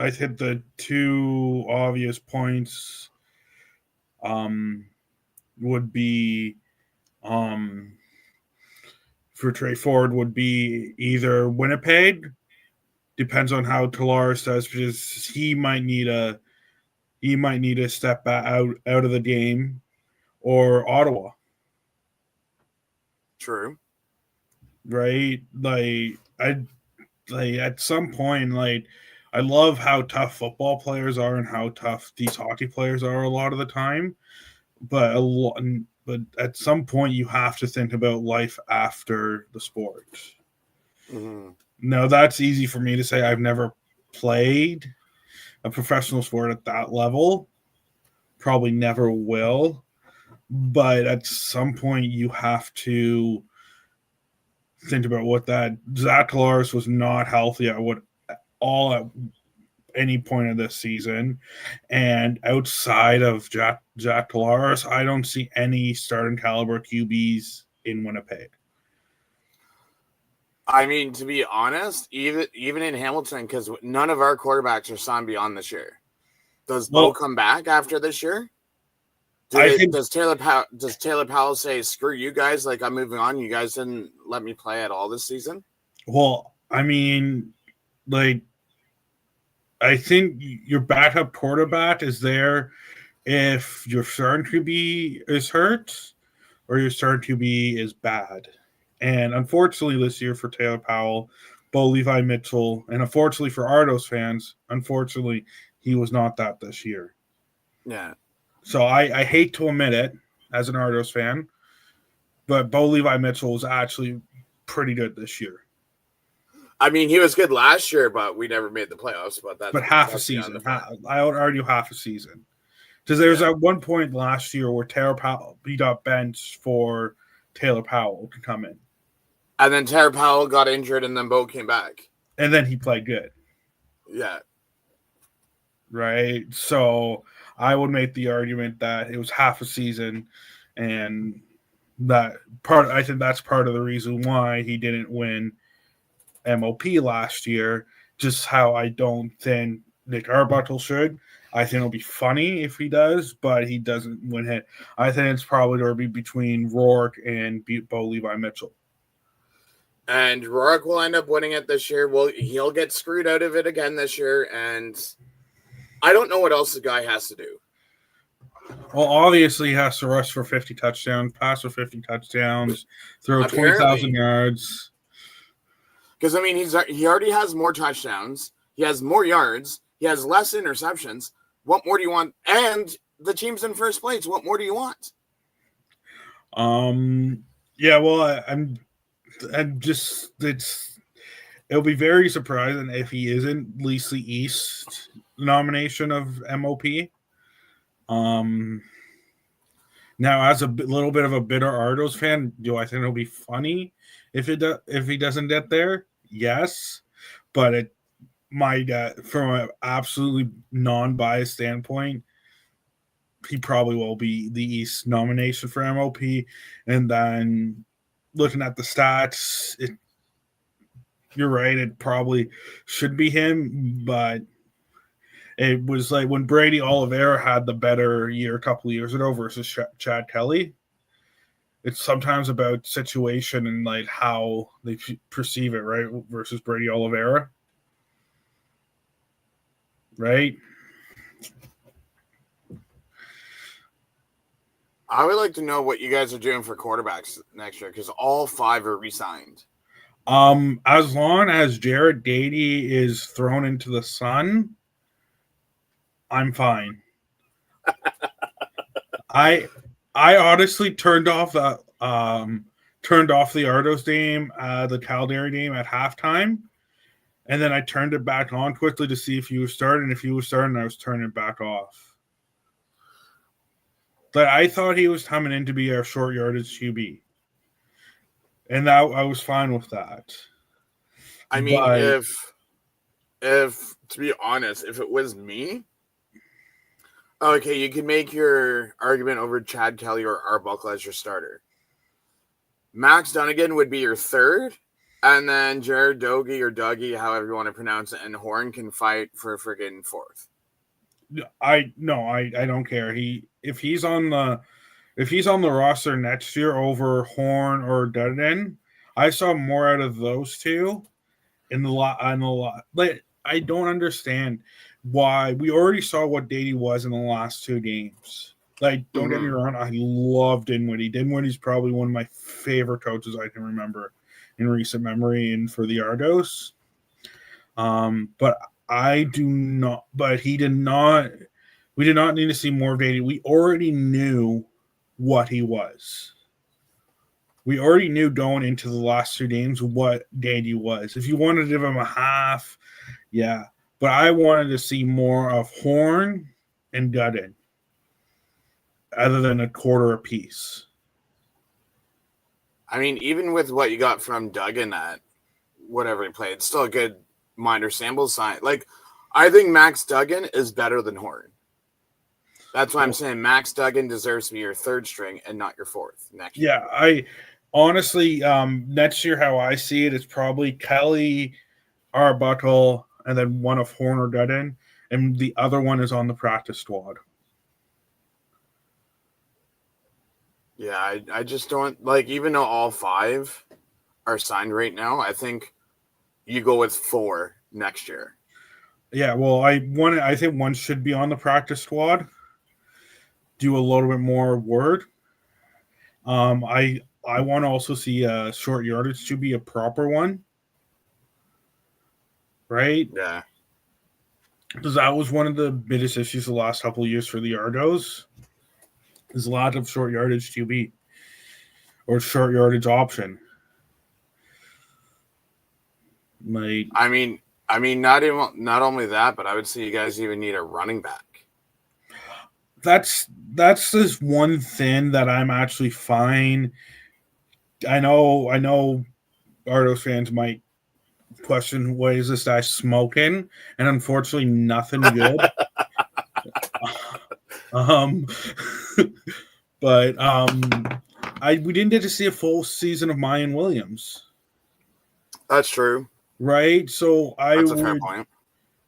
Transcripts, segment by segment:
I think the two obvious points would be for Trey Ford would be either Winnipeg, depends on how Talaris does, because he might need a step back out of the game, or Ottawa. True. Right? At some point, I love how tough football players are and how tough these hockey players are a lot of the time. But at some point, you have to think about life after the sport. Mm-hmm. Now, that's easy for me to say. I've never played a professional sport at that level. Probably never will. But at some point, you have to think about what that Zach Collaros was not healthy at any point of this season, and outside of Jack Collaros, I don't see any starting caliber QBs in Winnipeg. I mean, to be honest, even in Hamilton, because none of our quarterbacks are signed beyond this year. Does Bo come back after this year? Does Taylor Powell say, "Screw you guys, like I'm moving on. You guys didn't let me play at all this season"? Well, I mean, I think your backup quarterback is there if your starting QB is hurt or your starting QB is bad. And unfortunately, this year for Taylor Powell, Bo Levi Mitchell, and unfortunately for Argos fans, unfortunately, he was not that this year. Yeah. So I hate to admit it as an Argos fan, but Bo Levi Mitchell was actually pretty good this year. I mean, he was good last year, but we never made the playoffs. But half a season. I would argue half a season. Because there was at one point last year where Taylor Powell beat up bench for Taylor Powell to come in. And then Taylor Powell got injured, and then Bo came back. And then he played good. Yeah. Right? So I would make the argument that it was half a season, and I think that's part of the reason why he didn't win MOP last year. Just how I don't think Nick Arbuckle should. I think it'll be funny if he does, but he doesn't win it. I think it's probably going to be between Rourke and Bo Levi Mitchell. And Rourke will end up winning it this year. Well, he'll get screwed out of it again this year, and I don't know what else the guy has to do. Well, obviously he has to rush for 50 touchdowns, pass for 50 touchdowns, throw 20,000 yards. Because, I mean, he already has more touchdowns. He has more yards. He has less interceptions. What more do you want? And the team's in first place. What more do you want? Yeah, well, it'll be very surprising if he isn't at least the East nomination of MOP. Now, as a little bit of a bitter Argos fan, do I think it'll be funny if he doesn't get there? Yes, but it might, from an absolutely non-biased standpoint, he probably will be the East nomination for MOP. And then looking at the stats, you're right, it probably should be him, but it was like when Brady Oliveira had the better year a couple of years ago versus Chad Kelly. It's sometimes about situation and like how they perceive it, right? Versus Brady Oliveira, right? I would like to know what you guys are doing for quarterbacks next year because all 5 are re-signed. As long as Jared Dady is thrown into the sun, I'm fine. I honestly turned off the Argos game, the Calderi game at halftime, and then I turned it back on quickly to see if he was starting. If he was starting, I was turning it back off. But I thought he was coming in to be our short yardage QB, and that I was fine with that. I mean, if to be honest, if it was me. Okay, you can make your argument over Chad Kelly or Arbuckle as your starter. Max Dunnigan would be your third, And then Jared Dogie or Dougie, however you want to pronounce it, and Horn can fight for friggin' fourth. I don't care. If he's on the roster next year over Horn or Dudden, I saw more out of those two in the lot. Like, I don't understand why. We already saw what Dady was in the last two games. Like, don't get me wrong, I love Dinwiddie. Dinwiddie's probably one of my favorite coaches I can remember in recent memory and for the Argos. But I do not. But he did not. We did not need to see more of Dady. We already knew what he was. We already knew going into the last two games what Dady was. If you wanted to give him a half, yeah. But I wanted to see more of Horn and Dudden, other than a quarter apiece. I mean, even with what you got from Duggan at whatever he played, it's still a good minor sample size. Like, I think Max Duggan is better than Horn. That's why I'm saying Max Duggan deserves to be your third string and not your fourth next year. Yeah, I honestly, next year, how I see it, it's probably Kelly, Arbuckle, and then one of Horn or Dudden, and the other one is on the practice squad. Yeah, I just don't like, even though all five are signed right now, I think you go with 4 next year. Yeah, well, I think one should be on the practice squad. Do a little bit more word. I want to also see short yardage to be a proper one, right? Yeah, because that was one of the biggest issues the last couple of years for the Argos. Is a lot of short yardage QB or short yardage option. Like, I mean, not only that, but I would say you guys even need a running back. That's this one thing that I'm actually fine. I know Argos fans might question, what is this guy smoking? And unfortunately, nothing good. But we didn't get to see a full season of Mayan Williams. That's true. Right? So that's a fair point.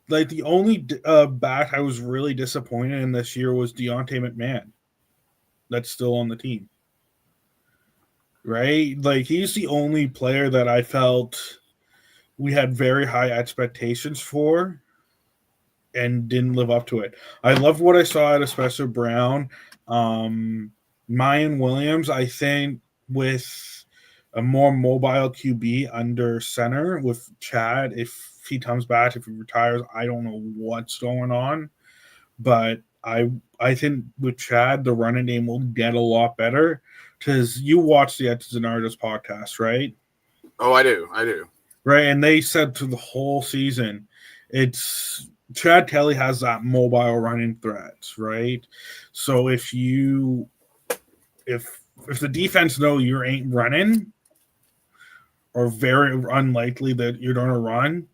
Like, the only back I was really disappointed in this year was Deontay McMahon. That's still on the team. Right? Like, he's the only player that I felt we had very high expectations for and didn't live up to it. I loved what I saw out of Spencer Brown. Mayan Williams, I think, with a more mobile QB under center with Chad, if he comes back, if he retires, I don't know what's going on. But I think with Chad, the running game will get a lot better, because you watch the Edges and Artists podcast, right? Oh, I do. Right, and they said through the whole season, it's Chad Kelly has that mobile running threats, right? So if the defense know you ain't running, or very unlikely that you're going to run,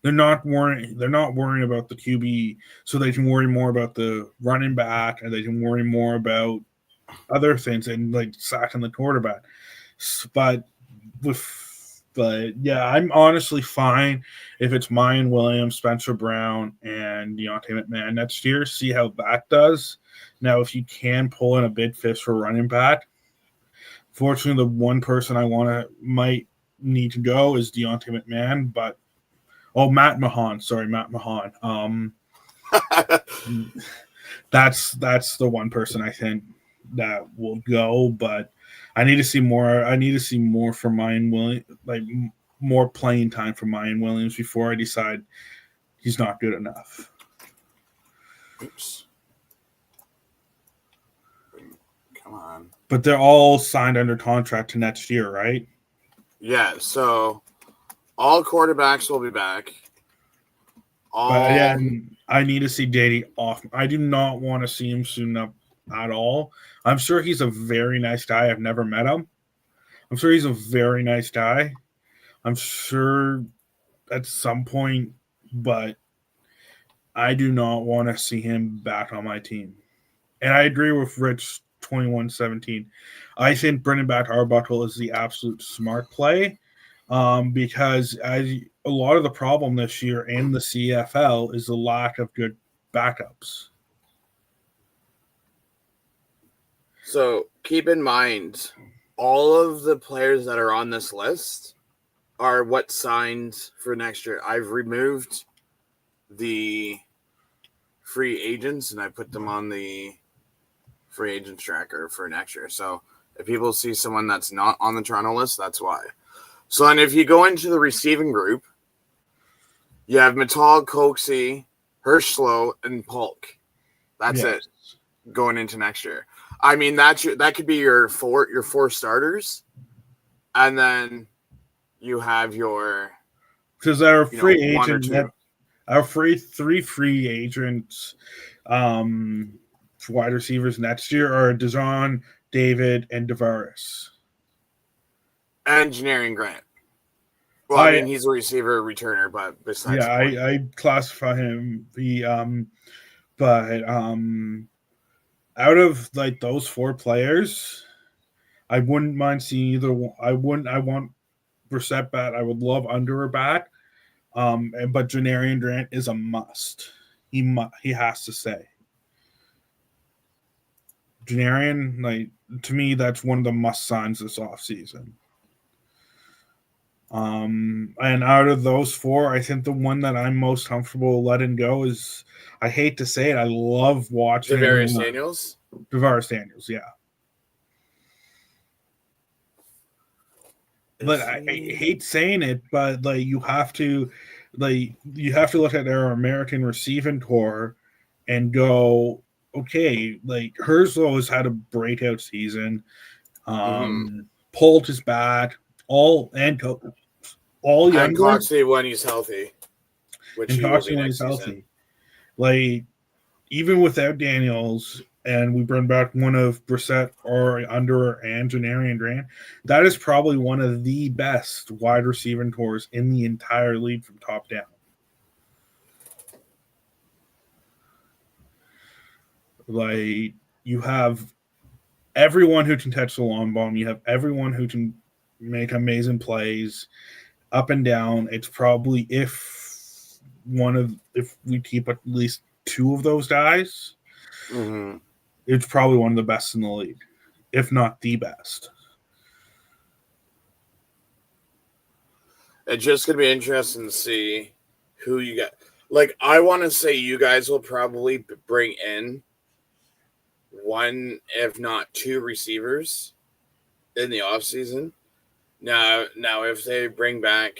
they're not worrying about the QB, so they can worry more about the running back, and they can worry more about other things and like sacking the quarterback. But yeah, I'm honestly fine if it's Mayan Williams, Spencer Brown, and Deontay McMahon next year. See how that does. Now, if you can pull in a big fish for running back, fortunately, the one person I might need to go is Deontay McMahon. But Matt Mahan. Sorry, Matt Mahan. That's the one person I think that will go, but I need to see more. I need to see more from Mayan Williams, like more playing time for Mayan Williams before I decide he's not good enough. Oops. Come on. But they're all signed under contract to next year, right? Yeah, so all quarterbacks will be back. But again, I need to see Dady off. I do not want to see him soon up at all. I'm sure he's a very nice guy. I've never met him. I'm sure he's a very nice guy. I'm sure at some point, but I do not want to see him back on my team. And I agree with Rich 21-17. I think bringing back Arbuckle is the absolute smart play. because as a lot of the problem this year in the CFL is the lack of good backups. So keep in mind, all of the players that are on this list are what signed for next year. I've removed the free agents and I put them on the free agents tracker for next year. So if people see someone that's not on the Toronto list, that's why. So, and if you go into the receiving group, you have Metal, Coxie, Hirschlow, and Polk. That's it going into next year. I mean, that could be your four starters, and then you have your because our free one or agent, two. our three free agents, for wide receivers next year are Dejon, David, and Tavares. Engineering Grant. Well, I mean, he's a receiver returner, but besides, I classify him but out of like those four players, I wouldn't mind seeing either one. I want Brissett bat. I would love under a bat. But Janarian Grant is a must. He has to stay. Janarian, like, to me, that's one of the must signs this offseason. And out of those four, I think the one that I'm most comfortable letting go is, I hate to say it, I love watching Tavares Daniels. Tavares Daniels, yeah. But I hate saying it, but like you have to look at our American receiving core and go, okay, like Herzog has had a breakout season. Polt is bad. All young. Coxey when he's healthy. Which he will be next season. Like, even without Daniels, and we bring back one of Brissett or Under and Janarian Grant, that is probably one of the best wide receiving cores in the entire league from top down. Like, you have everyone who can catch the long ball. You have everyone who can make amazing plays up and down. It's probably if we keep at least two of those guys, it's probably one of the best in the league, if not the best. It's just going to be interesting to see who you get. Like, I want to say you guys will probably bring in one, if not two receivers in the offseason. Now, if they bring back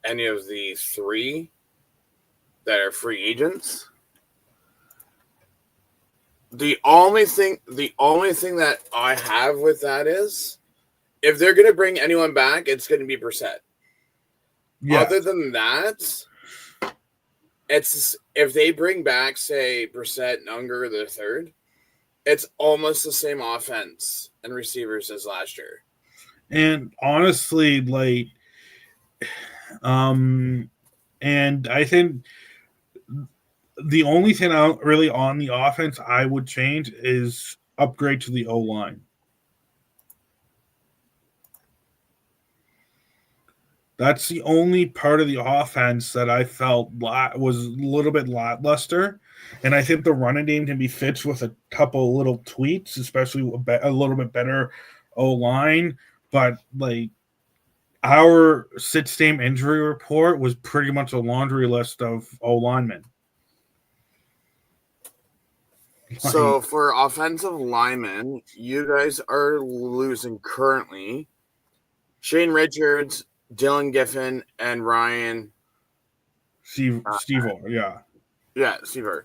any of the three that are free agents, the only thing that I have with that is if they're going to bring anyone back, it's going to be Brissett. Yeah. Other than that, it's if they bring back, say, Brissett and Unger the third, it's almost the same offense and receivers as last year. And honestly, like, and I think the only thing really on the offense I would change is upgrade to the O-line. That's the only part of the offense that I felt was a little bit lackluster. And I think the running game can be fixed with a couple little tweaks, especially a little bit better O-line. But, like, our 6-game injury report was pretty much a laundry list of O-linemen. So for offensive linemen, you guys are losing currently Shane Richards, Dylan Giffen, and Ryan Stever, yeah. Yeah, Stever.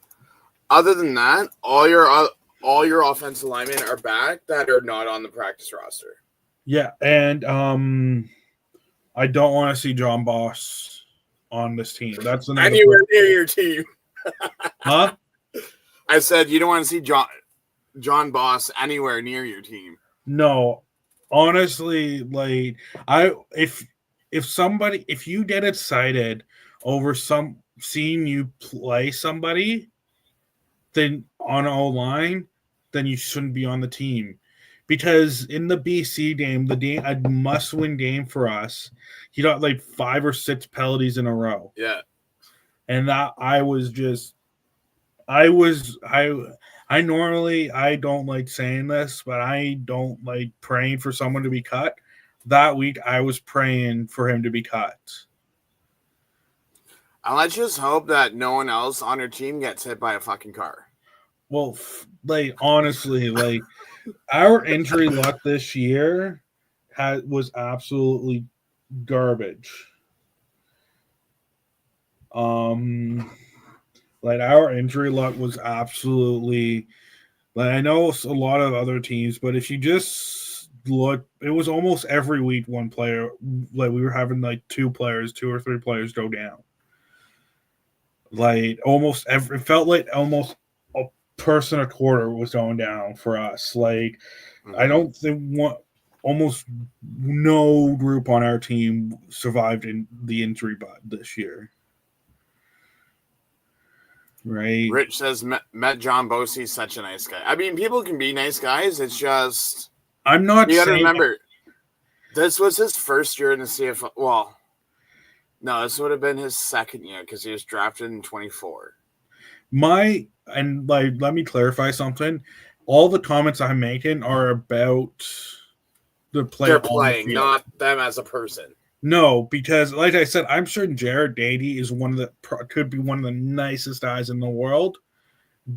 Other than that, all your offensive linemen are back that are not on the practice roster. Yeah, and I don't want to see John Boss on this team. That's anywhere near your team. Huh? I said you don't want to see John Boss anywhere near your team. No, honestly, like if you get excited over seeing you play somebody, then on O-line, then you shouldn't be on the team, because in the BC game, a must-win game for us, he got like 5 or 6 penalties in a row. Yeah, and that I normally I don't like saying this, but I don't like praying for someone to be cut. That week, I was praying for him to be cut. and let's just hope that no one else on our team gets hit by a fucking car. Well, like honestly, like our injury luck this year was absolutely garbage. Like our injury luck was absolutely like I know a lot of other teams, but if you just look, it was almost every week one player, like we were having like 2 or 3 players go down. Like it felt like almost a person a quarter was going down for us. Like I don't think almost no group on our team survived in the injury bug this year. Right. Rich says met John Bosey, such a nice guy. I mean, people can be nice guys. It's just I'm not. You got to remember, this was his first year in the CFL. Well, no, this would have been his second year because he was drafted in 24. Let me clarify something. All the comments I'm making are about the player. They're playing, not them as a person. No, because like I said, I'm certain Jared Dady is could be one of the nicest guys in the world.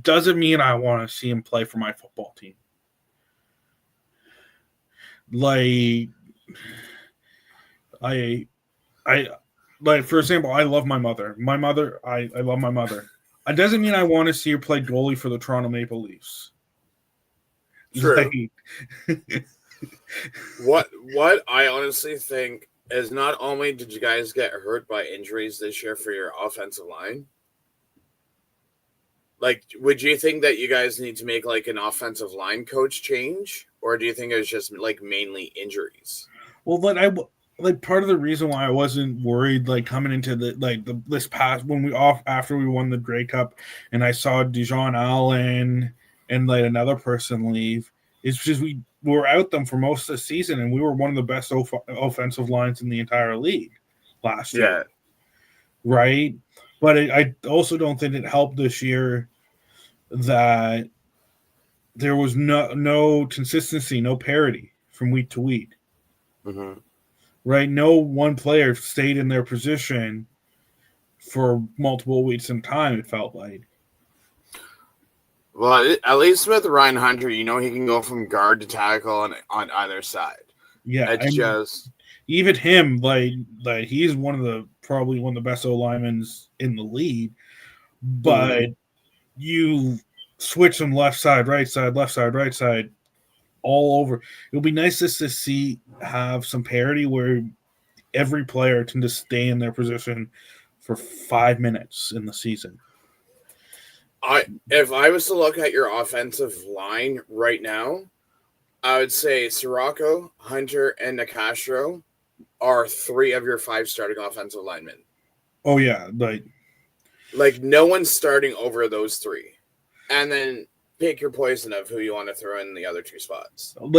Doesn't mean I want to see him play for my football team. Like, for example, I love my mother. I love my mother. It doesn't mean I want to see her play goalie for the Toronto Maple Leafs. True. What I honestly think is not only did you guys get hurt by injuries this year for your offensive line, like, would you think that you guys need to make like an offensive line coach change, or do you think it was just like mainly injuries? Well, part of the reason why I wasn't worried, like coming into this past after we won the Grey Cup, and I saw Dijon Allen and like another person leave, is because we were out them for most of the season, and we were one of the best offensive lines in the entire league last year. Right? But I also don't think it helped this year that there was no consistency, no parity from week to week. Mm-hmm. Right? No one player stayed in their position for multiple weeks in time, it felt like. Well, at least with Ryan Hunter, he can go from guard to tackle on either side. Yeah, it's just even him, like he's probably one of the best O-linemen in the league. But you switch them left side, right side, right side, all over. It'll be nice just to have some parity where every player can just stay in their position for 5 minutes in the season. If I was to look at your offensive line right now, I would say Sirocco, Hunter, and Nicastro are 3 of your 5 starting offensive linemen. Oh yeah, like no one's starting over those 3, and then pick your poison of who you want to throw in the other 2 spots. And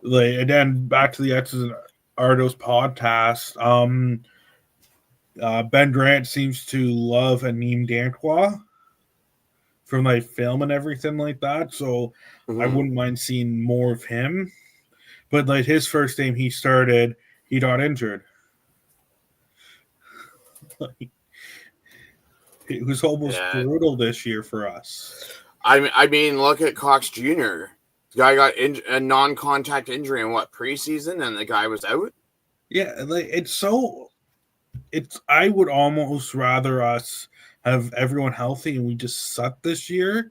then back to the Argos podcast. Ben Grant seems to love Anim Danquois from film and everything like that, so I wouldn't mind seeing more of him. But his first game he started, he got injured. It was almost brutal this year for us. I mean, look at Cox Jr. The guy got a non-contact injury in preseason, and the guy was out. Yeah, I would almost rather us have everyone healthy and we just suck this year,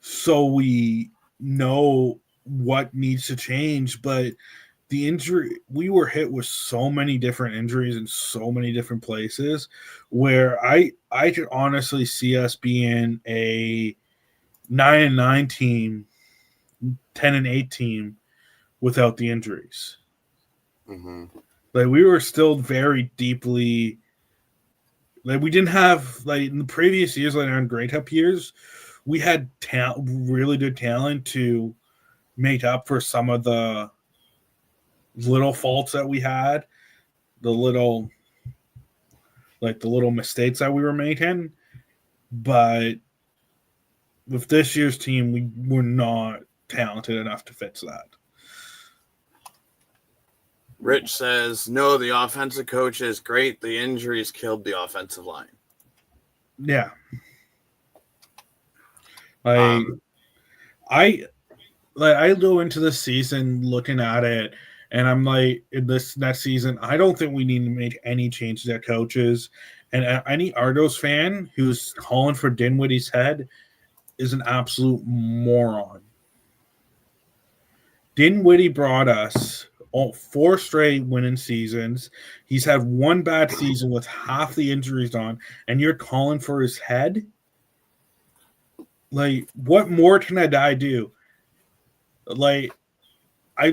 so we know what needs to change. But the injury, we were hit with so many different injuries in so many different places, where I could honestly see us being a 9-9 team, 10-8 team without the injuries. Mm-hmm. We were still very deeply, we didn't have in the previous years, on Grey Cup years, we had really good talent to make up for some of the little faults that we had, the little mistakes that we were making. But with this year's team, we were not talented enough to fix that. Rich says, no, the offensive coach is great. The injuries killed the offensive line. Yeah. I go into the season looking at it, and I'm like, in this next season, I don't think we need to make any changes at coaches. And any Argos fan who's calling for Dinwiddie's head is an absolute moron. Dinwiddie brought us 4 straight winning seasons. He's had one bad season with half the injuries on, and you're calling for his head? Like, what more can a guy do? Like, I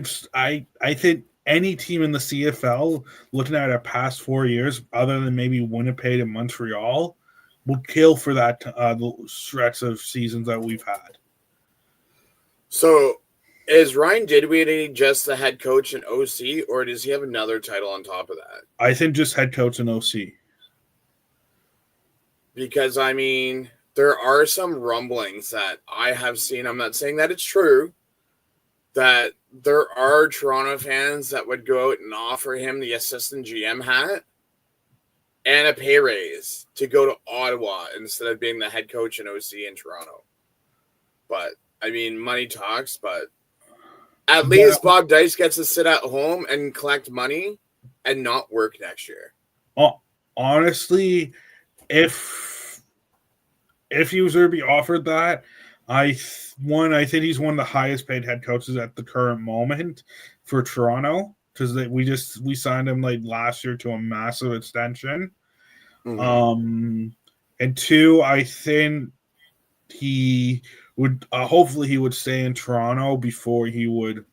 think any team in the CFL, looking at our past 4 years, other than maybe Winnipeg and Montreal, will kill for that stretch of seasons that we've had. So, is Ryan Dinwiddie just the head coach and OC, or does he have another title on top of that? I think just head coach and OC. Because, I mean, there are some rumblings that I have seen. I'm not saying that it's true, that there are Toronto fans that would go out and offer him the assistant GM hat and a pay raise to go to Ottawa instead of being the head coach and OC in Toronto. But, I mean, money talks, but at least Bob Dice gets to sit at home and collect money and not work next year. Honestly, if he was to be offered that, I think he's one of the highest paid head coaches at the current moment for Toronto, because we signed him like last year to a massive extension. Mm-hmm. And 2, I think he would hopefully he would stay in Toronto before he would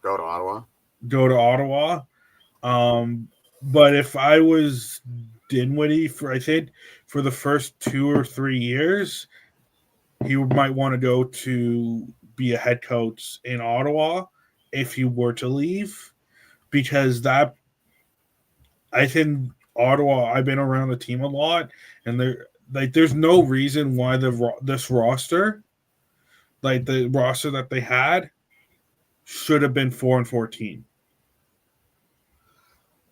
go to Ottawa. But if I was Dinwiddie for the first 2 or 3 years, he might want to go to be a head coach in Ottawa if he were to leave, because I think Ottawa, I've been around the team a lot, and there's no reason why this roster, like the roster that they had, should have been 4-14.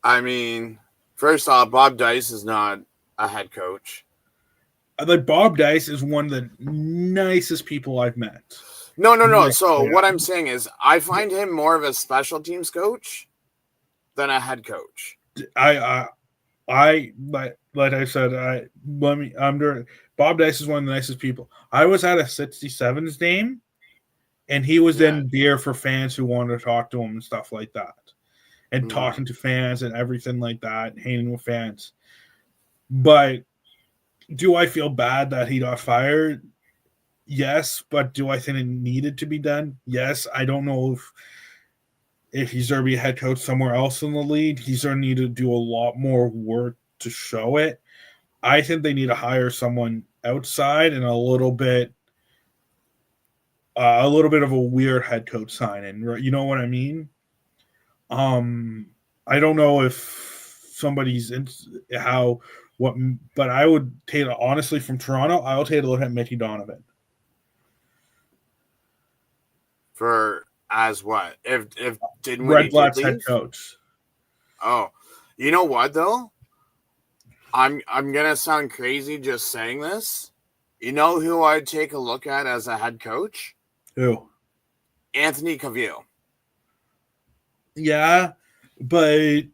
I mean, first off, Bob Dice is not a head coach. Like, Bob Dice is one of the nicest people I've met. No. So what I'm saying is, I find him more of a special teams coach than a head coach. Like I said, Bob Dice is one of the nicest people. I was at a 67s game, and he was in beer for fans who wanted to talk to him and stuff like that, and talking to fans and everything like that, hanging with fans. But do I feel bad that he got fired? Yes, but do I think it needed to be done? Yes. I don't know if he's going to be a head coach somewhere else in the league. He's going to need to do a lot more work to show it. I think they need to hire someone outside and a little bit of a weird head coach signing. You know what I mean? I don't know if somebody's but I would take, honestly, from Toronto, I would take a look at Mickey Donovan. For as what? If didn't Red Black's head coach. Oh, you know what though? I'm gonna sound crazy just saying this. You know who I'd take a look at as a head coach? Who? Anthony Cavill. Yeah, but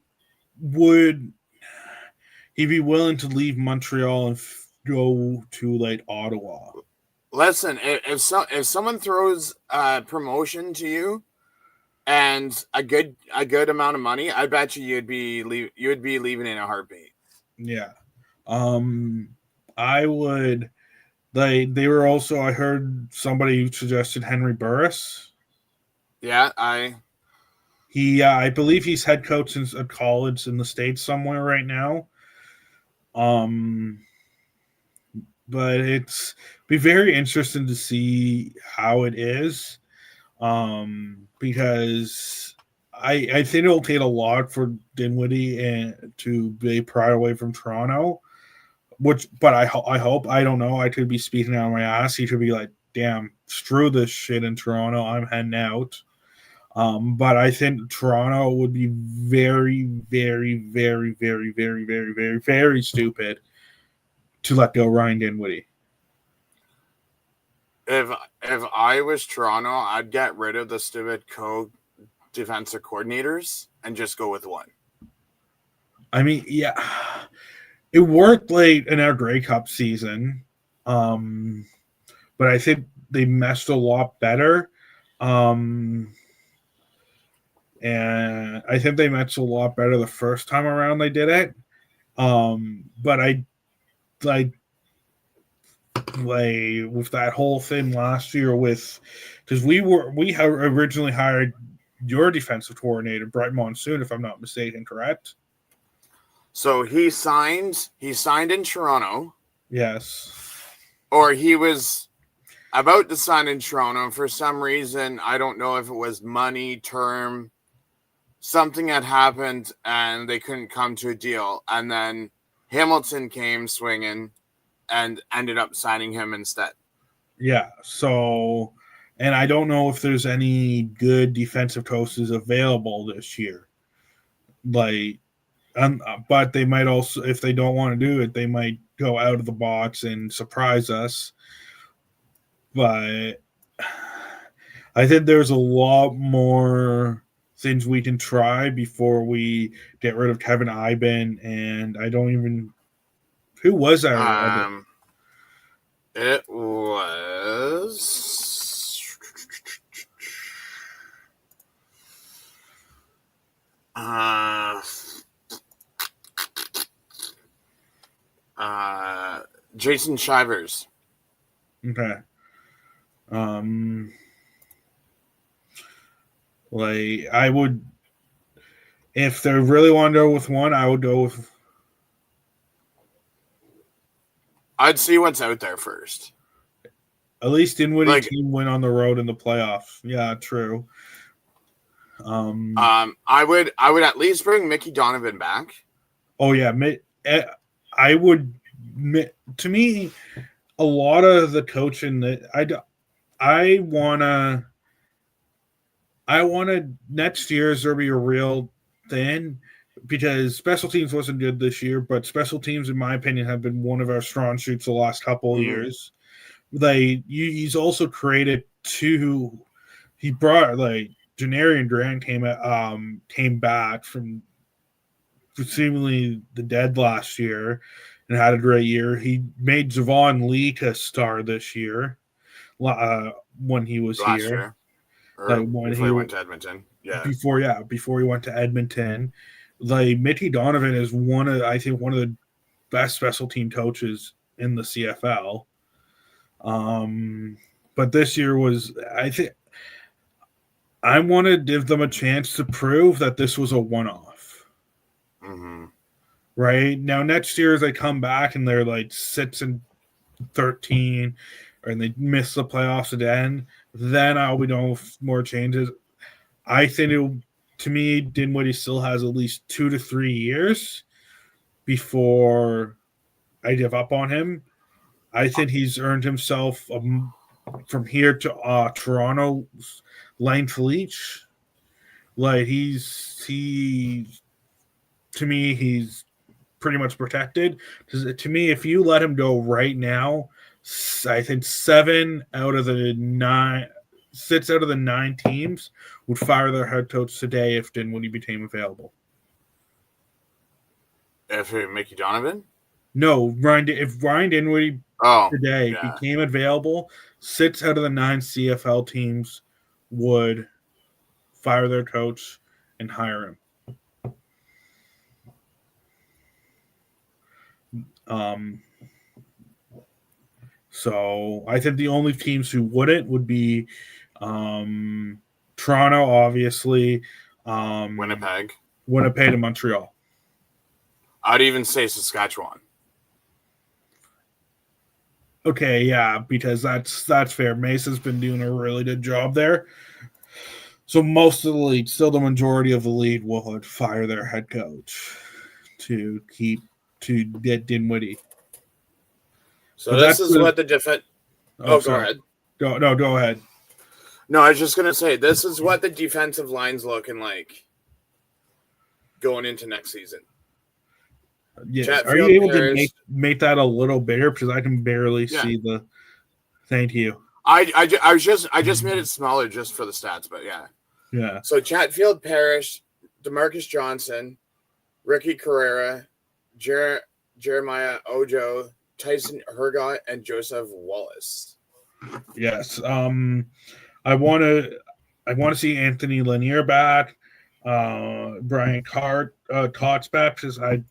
would he be willing to leave Montreal and go to like Ottawa? Listen, if someone throws a promotion to you and a good amount of money, I bet you'd be leaving in a heartbeat. Yeah, I would. They were also. I heard somebody suggested Henry Burris. Yeah, I believe he's head coach in a college in the States somewhere right now. but it's be very interesting to see how it is, because I think it'll take a lot for Dinwiddie and to be prior away from Toronto. But I hope, I don't know. I could be speaking out of my ass. He could be like, "Damn, screw this shit in Toronto. I'm heading out." But I think Toronto would be very, very, very, very, very, very, very, very stupid to let go Ryan Dinwiddie. If I was Toronto, I'd get rid of the stupid defensive coordinators and just go with one. I mean, yeah, it worked late in our Grey Cup season, but I think they messed a lot better. And I think they matched a lot better the first time around they did it. But I like with that whole thing last year because we had originally hired your defensive coordinator, Brett Monsoon, if I'm not mistaken, correct? So he signed in Toronto. Yes. Or he was about to sign in Toronto. For some reason, I don't know if it was money, term, something had happened and they couldn't come to a deal. And then Hamilton came swinging and ended up signing him instead. Yeah. So, and I don't know if there's any good defensive coaches available this year. But they might also, if they don't want to do it, they might go out of the box and surprise us. But I think there's a lot more things we can try before we get rid of Kevin Iben, and I don't even. Who was our? It was. Jason Shivers. Okay. I would, if they really want to go with one, I would go with. I'd see what's out there first. At least Dinwiddie team went on the road in the playoffs. Yeah, true. I would at least bring Mickey Donovan back. Oh yeah, I would. To me, a lot of the coaching that I wanna next year's there be a real thing, because special teams wasn't good this year, but special teams, in my opinion, have been one of our strong suits the last couple of years. He's also created two. He brought Janarian Grant came back from seemingly the dead last year and had a great year. He made Javon Lee to star this year when he was last here. Year. Before he went to Edmonton. Yeah. Before he went to Edmonton. Mickey Donovan is one of the best special team coaches in the CFL. But this year was, I want to give them a chance to prove that this was a one-off. Mm-hmm. Right now, next year as they come back and they're 6-13, and they miss the playoffs again, then I'll be doing more changes. I think to me, Dinwiddie still has at least 2 to 3 years before I give up on him. I think he's earned himself from here to Toronto's length leech. To me, he's pretty much protected. To me, if you let him go right now, I think 6 out of the 9 teams would fire their head coach today if Dinwiddie became available. If Mickey Donovan? No, if Ryan Dinwiddie today became available, 6 out of the 9 CFL teams would fire their coach and hire him. So I think the only teams who wouldn't would be Toronto, obviously, Winnipeg and Montreal. I'd even say Saskatchewan. Okay, yeah, because that's fair. Mason's been doing a really good job there. So most of the league, still the majority of the league, will fire their head coach to get Dinwiddie. So this is what the defense. Oh, go ahead. Go ahead. No, I was just gonna say this is what the defensive line's looking like going into next season. Yeah, Chatfield, are you able to make that a little bigger because I can barely see the. Thank you. I just made it smaller just for the stats, but yeah. Yeah. So Chatfield, Parrish, DeMarcus Johnson, Ricky Carrera, Jeremiah Ojo, Tyson Hergott, and Joseph Wallace. Yes. I want to see Anthony Lanier back. Brian Cox back because I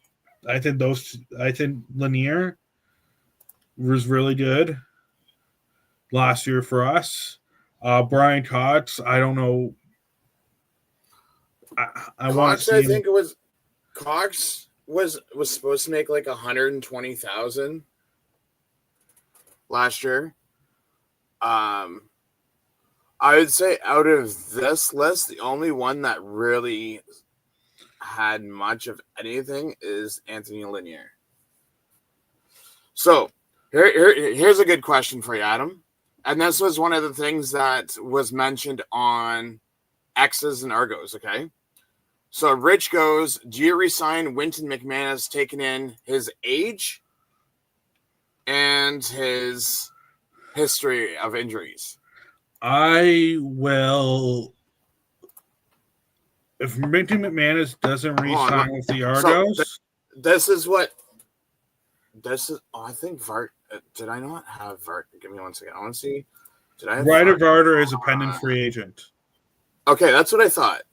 think Lanier was really good last year for us. Brian Cox, I don't know. I want to see. I think it was Cox was supposed to make like 120,000 last year. I would say out of this list, the only one that really had much of anything is Anthony Lanier. So here's a good question for you, Adam. And this was one of the things that was mentioned on X's and Argos, okay? So Rich goes, do you resign Winton McManus taking in his age and his history of injuries? I will. If Winton McManus doesn't re-sign with the Argos, so this is what. This is. Oh, I think Vart. Did I not have Vart? Give me 1 second. I want to see. Did I have Ryder Varder is a pending free agent. Okay, that's what I thought.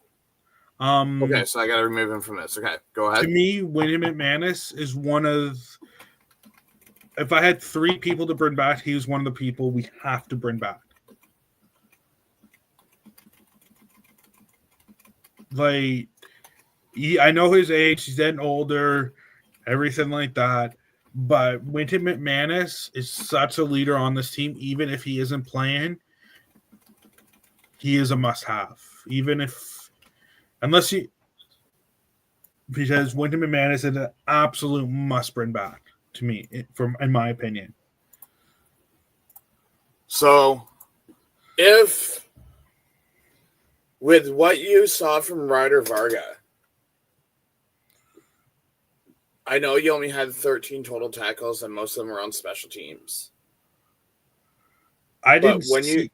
Okay, so I got to remove him from this. Okay, go ahead. To me, Winton McManus is one of. If I had 3 people to bring back, he was one of the people we have to bring back. Like, I know his age, he's getting older, everything like that. But Winton McManus is such a leader on this team, even if he isn't playing, he is a must-have. Because Winton McManus is an absolute must-bring back to me, in my opinion. So, with what you saw from Ryder Varga, I know you only had 13 total tackles and most of them were on special teams. I didn't see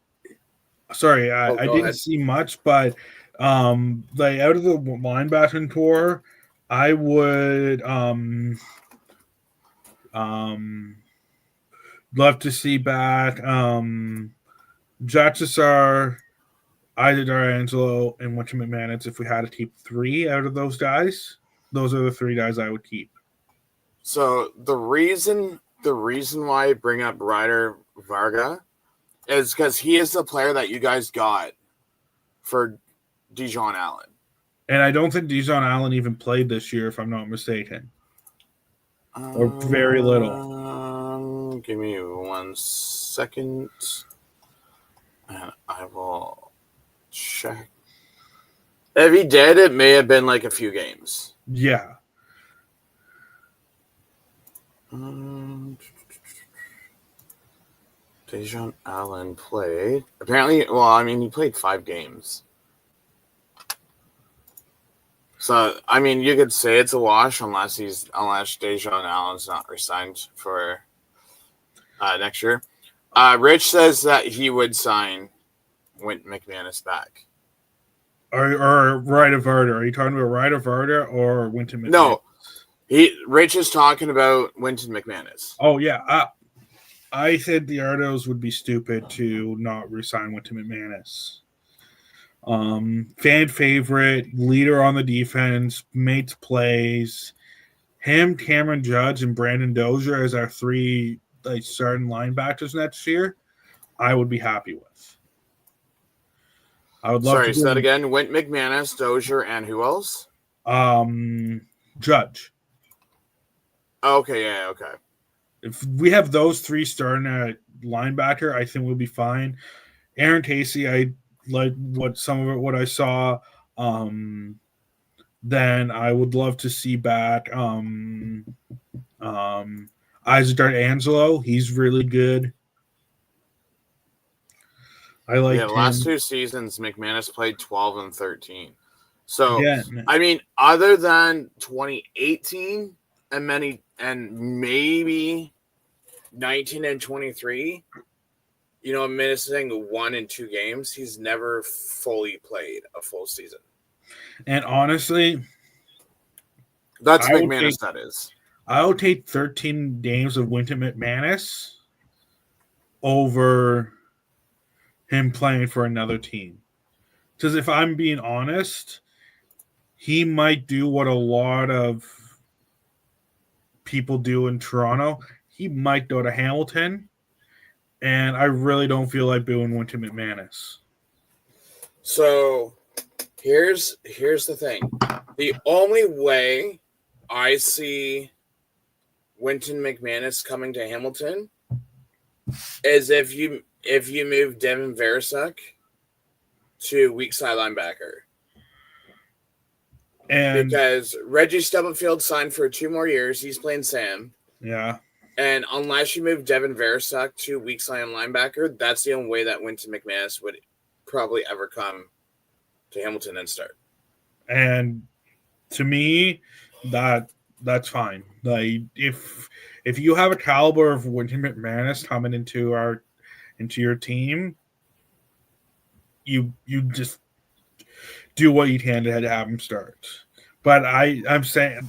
much, but like out of the linebacking core, I would love to see back Jack Cesar, Ida D'Angelo, and Winton McManus. If we had to keep 3 out of those guys, those are the 3 guys I would keep. So the reason why I bring up Ryder Varga is because he is the player that you guys got for Dijon Allen. And I don't think Dijon Allen even played this year, if I'm not mistaken. Or very little. Give me 1 second. And I will check. If he did, it may have been like a few games. Yeah. Dijon Allen played. Apparently, he played 5 games. So, you could say it's a wash unless Dijon Allen's not re-signed for next year. Rich says that he would sign Winton McManus back. Or Ryder Varder. Are you talking about Ryder Varder or Winton McManus? No. Rich is talking about Winton McManus. Oh, yeah. I said the Argos would be stupid to not re-sign Winton McManus. Fan favorite, leader on the defense, makes plays. Him, Cameron Judge, and Brandon Dozier as our 3 starting linebackers next year, I would be happy with. I would love to. Say that again. Winton McManus, Dozier, and who else? Judge. Okay, yeah, okay. If we have those three starting at linebacker, I think we'll be fine. Aaron Casey, I like what I saw. Then I would love to see back Isaac Angelo. He's really good. I like the last 2 seasons, McManus played 12 and 13. So again, I mean, other than 2018 and maybe 19 and 23, missing 1 and 2 games, he's never fully played a full season. And honestly, that's McManus. That is. I would take 13 games of Winter McManus over him playing for another team. Because if I'm being honest, he might do what a lot of people do in Toronto. He might go to Hamilton, and I really don't feel like booing Winter McManus. So here's the thing. The only way I see Winton McManus coming to Hamilton is if you move Devin Verasek to weak side linebacker. And because Reggie Stubblefield signed for 2 more years, he's playing Sam. Yeah. And unless you move Devin Verasek to weak side linebacker, that's the only way that Winton McManus would probably ever come to Hamilton and start. And to me, that's fine. Like if you have a caliber of Winton McManus coming into your team, you just do what you can to have him start. But I'm saying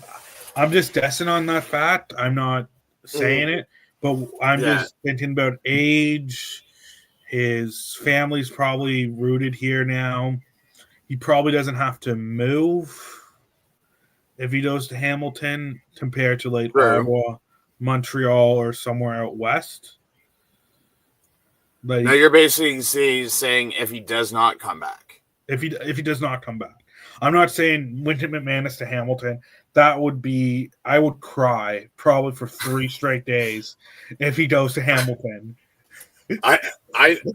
I'm just guessing on that fact. I'm not saying it, but I'm just thinking about age. His family's probably rooted here now. He probably doesn't have to move if he goes to Hamilton compared to like Ottawa, Montreal, or somewhere out west. Like, now you're basically saying if he does not come back. If he does not come back. I'm not saying Winton McManus to Hamilton. That would be, I would cry probably for 3 straight days if he goes to Hamilton.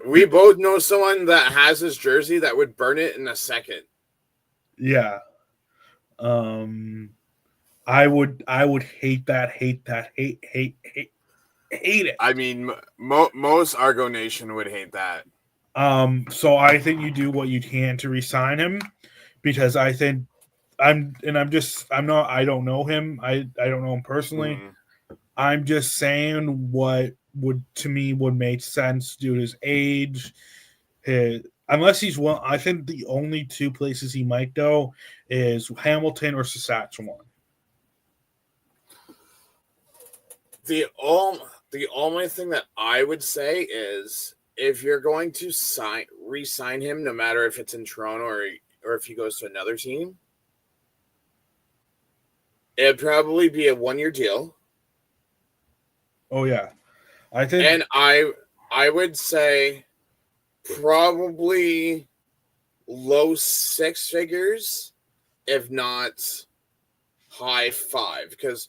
We both know someone that has his jersey that would burn it in a second. Yeah. I would hate that, hate it. I mean, most Argo Nation would hate that. So I think you do what you can to re-sign him, because I think I don't know him. I don't know him personally. Mm-hmm. I'm just saying what would make sense due to his age. Unless he's well, I think the only 2 places he might go is Hamilton or Saskatchewan. The only thing that I would say is, if you're going to re-sign him, no matter if it's in Toronto or if he goes to another team, it'd probably be a 1-year deal. Oh yeah, I think, and I would say probably low 6 figures, if not high 5, because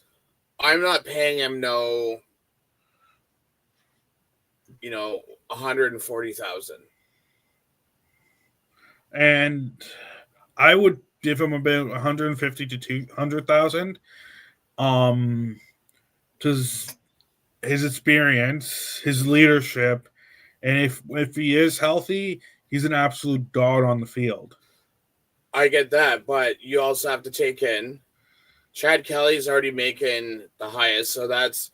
I'm not paying him no, $140,000. And I would give him about 150 to 200,000. Because his experience, his leadership, and if he is healthy, he's an absolute dog on the field. I get that, but you also have to take in Chad Kelly's already making the highest, so that's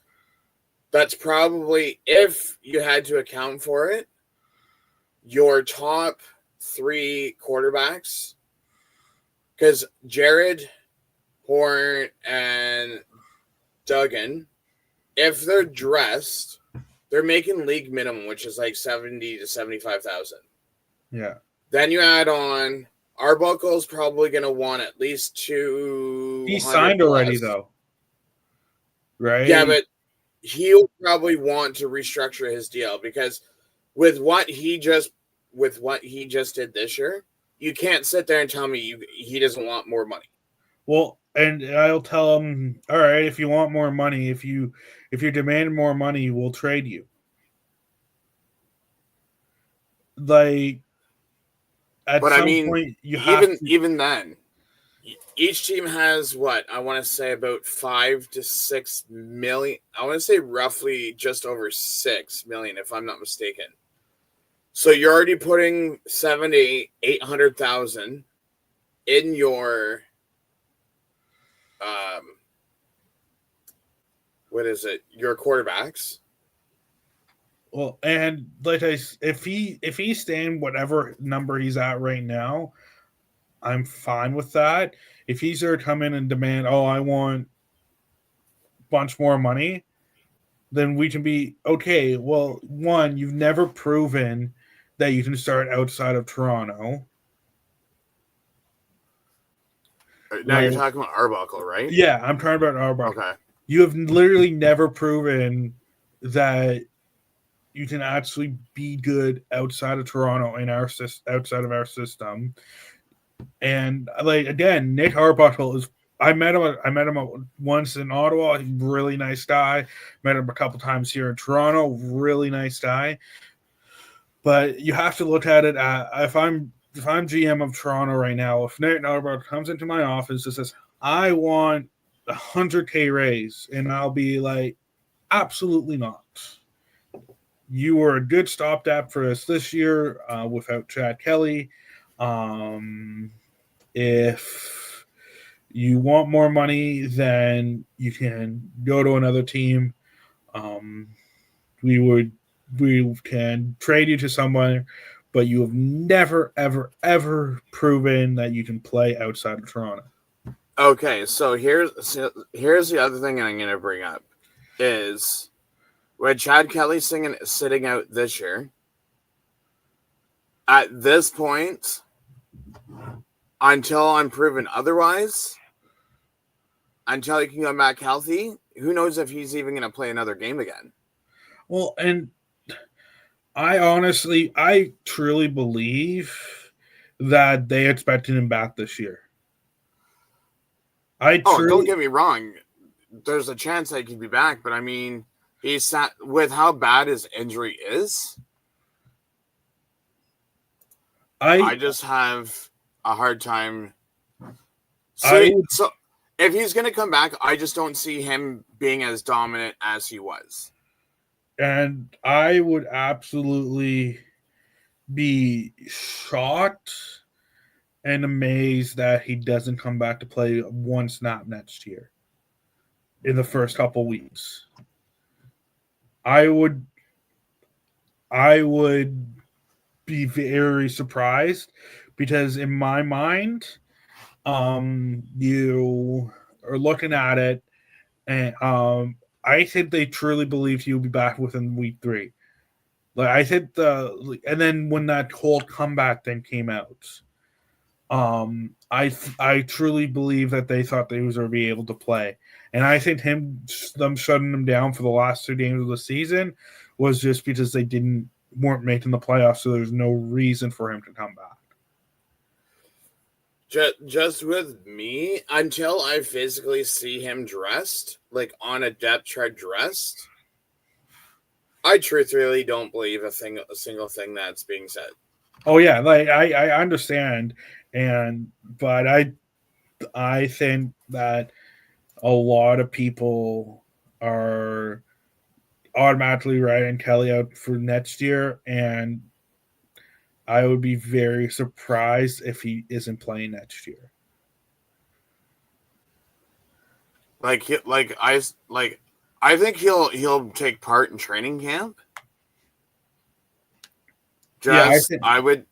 probably, if you had to account for it, your top 3 quarterbacks, because Jared, Horn, and Duggan, if they're dressed, they're making league minimum, which is like 70 to 75,000. Yeah. Then you add on Arbuckle's probably going to want at least 2. He signed already, though, right? Yeah, but he'll probably want to restructure his deal, because with what he just did this year, you can't sit there and tell me he doesn't want more money. Well, and I'll tell him, all right, if you want more money, if you If you demand more money, we'll trade you. Like, at But I some mean, point, you have to. even then, each team has what I want to say about 5 to 6 million. I want to say roughly just over 6 million, if I'm not mistaken. So you're already putting 800,000 in your what is it? Your quarterbacks. Well, and if he's staying whatever number he's at right now, I'm fine with that. If he's there to come in and demand, oh, I want a bunch more money, then we can be okay. Well, one, you've never proven that you can start outside of Toronto. Now you're talking about Arbuckle, right? Yeah, I'm talking about Arbuckle. Okay. You have literally never proven that you can actually be good outside of Toronto in outside of our system. And like again, Nick Arbuckle is. I met him once in Ottawa. He's a really nice guy. Met him a couple times here in Toronto. Really nice guy. But you have to look at it. If I'm GM of Toronto right now, if Nick Arbuckle comes into my office and says, "I want $100K raise," and I'll be like, "Absolutely not. You were a good stopgap for us this year without Chad Kelly. If you want more money, then you can go to another team. We can trade you to someone, but you have never, ever, ever proven that you can play outside of Toronto." Okay, so here's the other thing I'm going to bring up is with Chad Kelly sitting out this year. At this point, until I'm proven otherwise, until he can come back healthy, who knows if he's even going to play another game again. Well, and I truly believe that they expected him back this year. Don't get me wrong. There's a chance that he could be back, but I mean, with how bad his injury is. I just have a hard time. So if he's going to come back, I just don't see him being as dominant as he was. And I would absolutely be shocked and amazed that he doesn't come back to play one snap next year in the first couple weeks. I would be very surprised because in my mind, you are looking at it and I think they truly believe he'll be back within week 3. Like I think and then when that whole comeback thing came out, I truly believe that they thought they was going to be able to play, and I think them shutting him down for the last 2 games of the season was just because they weren't making the playoffs, so there's no reason for him to come back. Just with me, until I physically see him dressed, like on a depth chart dressed, I truthfully don't believe a single thing that's being said. Oh yeah, like I understand, but I think that a lot of people are automatically writing Kelly out for next year, and I would be very surprised if he isn't playing next year. I think he'll take part in training camp. I would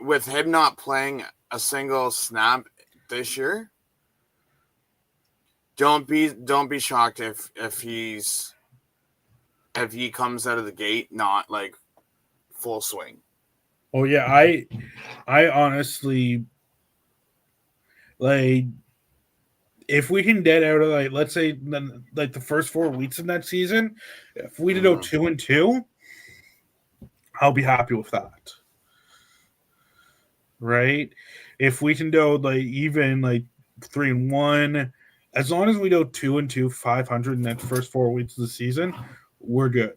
with him not playing a single snap this year. Don't be shocked if he comes out of the gate not like full swing. Oh yeah, I honestly like if we can get out of like let's say like the first 4 weeks of that season, if we did go 2-2, I'll be happy with that. Right? If we can go like even like 3-1 as long as we go 2-2, 500 in that first 4 weeks of the season, we're good.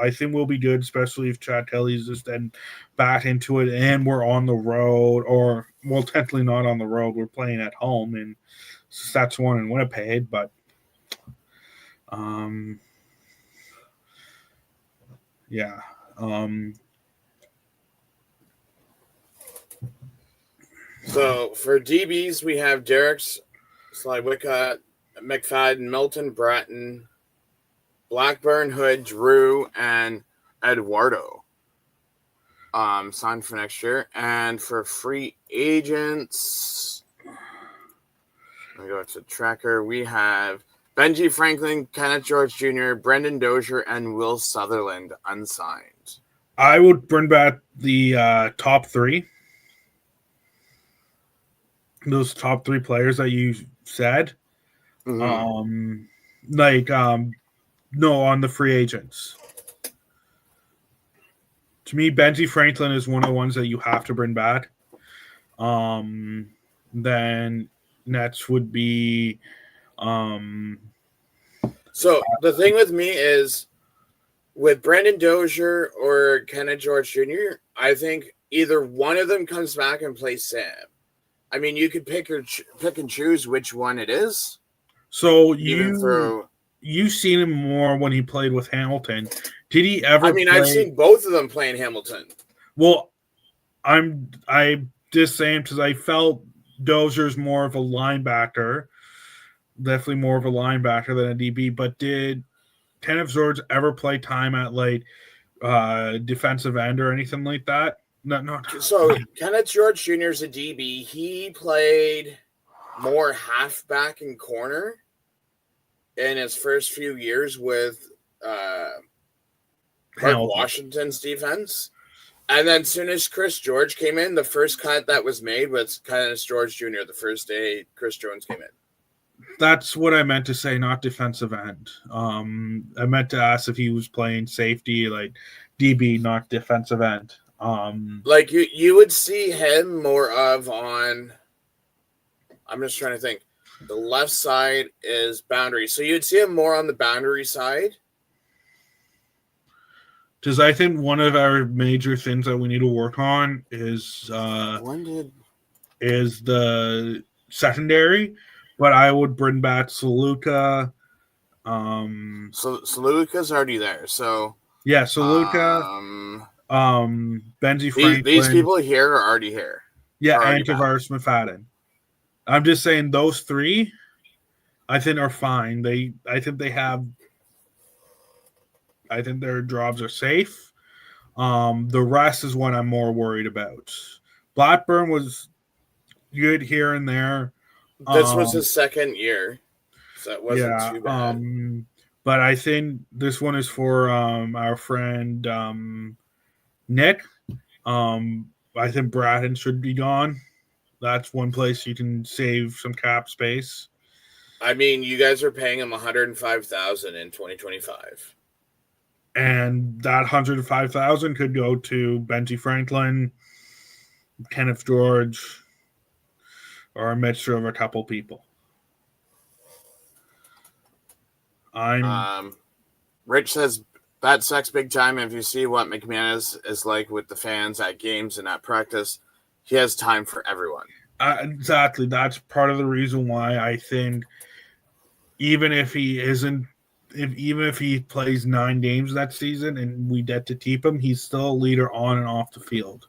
I think we'll be good, especially if Chad Kelly's just then back into it and we're on the road, or well, technically not on the road. We're playing at home in Saskatchewan and Winnipeg, but yeah. So for DBs, we have Derrick's, Slywicka, McFadden, Milton, Bratton, Blackburn, Hood, Drew, and Eduardo. Signed for next year. And for free agents, let me go to tracker. We have Benji Franklin, Kenneth George Jr., Brendan Dozier, and Will Sutherland unsigned. I would bring back the top three. Those top three players that you said. Mm-hmm. No, on the free agents. To me, Benji Franklin is one of the ones that you have to bring back. Then next would be. So the thing with me is, with Brendan Dozier or Kenneth George Jr., I think either one of them comes back and plays Sam. I mean, you could pick and choose which one it is. So you've seen him more when he played with Hamilton. Did he ever? I've seen both of them playing Hamilton. Well, I'm just saying because I felt Dozier's more of a linebacker, definitely more of a linebacker than a DB. But did Kenneth George ever play time at defensive end or anything like that? No. So Kenneth George Jr. is a DB. He played more halfback and corner in his first few years with Washington's defense. And then as soon as Chris George came in, the first cut that was made was Kenneth George Jr. the first day Chris Jones came in. That's what I meant to say, not defensive end. I meant to ask if he was playing safety, like DB, not defensive end. You would see him more of on. I'm just trying to think. The left side is boundary, so you'd see him more on the boundary side. Because I think one of our major things that we need to work on is the secondary. But I would bring back Saluka. So Saluka's already there. So yeah, Saluka. Benji Franklin. These people here are already here. Yeah, and Tavares McFadden. I'm just saying those three, I think are fine. I think their jobs are safe. The rest is what I'm more worried about. Blackburn was good here and there. This was his second year, so it wasn't too bad. But I think this one is for our friend Nick. I think Bratton should be gone. That's one place you can save some cap space. I mean, you guys are paying him $105,000 in 2025. And that $105,000 could go to Benji Franklin, Kenneth George, or a mixture of a couple people. Rich says that sucks big time. If you see what McManus is like with the fans at games and at practice, he has time for everyone. Exactly. That's part of the reason why I think even if he plays 9 games that season and we get to keep him, he's still a leader on and off the field.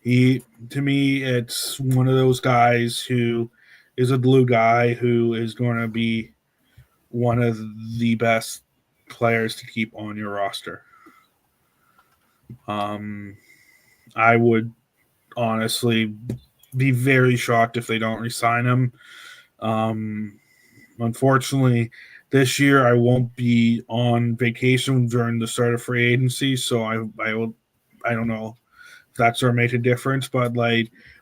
To me, it's one of those guys who is a glue guy who is going to be one of the best players to keep on your roster. I would honestly be very shocked if they don't re-sign him. Unfortunately, this year I won't be on vacation during the start of free agency, so I don't know if that's going to make a difference. But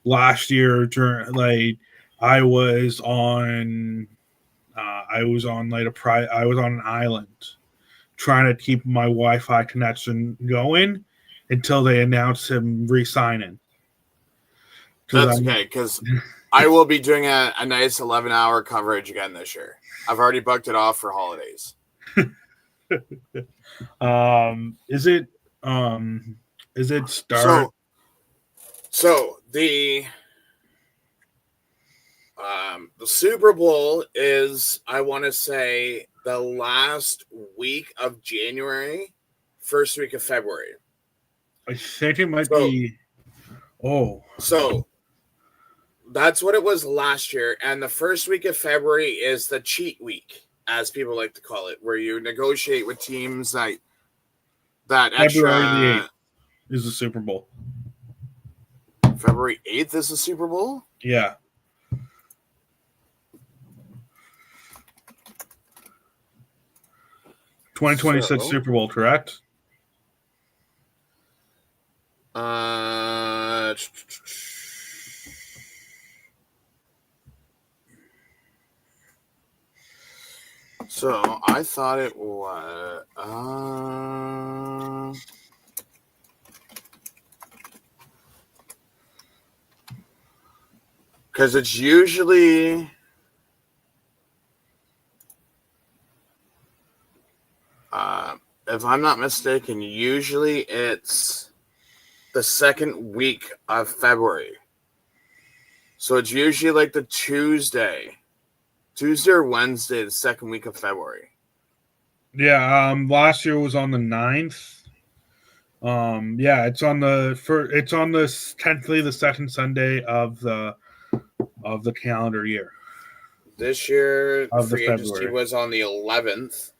last year, I was on an island trying to keep my Wi-Fi connection going until they announced him re-signing. That's okay, because I will be doing a nice 11-hour coverage again this year. I've already booked it off for holidays. Is it Star? So the Super Bowl is, I want to say, the last week of January, first week of February. I think it might be. Oh, so that's what it was last year, and the first week of February is the cheat week, as people like to call it, where you negotiate with teams that February the extra 8th is the Super Bowl. February 8th is the Super Bowl? Yeah. $2026 Super Bowl, correct? So I thought it was because it's usually if I'm not mistaken, usually it's the second week of February. So it's usually like the Tuesday or Wednesday, the second week of February. Yeah, last year was on the 9th. Yeah, it's on technically the second Sunday of the calendar year. This year, the free agency was on the 11th,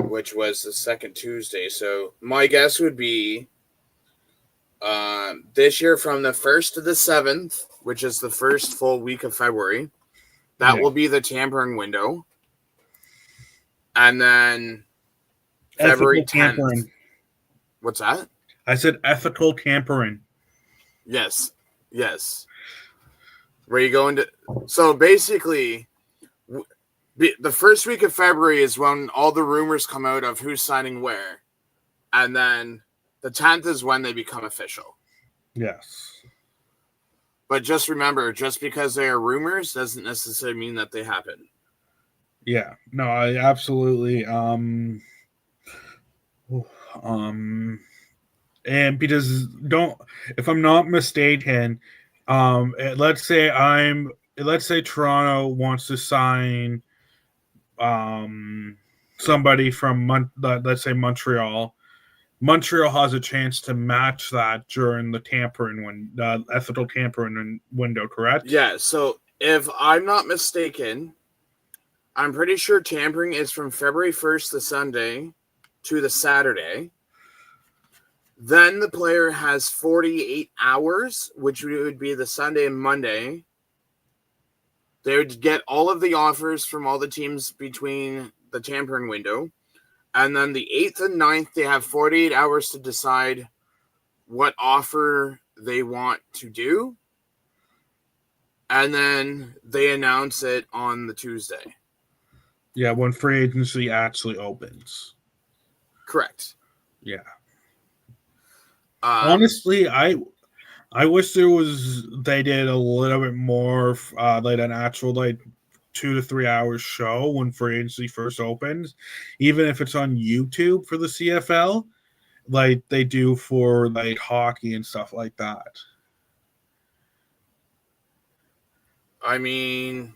which was the second Tuesday. So my guess would be this year from the 1st to the 7th, which is the first full week of February. That will be the tampering window. And then February 10th. Tampering. What's that? I said ethical tampering. Yes. Where you go into... So basically, the first week of February is when all the rumors come out of who's signing where. And then the 10th is when they become official. Yes. But just remember, just because they are rumors doesn't necessarily mean that they happen. Yeah. No, I absolutely. And because if I'm not mistaken, let's say Toronto wants to sign somebody from let's say Montreal. Montreal has a chance to match that during the ethical tampering window, correct? Yeah, so if I'm not mistaken, I'm pretty sure tampering is from February 1st, the Sunday, to the Saturday. Then the player has 48 hours, which would be the Sunday and Monday. They would get all of the offers from all the teams between the tampering window. And then the 8th and 9th, they have 48 hours to decide what offer they want to do. And then they announce it on the Tuesday. Yeah, when free agency actually opens. Correct. Yeah. Honestly, I wish they did a little bit more like an actual 2 to 3 hours show when free agency first opens, even if it's on YouTube for the CFL, like they do for like hockey and stuff like that. I mean,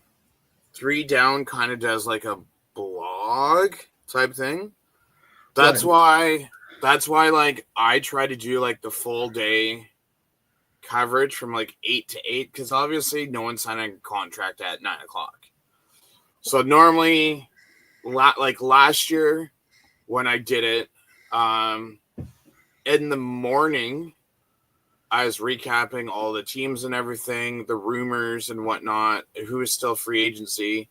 3 Down kind of does like a blog type thing. That's why like I try to do like the full day coverage from like 8 to 8, because obviously no one's signing a contract at 9 o'clock. So normally, like last year when I did it, in the morning, I was recapping all the teams and everything, the rumors and whatnot, who is still free agency.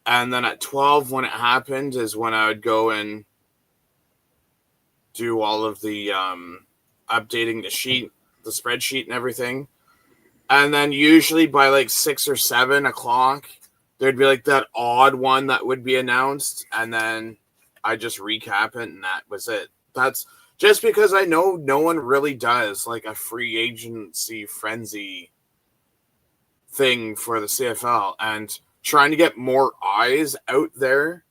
And then at 12, when it happened, is when I would go and do all of the updating the spreadsheet and everything. And then usually by like 6 or 7 o'clock, there'd be like that odd one that would be announced. And then I just recap it, and that was it. Just because I know no one really does like a free agency frenzy thing for the CFL, and trying to get more eyes out there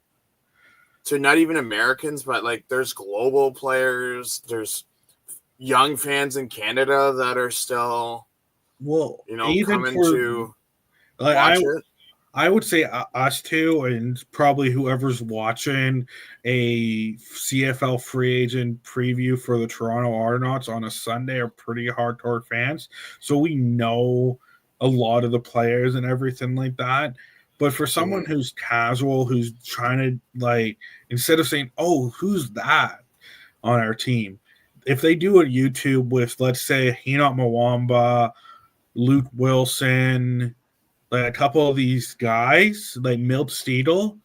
to not even Americans, but like there's global players, there's young fans in Canada that are still, even coming for to like watch it. I would say us two, and probably whoever's watching a CFL free agent preview for the Toronto Argonauts on a Sunday are pretty hardcore fans. So we know a lot of the players and everything like that. But for someone who's casual, who's trying to, like, instead of saying, oh, who's that on our team? If they do a YouTube with, let's say, Enoch Mwamba, Luke Wilson, like a couple of these guys, like Milt Steedle,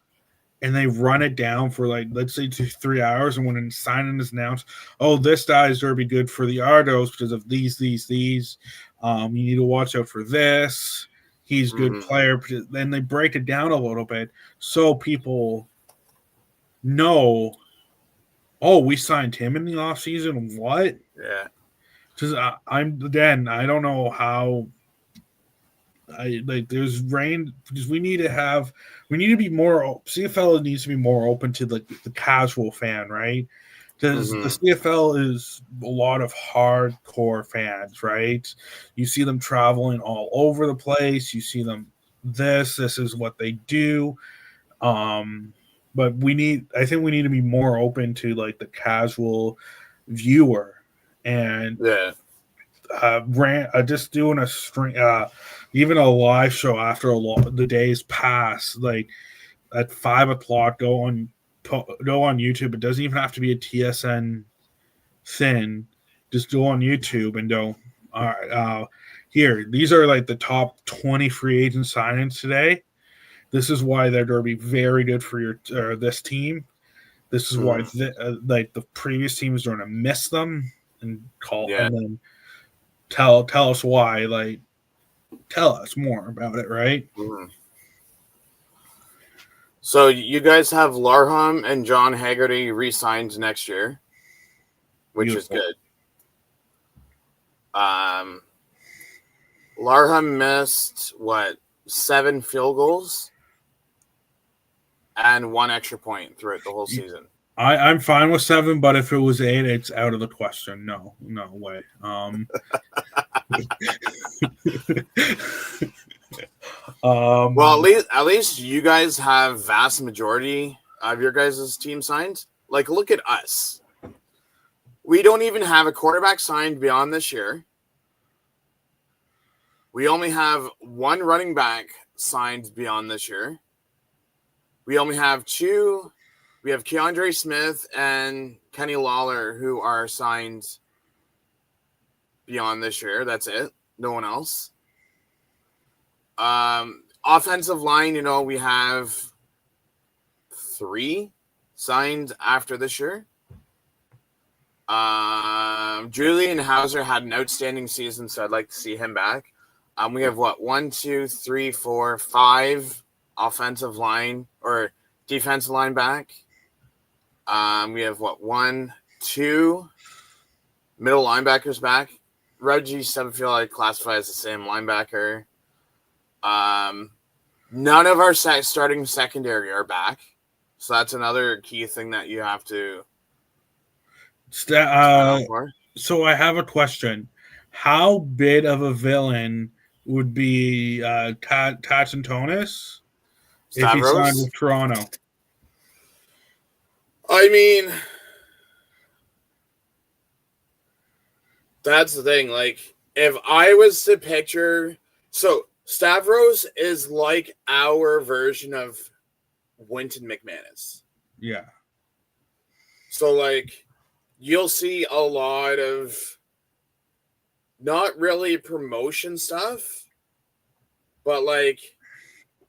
and they run it down for, like, let's say 3 hours, and when a signing is announced, oh, this guy is going to be good for the Argos because of these. You need to watch out for this. He's a good player. Then they break it down a little bit so people know, oh, we signed him in the offseason. What? Yeah. Because I don't know how. There's rain because we need to be more. CFL needs to be more open to the casual fan, right? Because the CFL is a lot of hardcore fans, right? You see them traveling all over the place. You see them. This is what they do. But I think we need to be more open to, like, the casual viewer, and just doing a string, even a live show after the days pass, like at 5:00, go on YouTube. It doesn't even have to be a TSN thing. Just go on YouTube and go, all right, here, these are like the top 20 free agent signings today. This is why they're going to be very good for your this team. This is why the previous team is going to miss them, and and then tell us why. Like, tell us more about it, right? So you guys have Larham and John Haggerty re-signed next year, which Beautiful. Is good. Larham missed 7 field goals and 1 extra point throughout the whole season. I'm fine with 7, but if it was 8, it's out of the question. No way. Well, at least you guys have vast majority of your guys' team signed. Like, look at us. We don't even have a quarterback signed beyond this year. We only have 1 running back signed beyond this year. We only have 2. We have Keandre Smith and Kenny Lawler who are signed beyond this year. That's it. No one else. Offensive line, we have 3 signed after this year. Julian Hauser had an outstanding season, so I'd like to see him back. We have 1, 2, 3, 4, 5 offensive line or defensive line back. We have 1, 2 middle linebackers back. Reggie Stubblefield I classify as the same linebacker. None of our starting secondary are back, so that's another key thing that you have to. So I have a question: how big of a villain would be Tatsantonis if he signed with Toronto? I mean, that's the thing. Like, if I was to picture, so Stavros is like our version of Wynton McManus. Yeah. So, like, you'll see a lot of not really promotion stuff, but like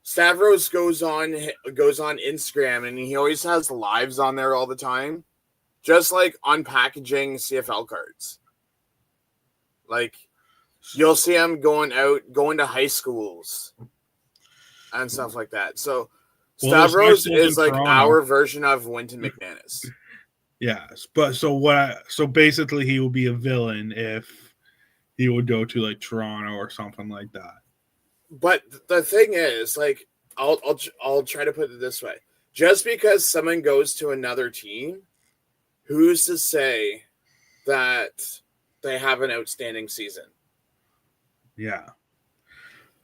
Stavros goes on Instagram and he always has lives on there all the time, just like unpackaging CFL cards. Like, you'll see him going to high schools and stuff like that. So Stavros is like our version of Wynton McManus. Yes, but so basically he would be a villain if he would go to like Toronto or something like that. But the thing is, like, I'll try to put it this way: just because someone goes to another team, who's to say that they have an outstanding season? Yeah,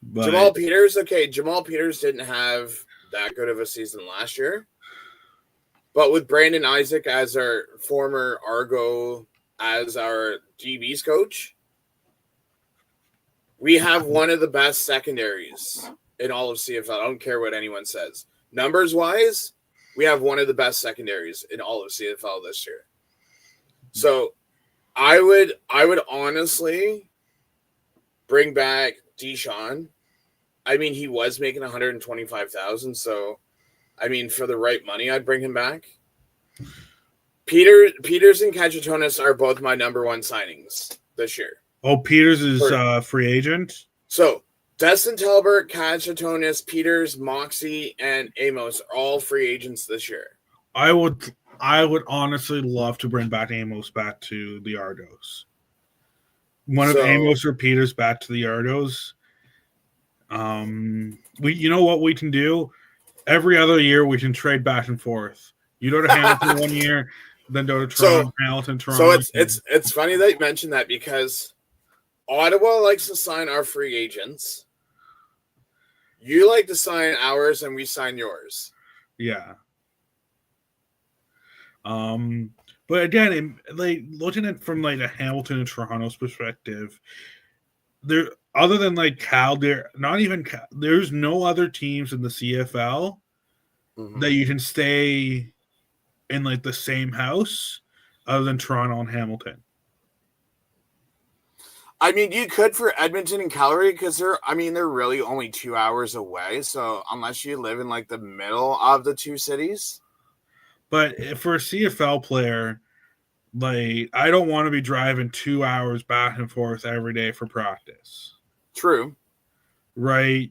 but Jamal Peters, okay, Jamal Peters didn't have that good of a season last year, but with Brandon Isaac as our former Argo as our DB's coach, we have one of the best secondaries in all of CFL. I don't care what anyone says. Numbers wise, we have one of the best secondaries in all of CFL this year. So I would honestly bring back Deshaun. I mean, he was making $125,000, so I mean, for the right money, I'd bring him back. Peters and Cachatonis are both my number one signings this year. Oh, Peters is free agent. So Destin Talbert, Cachatonis, Peters, Moxie, and Amos are all free agents this year. I would honestly love to bring back Amos back to the Argos. One of Amos or Peters back to the Argos. You know what we can do? Every other year we can trade back and forth. You go to Hamilton one year, then go to Toronto, Hamilton, Toronto. So it's funny that you mentioned that because Ottawa likes to sign our free agents. You like to sign ours, and we sign yours. Yeah. But again, like looking at from like a Hamilton and Toronto's perspective, there other than like Cal, there's no other teams in the CFL that you can stay in like the same house other than Toronto and Hamilton. I mean, you could for Edmonton and Calgary because they're really only 2 hours away. So unless you live in like the middle of the two cities. But for a CFL player, like I don't want to be driving 2 hours back and forth every day for practice. True. Right.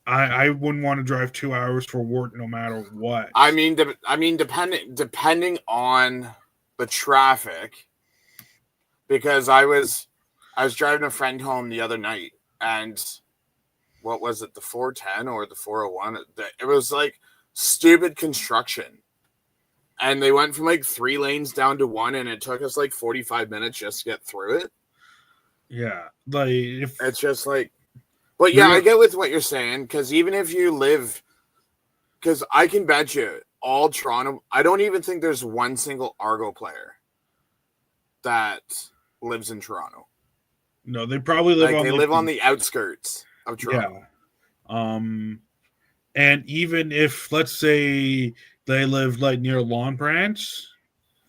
I wouldn't want to drive 2 hours for work no matter what. I mean, depending on the traffic, because I was driving a friend home the other night, and what was it, the 410 or the 401? It was like stupid construction. And they went from like 3 lanes down to 1, and it took us like 45 minutes just to get through it. Yeah. Like it's just like, but yeah, I get with what you're saying, because even if you live, because I can bet you all Toronto, I don't even think there's one single Argo player that lives in Toronto. No, they probably live on the outskirts of Toronto. Yeah. And even if, let's say, they live like near Long Branch,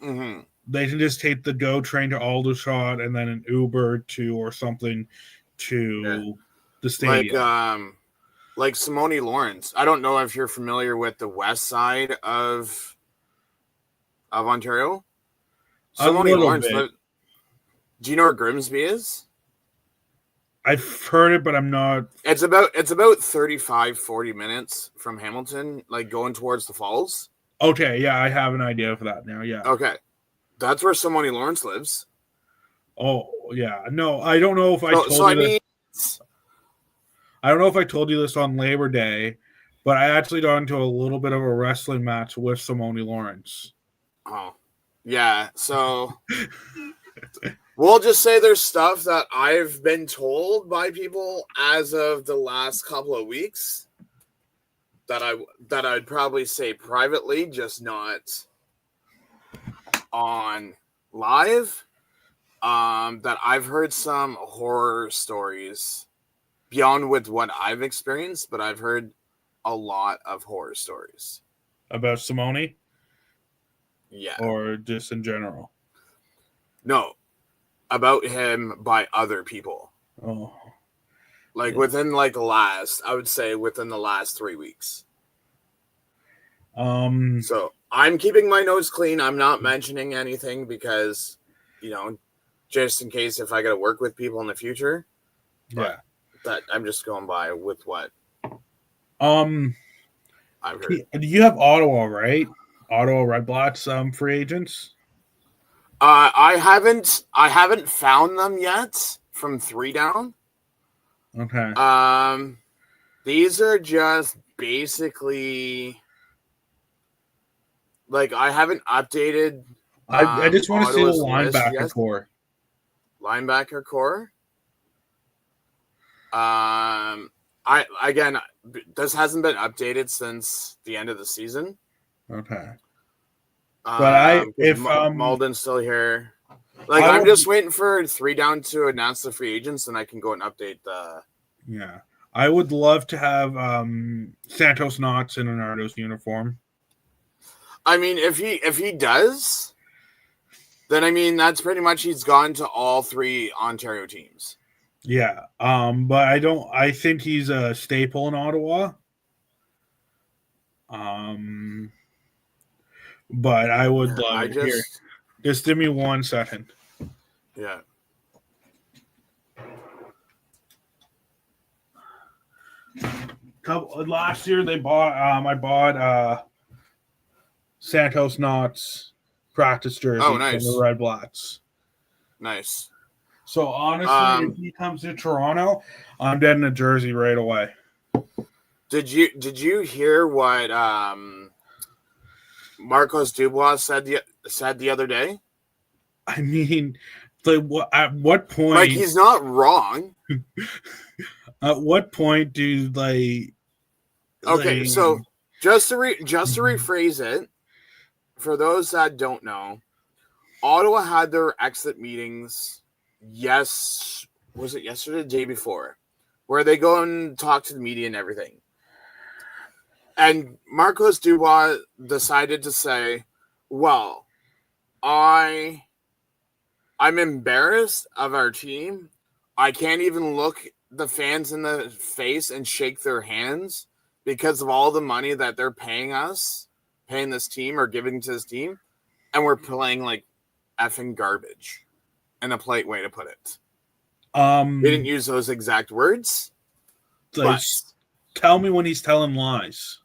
they can just take the GO train to Aldershot and then an Uber to or something to the stadium. Like Simone Lawrence. I don't know if you're familiar with the west side of Ontario. Simone Lawrence. Do you know where Grimsby is? I've heard it, but I'm not. It's about 35-40 minutes from Hamilton, like going towards the falls. Okay, yeah, I have an idea for that now. Yeah. Okay, that's where Simone Lawrence lives. Oh yeah, no, I don't know if I told you this. I don't know if I told you this on Labor Day, but I actually got into a little bit of a wrestling match with Simone Lawrence. Oh, yeah. So. We'll just say there's stuff that I've been told by people as of the last couple of weeks that I'd probably say privately, just not on live. That I've heard some horror stories beyond with what I've experienced, but I've heard a lot of horror stories about Simone. Yeah, or just in general. No. About him by other people. Oh. Like within like the last 3 weeks. So I'm keeping my nose clean. I'm not mentioning anything because, just in case if I got to work with people in the future. Yeah. That I'm just going by with what I've heard. You have Ottawa, right? Ottawa Red Blacks free agents? I haven't found them yet from 3 down. Okay. These are just basically like I haven't updated. I just want to see the Ottawa's list linebacker yet. core. Linebacker core. This hasn't been updated since the end of the season. Okay. But if Malden's still here, like I'm just waiting for 3 down to announce the free agents, and I can go and update the. Yeah, I would love to have Santos Knox in an Argos uniform. I mean, if he does, then I mean that's pretty much he's gone to all 3 Ontario teams. Yeah, but I think he's a staple in Ottawa. But I would love it. Here, just give me 1 second. Yeah. Last year they bought. I bought Santos Knox practice jersey from the Red Blacks. Nice. So honestly, if he comes to Toronto, I'm getting a jersey right away. Did you hear what Marcos Dubois said the other day? I mean, at what point? Like he's not wrong. At what point do they? Okay, so just to rephrase it, for those that don't know, Ottawa had their exit meetings. Yes, was it yesterday, the day before, where they go and talk to the media and everything. And Marcos Dubois decided to say, "Well, I'm embarrassed of our team. I can't even look the fans in the face and shake their hands because of all the money that they're paying this team or giving to this team, and we're playing like effing garbage." And a polite way to put it. They didn't use those exact words. But tell me when he's telling lies.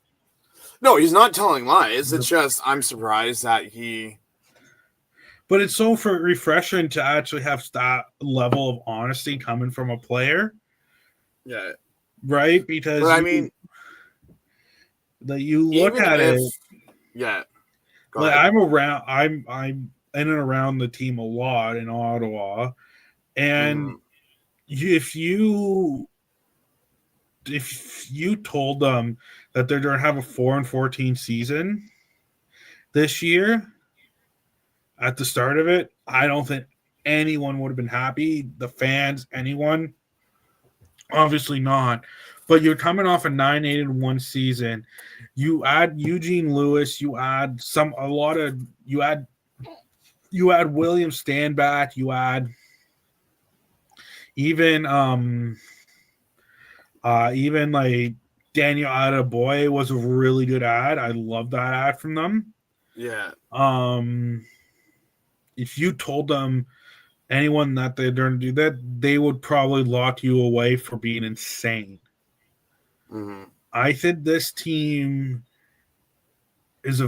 No, he's not telling lies. It's just I'm surprised that he. But it's so refreshing to actually have that level of honesty coming from a player. Yeah. Right? Because I mean, you look at it. Yeah. Like I'm in and around the team a lot in Ottawa, and if you told them that they're going to have a 4-14 season this year at the start of it, I don't think anyone would have been happy. The fans, anyone, obviously not. But you're coming off a 9-8-1 season. You add Eugene Lewis. You add William Stanback. You add even like Daniel Adebayo was a really good ad. I love that ad from them. Yeah. If you told them anyone that they're going to do that, they would probably lock you away for being insane. Mm-hmm. I think this team is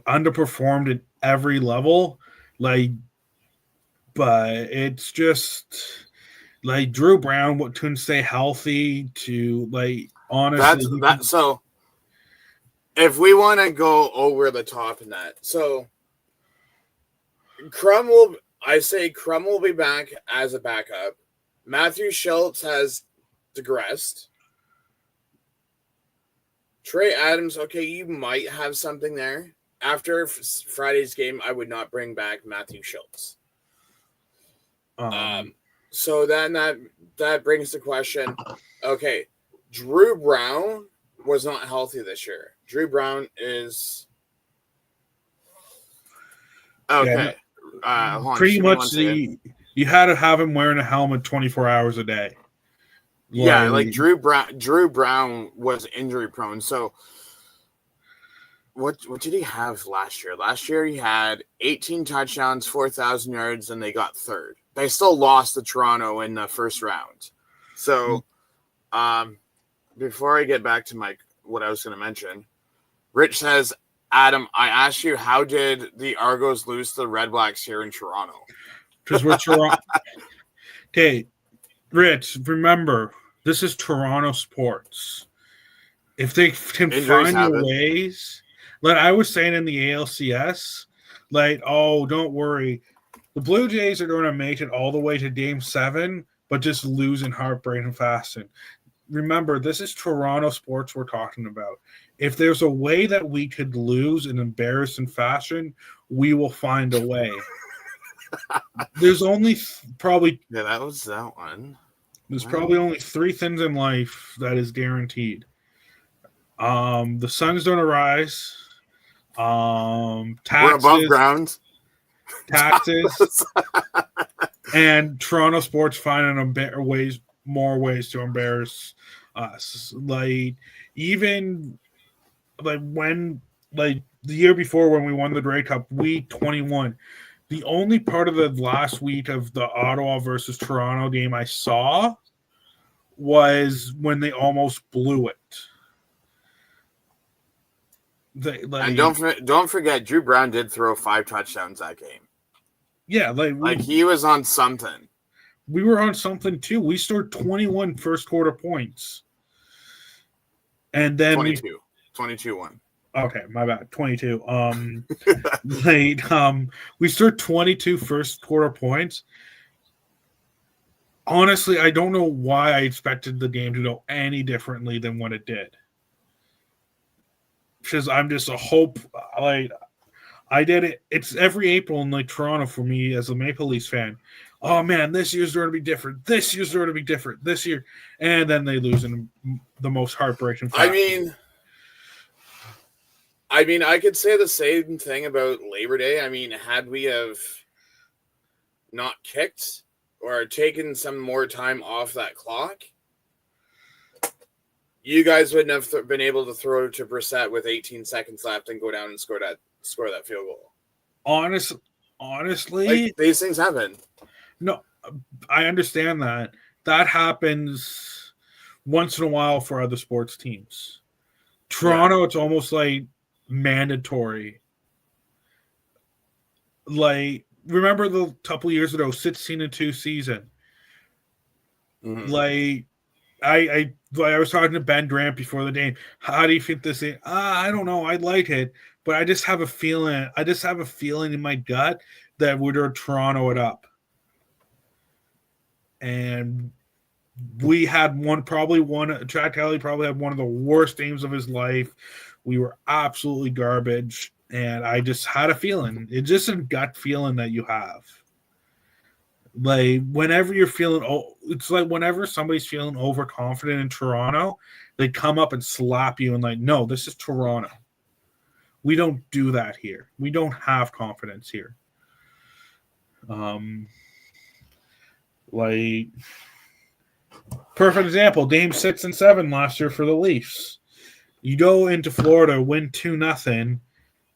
underperformed at every level, but it's just like Drew Brown couldn't stay healthy to honestly. So if we want to go over the top in that, so Crum will be back as a backup. Matthew Schultz has digressed. Trey Adams, okay, you might have something there. After Friday's game, I would not bring back Matthew Schultz. So then that brings the question, okay, Drew Brown was not healthy this year. Drew Brown is okay. Pretty much you had to have him wearing a helmet 24 hours a day. Yeah, like Drew Brown was injury prone. So what did he have last year? Last year he had 18 touchdowns, 4,000 yards, and they got third. They still lost to Toronto in the first round. So before I get back to what I was going to mention, Rich says Adam, I asked you, how did the Argos lose to the Red Blacks here in Toronto? Because we're Toronto. Okay, Rich, remember, this is Toronto sports. If they can find ways, like I was saying in the ALCS, like, oh, don't worry. The Blue Jays are going to make it all the way to Game 7, but just lose in heartbreaking fashion. Remember, this is Toronto sports we're talking about. If there's a way that we could lose in embarrassing fashion, we will find a way. There's only probably... Yeah, that was that one. There's probably only 3 things in life that is guaranteed. The sun's going to rise. Taxes, we're above ground. Taxes. And Toronto sports finding more ways to embarrass us. Like, even like when, like the year before when we won the Grey Cup, week 21, the only part of the last week of the Ottawa versus Toronto game I saw was when they almost blew it. And don't forget, Drew Brown did throw 5 touchdowns that game. Yeah, like he was on something. We were on something too. We scored 21 first quarter points. And then 22-1. Okay, my bad. 22. We scored 22 first quarter points. Honestly, I don't know why I expected the game to go any differently than what it did. Because I'm just a hope. Like, I did it. It's every April in Toronto for me as a Maple Leafs fan. Oh man, this year's going to be different. This year's going to be different. This year, and then they lose in the most heartbreaking fashion. I mean, I could say the same thing about Labor Day. I mean, had we have not kicked or taken some more time off that clock, you guys wouldn't have been able to throw to Brissett with 18 seconds left and go down and score that field goal. Honestly, like, these things happen. No, I understand that. That happens once in a while for other sports teams. Toronto, It's almost like mandatory. Like, remember the couple years ago, 16-2 season. Mm-hmm. Like, I was talking to Ben Grant before the game. How do you think this is? I don't know. I like it, but I just have a feeling. I just have a feeling in my gut that we're Toronto it up. And we had Chad Kelly probably had one of the worst games of his life. We were absolutely garbage. And I just had a feeling. It's just a gut feeling that you have. Like, whenever you're feeling, it's like whenever somebody's feeling overconfident in Toronto, they come up and slap you and like, no, this is Toronto. We don't do that here. We don't have confidence here. Like, perfect example, Game 6 and 7 last year for the Leafs. You go into Florida, win 2-0,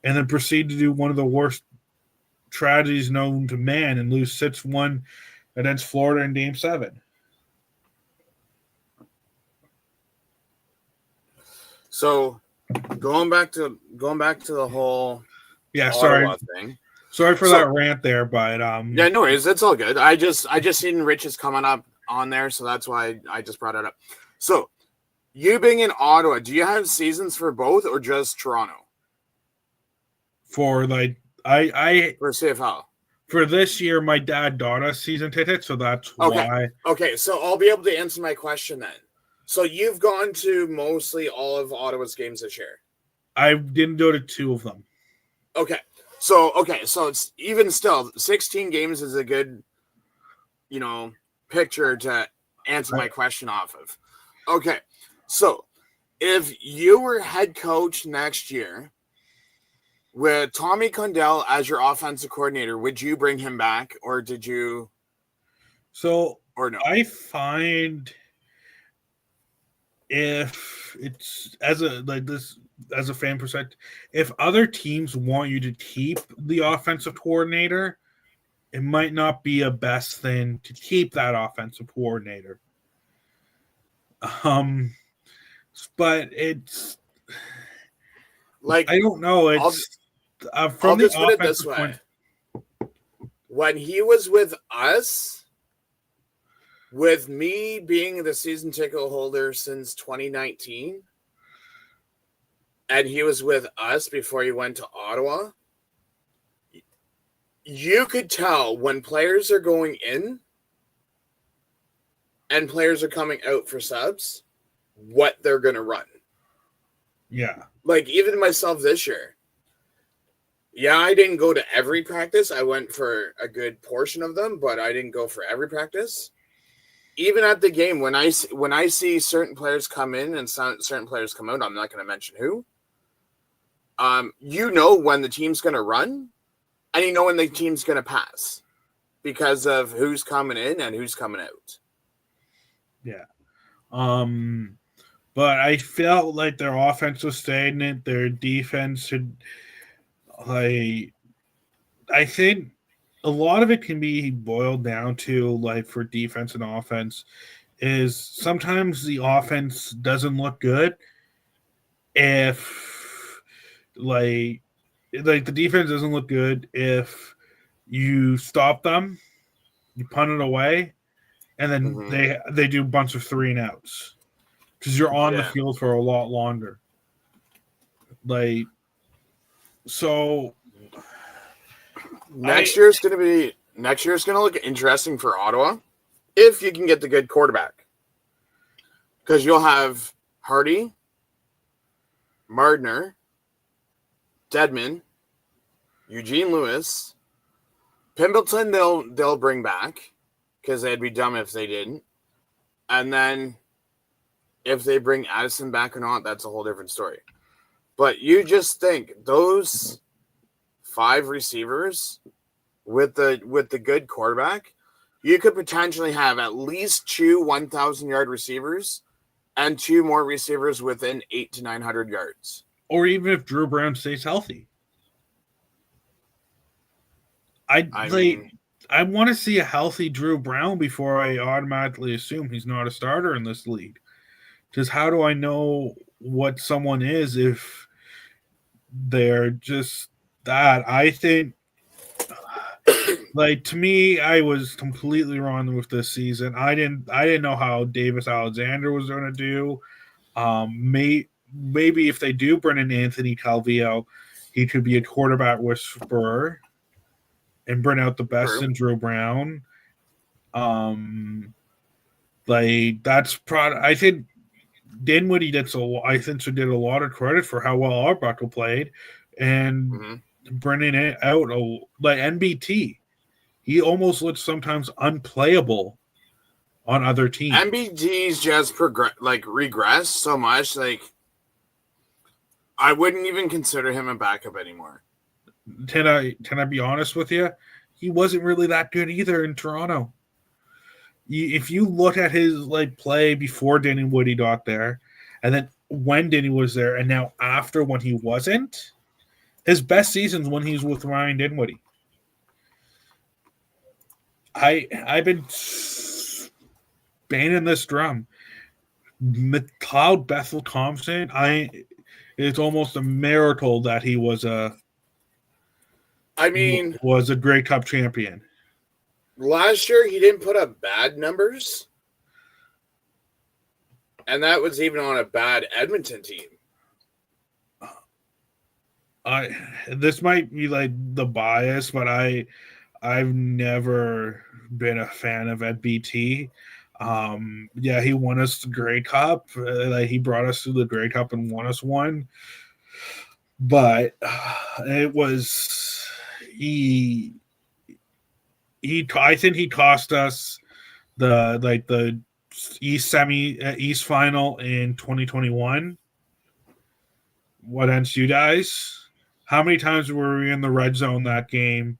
and then proceed to do one of the worst tragedies known to man and lose 6-1 against Florida in Game 7. So, going back to the whole Ottawa thing. Sorry for that rant there, but yeah, no worries. It's all good. I just seen Rich's coming up on there, so that's why I just brought it up. So, you being in Ottawa, do you have seasons for both or just Toronto? For like for CFL. For this year, my dad got us season tickets, so that's why. Okay, so I'll be able to answer my question then. So you've gone to mostly all of Ottawa's games this year. I didn't go to 2 of them. Okay. So it's even still 16 games is a good, picture to answer my question off of. Okay. So if you were head coach next year with Tommy Condell as your offensive coordinator, would you bring him back or did you? So, or no? I find if it's as a fan perspective, if other teams want you to keep the offensive coordinator, it might not be a best thing to keep that offensive coordinator. But it's Like, I don't know. It's from I'll the just put it this way. When he was with us, with me being the season ticket holder since 2019, and he was with us before he went to Ottawa, you could tell when players are going in and players are coming out for subs, what they're going to run. Yeah. Like, even myself this year. Yeah, I didn't go to every practice. I went for a good portion of them, but I didn't go for every practice. Even at the game, when I see certain players come in and certain players come out, I'm not going to mention who. You know when the team's going to run, and you know when the team's going to pass because of who's coming in and who's coming out. Yeah. But I felt like their offense was stagnant. Their defense should, I think a lot of it can be boiled down to, like, for defense and offense, is sometimes the offense doesn't look good if, like the defense doesn't look good if you stop them, you punt it away, and then they do a bunch of 3-and-outs because you're on the field for a lot longer. Like, so next year's going to look interesting for Ottawa if you can get the good quarterback, because you'll have Hardy, Mardner, Dedman, Eugene Lewis, Pimbleton. They'll bring back because they'd be dumb if they didn't. And then if they bring Addison back or not, that's a whole different story. But you just think those 5 receivers with the good quarterback, you could potentially have at least 2 1,000-yard receivers and 2 more receivers within 800 to 900 yards. Or even if Drew Brown stays healthy. I want to see a healthy Drew Brown before I automatically assume he's not a starter in this league. Because how do I know what someone is if they're just that? I think, like, to me, I was completely wrong with this season. I didn't know how Davis Alexander was going to do. Maybe if they do bring in Anthony Calvillo, he could be a quarterback whisperer and bring out the best in Drew Brown. Like, that's I think Dinwiddie did a lot of credit for how well Arbuckle played, and bringing it out like NBT. He almost looks sometimes unplayable on other teams. NBT's just regressed so much. Like, I wouldn't even consider him a backup anymore. Can I be honest with you? He wasn't really that good either in Toronto. If you look at his play before Dinwiddie got there, and then when Dinwiddie was there, and now after when he wasn't, his best seasons when he's with Ryan Dinwiddie. I've been banging this drum. McLeod Bethel Thompson, it's almost a miracle that he was a Grey Cup champion. Last year he didn't put up bad numbers, and that was even on a bad Edmonton team. This might be like the bias, but I've never been a fan of NBT. He won us the Grey Cup. He brought us to the Grey Cup and won us one. But it was I think he cost us the East final in 2021. What ends you guys? How many times were we in the red zone that game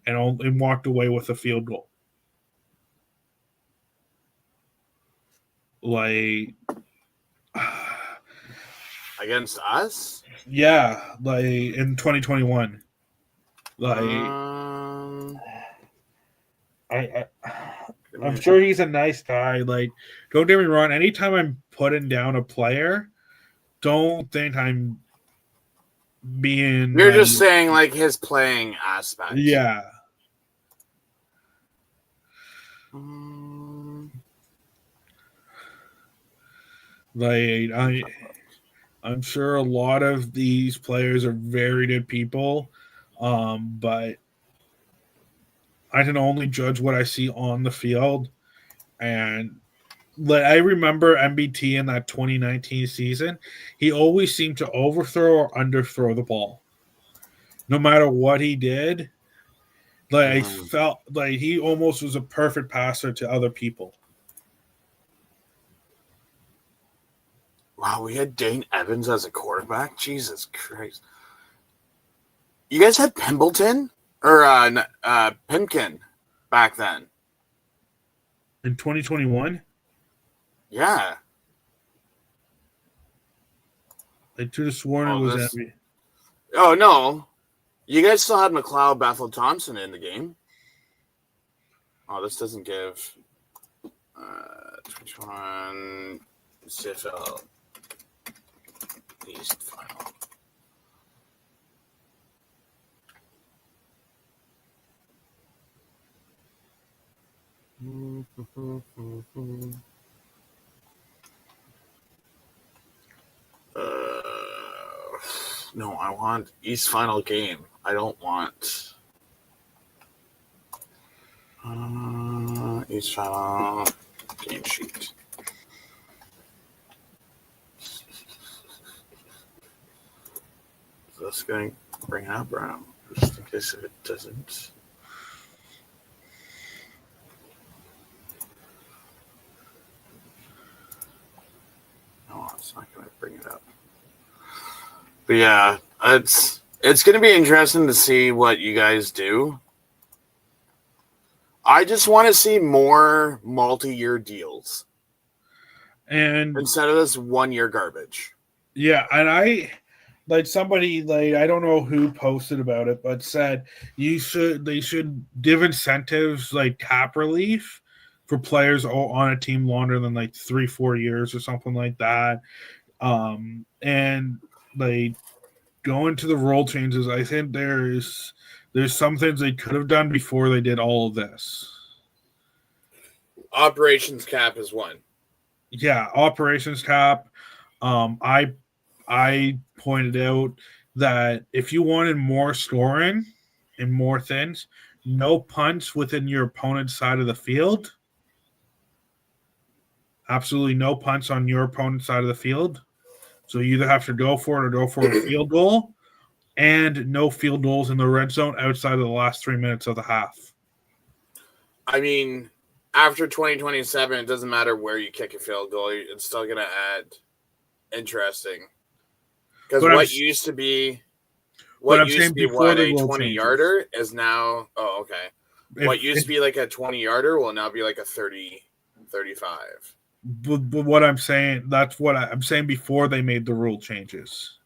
and walked away with a field goal? Against us? Yeah, in 2021. I'm sure he's a nice guy. Don't get me wrong. Anytime I'm putting down a player, don't think I'm being. You're just saying like his playing aspect. Yeah. Like I'm sure a lot of these players are very good people, but I can only judge what I see on the field. And like I remember MBT in that 2019 season, he always seemed to overthrow or underthrow the ball. No matter what he did, like I felt like he almost was a perfect passer to other people. Wow, we had Dane Evans as a quarterback? Jesus Christ. You guys had Pimbleton? Or Pimkin back then? In 2021? Yeah. I could have sworn it was MBT. Oh, no. You guys still had McLeod Bethel Thompson in the game. Oh, this doesn't give 21 CFL East final. No, I want East final game. I don't want East final game sheet. Is this going to bring it up, Brown? Just in case if it doesn't. No, it's not going to bring it up. But yeah, it's going to be interesting to see what you guys do. I just want to see more multi-year deals, and instead of this 1 year garbage. Yeah, and I like somebody like I don't know who posted about it, but said they should give incentives like cap relief for players on a team longer than like 3-4 years or something like that. And like going to the rule changes, I think there's some things they could have done before they did all of this. Operations cap is one. Yeah, operations cap. I pointed out that if you wanted more scoring and more things, no punts within your opponent's side of the field. Absolutely no punts on your opponent's side of the field. So you either have to go for it or go for a field goal, and no field goals in the red zone outside of the last 3 minutes of the half. I mean, after 2027, it doesn't matter where you kick a field goal. It's still going to add interesting. Because what used to be what used to be what a 20-yarder is now – oh, okay. What used to be like a 20-yarder will now be like a 30, 35. But what I'm saying, that's what I'm saying before they made the rule changes.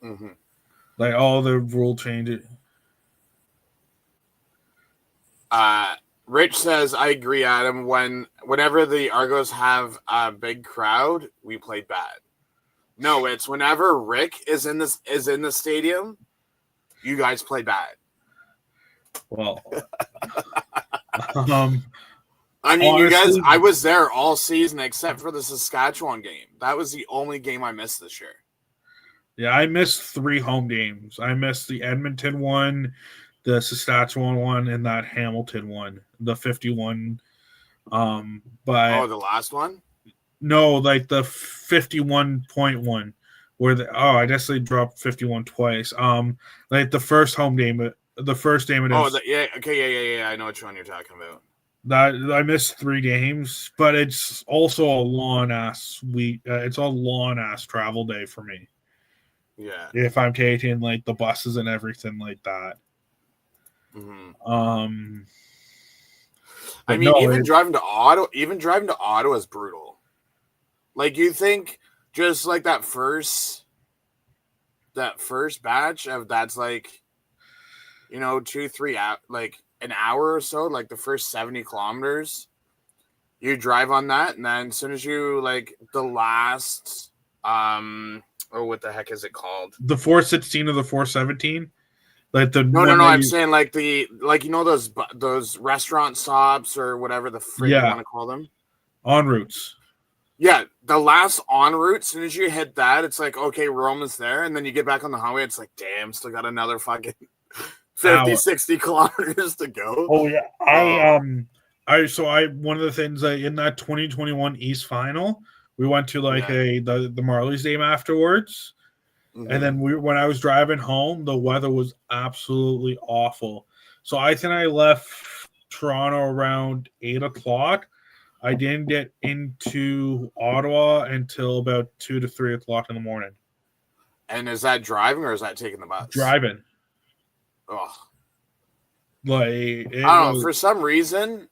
Mm-hmm. Like all the rule changes. Rich says, I agree, Adam. Whenever the Argos have a big crowd, we play bad. No, it's whenever Rick is in the stadium, you guys play bad. Well, I mean, honestly, you guys, I was there all season except for the Saskatchewan game. That was the only game I missed this year. Yeah, I missed 3 home games. I missed the Edmonton one, the Saskatchewan one, and that Hamilton one, the 51. But the last one? No, like the 51.1, where I guess they dropped 51 twice. Like the first home game, the first game. Yeah. I know which one you're talking about. That I missed 3 games, but it's also a long ass week. It's a long ass travel day for me. Yeah. If I'm taking like the buses and everything like that. Mm-hmm. I mean, even driving to Ottawa is brutal. Like, you think just like that first batch of that's like, 2-3 out, like an hour or so, like the first 70 kilometers, you drive on that, and then as soon as you like the last what the heck is it called? The 416 or the 417? Like the no. I'm saying like those restaurant stops or whatever the frick you want to call them. En routes. Yeah, the last en route, as soon as you hit that, it's like, okay, we're almost there. And then you get back on the highway, it's like, damn, still got another fucking 50, 60 kilometers to go. Oh, yeah. One of the things in that 2021 East Final, we went to the Marlies game afterwards. Mm-hmm. And then when I was driving home, the weather was absolutely awful. So I think I left Toronto around 8 o'clock. I didn't get into Ottawa until about 2 to 3 o'clock in the morning. And is that driving or is that taking the bus? Driving. Oh. I don't know. For some reason,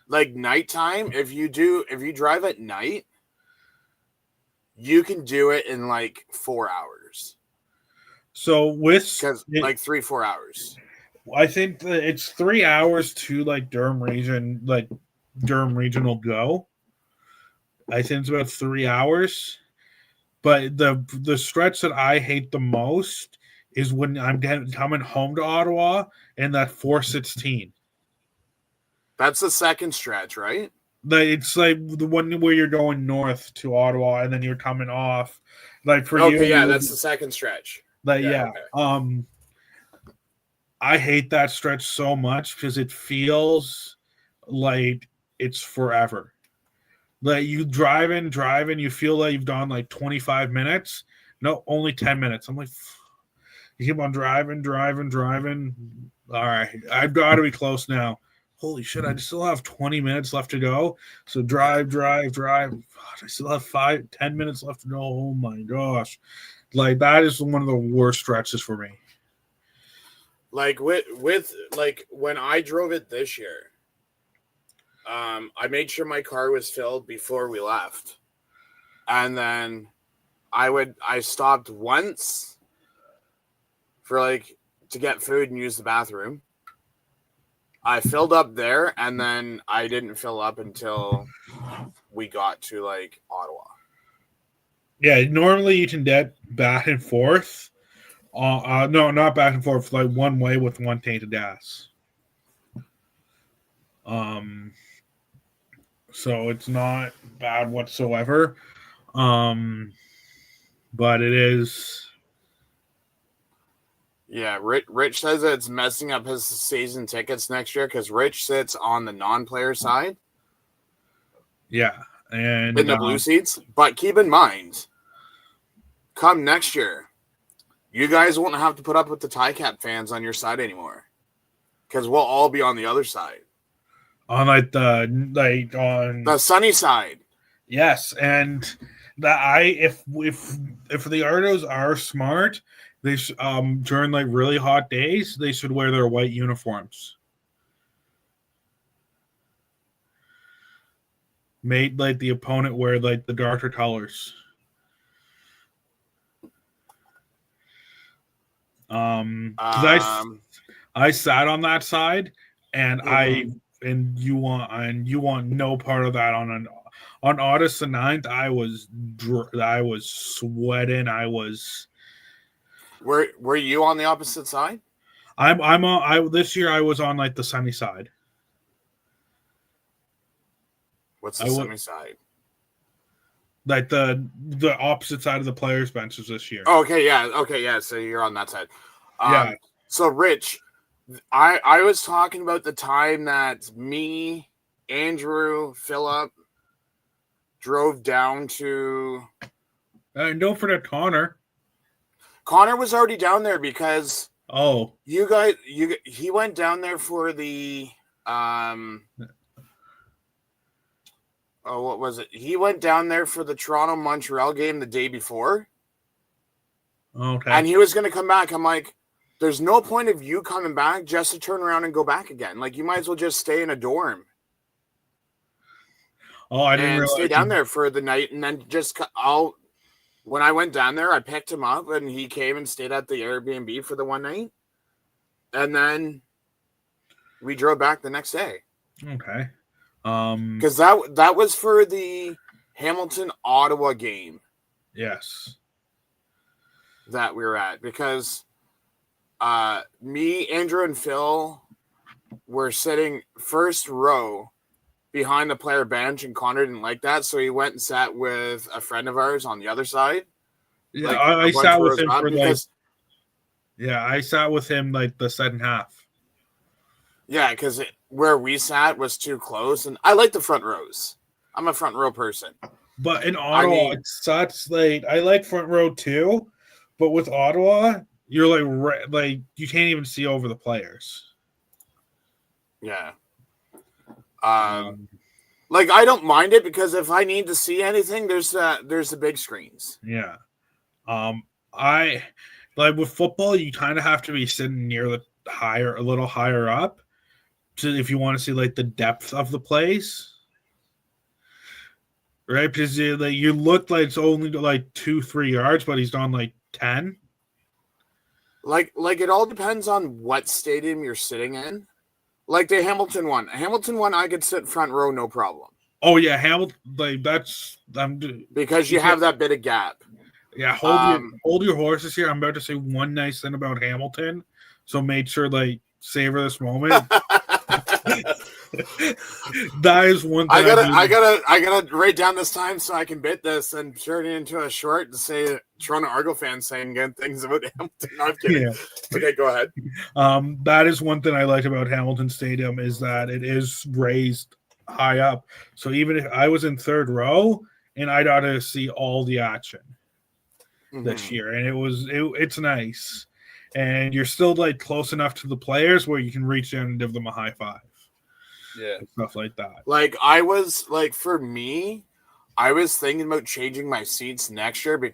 like nighttime, if you drive at night, you can do it in like 4 hours. So because 3-4 hours. I think that it's 3 hours to like Durham Regional Go. I think it's about 3 hours. But the stretch that I hate the most is when I'm coming home to Ottawa and that 416. That's the second stretch, right? It's like the one where you're going north to Ottawa and then you're coming off. Like for you, that's the second stretch. Okay. I hate that stretch so much because it feels like it's forever. Like you driving, you feel like you've done like 25 minutes. No, only 10 minutes. I'm like, you keep on driving. All right, I've got to be close now. Holy shit, I still have 20 minutes left to go. So drive. God, I still have 10 minutes left to go. Oh my gosh. Like that is one of the worst stretches for me. Like with like when I drove it this year, I made sure my car was filled before we left. And then I stopped once for to get food and use the bathroom. I filled up there and then I didn't fill up until we got to Ottawa. Yeah, normally you can get back and forth. No, not back and forth, like one way with one tank of gas. So it's not bad whatsoever. But it is. Yeah, Rich says that it's messing up his season tickets next year because Rich sits on the non-player side. Yeah, and in the blue seats. But keep in mind, come next year, you guys won't have to put up with the Ticap fans on your side anymore because we'll all be on the other side. On on the sunny side. Yes, and if the Argos are smart, they during really hot days, they should wear their white uniforms. Made the opponent wear the darker colors. I sat on that side, and you want no part of that on August the 9th. I was sweating. Were you on the opposite side? This year I was on the sunny side. What's the sunny side? Like the opposite side of the players' benches this year. Okay, yeah. So you're on that side. Yeah. So Rich, I was talking about the time that me, Andrew, Philip drove down to. And don't forget Connor. Connor was already down there because he went down there for the what was it? He went down there for the Toronto Montreal game the day before. Okay. And he was going to come back. I'm like, there's no point of you coming back just to turn around and go back again. You might as well just stay in a dorm. Oh, I didn't realize. Stay down there for the night, and then when I went down there, I picked him up, and he came and stayed at the Airbnb for the one night, and then we drove back the next day. Okay. Because that was for the Hamilton Ottawa game. Yes. that we were at because me, Andrew, and Phil were sitting first row behind the player bench, and Connor didn't like that, so he went and sat with a friend of ours on the other side. Yeah, I sat with him for because, I sat with him like the second half. Yeah, because where we sat was too close, and I like the front rows. I'm a front row person. But in Ottawa, it's such like I like front row too, but with Ottawa, you're like you can't even see over the players. Yeah. Like I don't mind it because if I need to see anything, there's the big screens. Yeah. I like with football, you kind of have to be sitting near a little higher up, if you want to see like the depth of the plays. Right, because you look like it's only like 2-3 yards, but he's on like 10. Like it all depends on what stadium you're sitting in. Like the Hamilton one, I could sit front row, no problem. Oh yeah, Hamilton. Like because you have that bit of gap. Yeah, hold your horses here. I'm about to say one nice thing about Hamilton, so make sure savor this moment. That is one thing I gotta write down this time so I can bit this and turn it into a short to say Toronto Argo fans saying good things about Hamilton. No, I'm kidding. Yeah. Okay, go ahead. That is one thing I like about Hamilton Stadium is that it is raised high up. So even if I was in third row and I got to see all the action this year, and it's nice, and you're still close enough to the players where you can reach in and give them a high five. Yeah, stuff like that. For me, I was thinking about changing my seats next year in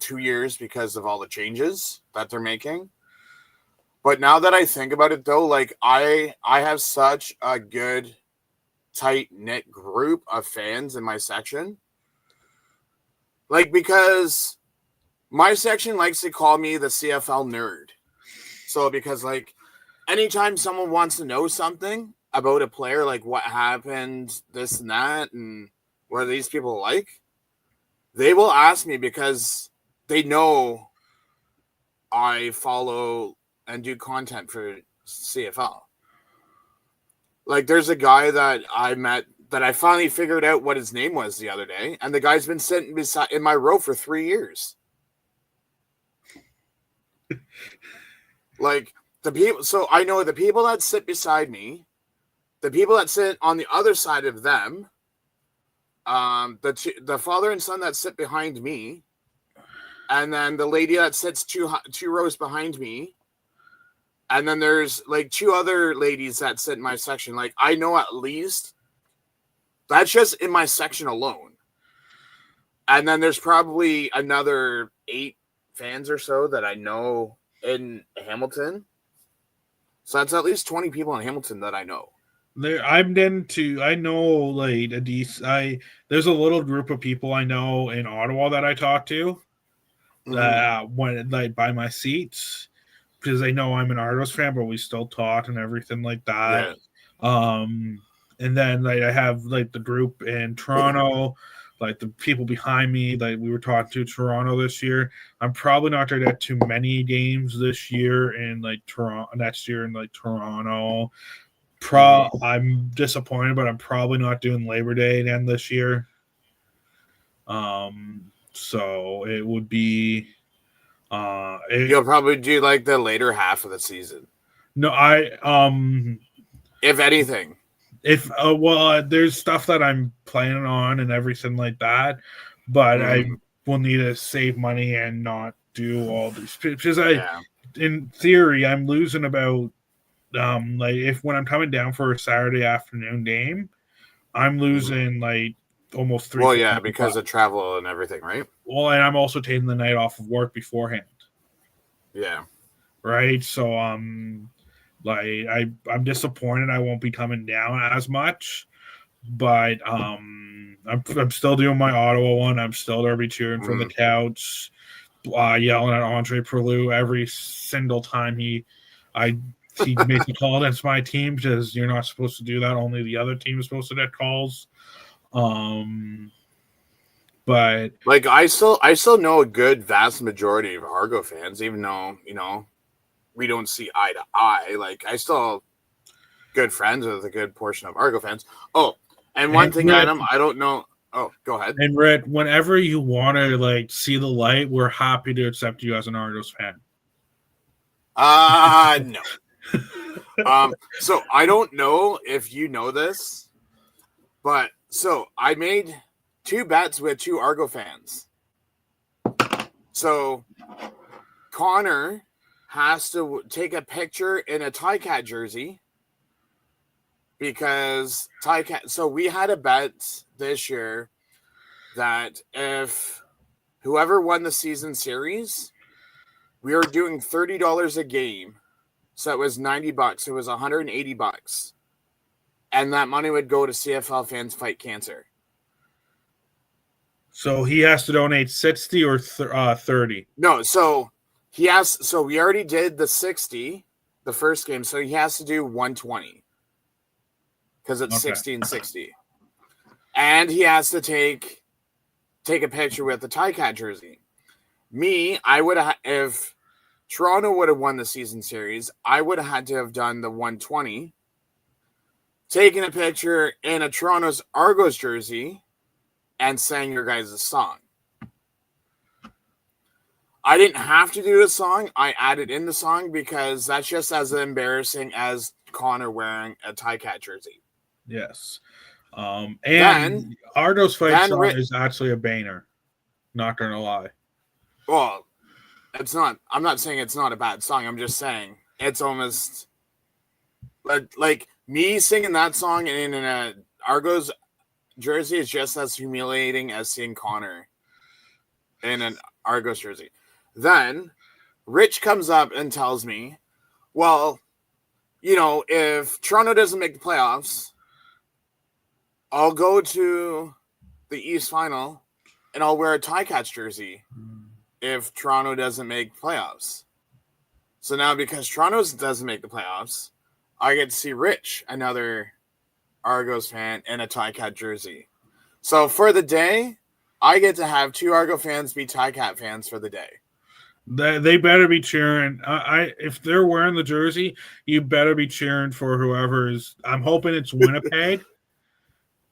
2 years because of all the changes that they're making. But now that I think about it, though, I have such a good, tight-knit group of fans in my section. Because my section likes to call me the CFL nerd. So because, anytime someone wants to know something about a player, like what happened, this and that, and what are these people like, they will ask me because they know I follow and do content for CFL. There's a guy that I met that I finally figured out what his name was the other day, and the guy's been sitting in my row for 3 years. The people, so I know the people that sit beside me, the people that sit on the other side of them, the father and son that sit behind me, and then the lady that sits two rows behind me, and then there's 2 other ladies that sit in my section. I know at least that's just in my section alone, and then there's probably another 8 fans or so that I know in Hamilton. So that's at least 20 people in Hamilton that I know. I know there's a little group of people I know in Ottawa that I talk to when buy my seats because they know I'm an Argos fan, but we still talk and everything like that. Yeah. And then I have the group in Toronto, the people behind me, we were talking to Toronto this year. I'm probably not going to get too many games this year in Toronto next year in Toronto. I'm disappointed, but I'm probably not doing Labor Day again this year. So it would be. You'll probably do the later half of the season. No, if anything. There's stuff that I'm planning on and everything like that, but I will need to save money and not do all these because in theory, I'm losing about when I'm coming down for a Saturday afternoon game, I'm losing almost 3. Well, yeah, because of travel and everything, right? Well, and I'm also taking the night off of work beforehand. Yeah. Right. So I'm disappointed I won't be coming down as much, but I'm still doing my Ottawa one. I'm still there, be cheering from the couch, yelling at Andre Perlou every single time he makes a call against my team because you're not supposed to do that. Only the other team is supposed to get calls. But But like I still know a good vast majority of Argo fans, even though we don't see eye to eye. Like I still good friends with a good portion of Argo fans. Oh, and one thing, Adam, I don't know. Oh, go ahead. And Red, whenever you want to like see the light, we're happy to accept you as an Argos fan. No. So I don't know if you know this, but so I made 2 bets with 2 Argo fans. So Connor has to take a picture in a Ticat jersey because Ticat. So we had a bet this year that if whoever won the season series, we were doing $30 a game. So it was $90. It was $180. And that money would go to CFL Fans Fight Cancer. So he has to donate 60 or 30? No, so he has. So we already did the 60, the first game. So he has to do 120 because it's 60 and 60. And he has to take a picture with the Ticat jersey. Me, I would have, if Toronto would have won the season series, I would have had to have done the 120, taken a picture in a Toronto's Argos jersey, and sang your guys' song. I didn't have to do the song. I added in the song because that's just as embarrassing as Connor wearing a Ticat jersey. Yes. And Argos Fight Song is actually a banger. Not going to lie. Well, it's not. I'm not saying it's not a bad song. I'm just saying it's almost like me singing that song in a Argos jersey is just as humiliating as seeing Connor in an Argos jersey. Then Rich comes up and tells me, well, if Toronto doesn't make the playoffs, I'll go to the East Final and I'll wear a Ticats jersey if Toronto doesn't make playoffs. So now because Toronto doesn't make the playoffs, I get to see Rich, another Argos fan, in a Ticat jersey. So for the day, I get to have 2 Argo fans be Ticat fans for the day. They better be cheering. If they're wearing the jersey, you better be cheering for whoever is. I'm hoping it's Winnipeg.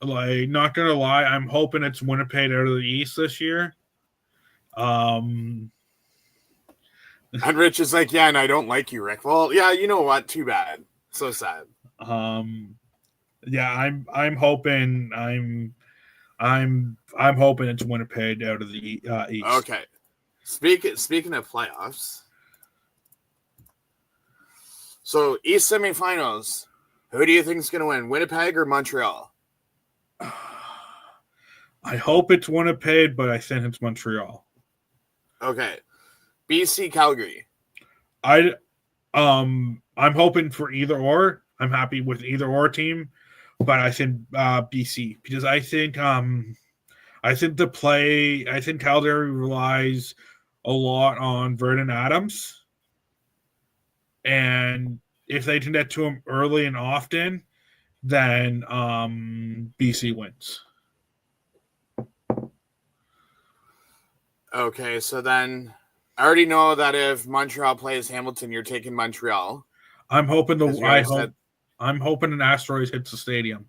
Like, not gonna lie, I'm hoping it's Winnipeg out of the East this year. And Rich is like, yeah, and I don't like you, Rick. Well, yeah, you know what? Too bad. So sad. Yeah, I'm hoping I'm hoping it's Winnipeg out of the East. Okay. Speaking of playoffs, so East semifinals, who do you think is going to win, Winnipeg or Montreal? I hope it's Winnipeg, but I think it's Montreal. Okay. BC Calgary. I'm hoping for either or. I'm happy with either or team, but I think BC because I think Calgary relies a lot on Vernon Adams, and if they can get to him early and often, then BC wins. Okay, so then I already know that if Montreal plays Hamilton, you're taking Montreal. I'm hoping I'm hoping an asteroid hits the stadium.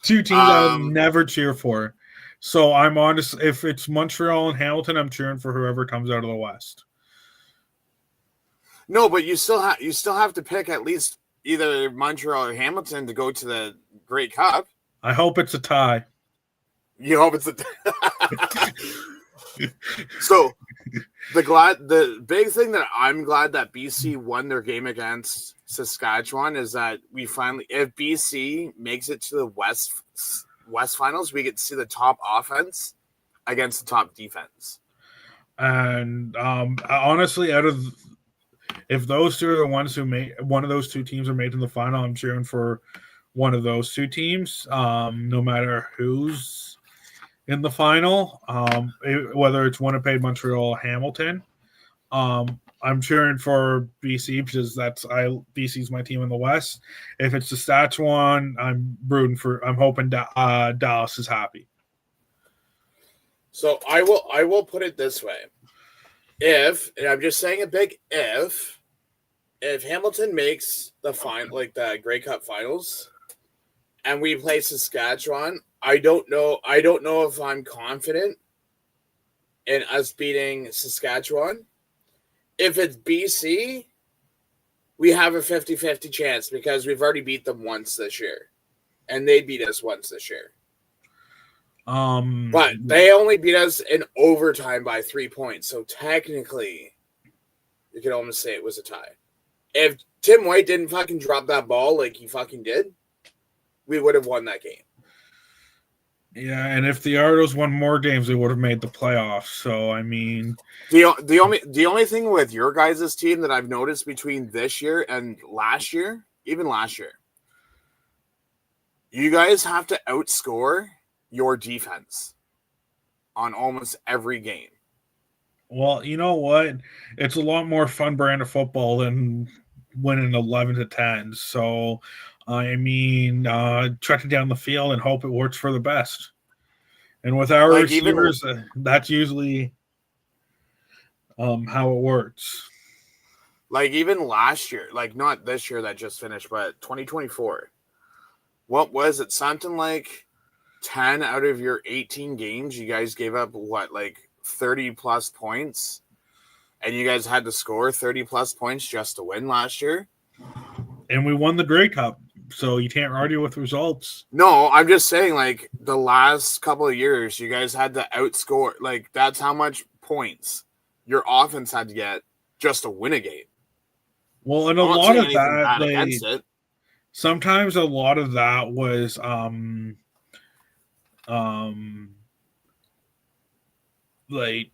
Two teams I'll never cheer for. So I'm honest. If it's Montreal and Hamilton, I'm cheering for whoever comes out of the West. No, but you still have to pick at least either Montreal or Hamilton to go to the Grey Cup. I hope it's a tie. You hope it's a tie. So the big thing that I'm glad that BC won their game against Saskatchewan is that we finally, if BC makes it to the West Finals, we get to see the top offense against the top defense. And honestly, if those two are the ones who one of those two teams are made in the final, I'm cheering for one of those two teams, no matter who's in the final, whether it's Winnipeg, Montreal, Hamilton. I'm cheering for BC because BC's my team in the West. If it's Saskatchewan, I'm hoping Dallas is happy. So I will put it this way. And I'm just saying a big if Hamilton makes the the Grey Cup finals and we play Saskatchewan, I don't know if I'm confident in us beating Saskatchewan. If it's BC, we have a 50-50 chance because we've already beat them once this year. And they beat us once this year. But they only beat us in overtime by 3 points. So technically, you could almost say it was a tie. If Tim White didn't fucking drop that ball like he fucking did, we would have won that game. Yeah, and if the Argos won more games, they would have made the playoffs. So I mean, the only thing with your guys' team that I've noticed between this year and last year, even last year, you guys have to outscore your defense on almost every game. Well, you know what? It's a lot more fun brand of football than winning 11-10. So, I mean, check it down the field and hope it works for the best. And with our receivers, that's usually how it works. Like even last year, like not this year that just finished, but 2024. What was it? Something like 10 out of your 18 games, you guys gave up like 30 plus points, and you guys had to score 30 plus points just to win last year. And we won the Grey Cup, so you can't argue with results. No, I'm just saying, like the last couple of years, you guys had to outscore. Like that's how much points your offense had to get just to win a game. Well, and a lot of that, sometimes a lot of that was like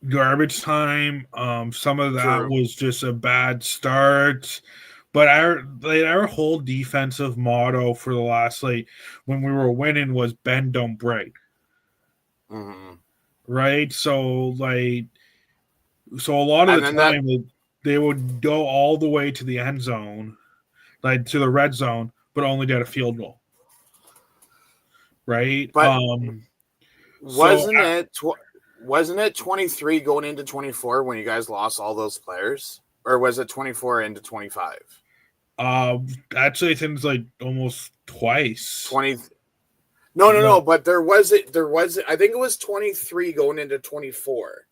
garbage time. Some of that was just a bad start. But our whole defensive motto for the last when we were winning was bend don't break. Mm-hmm. Right? So a lot of the time they would go all the way to the end zone, like to the red zone, but only get a field goal. Right? But wasn't it 23 going into 24 when you guys lost all those players? Or was it 24 into 25? Actually, I think it's like almost twice. 20. No. But there was I think it was 23 going into 24.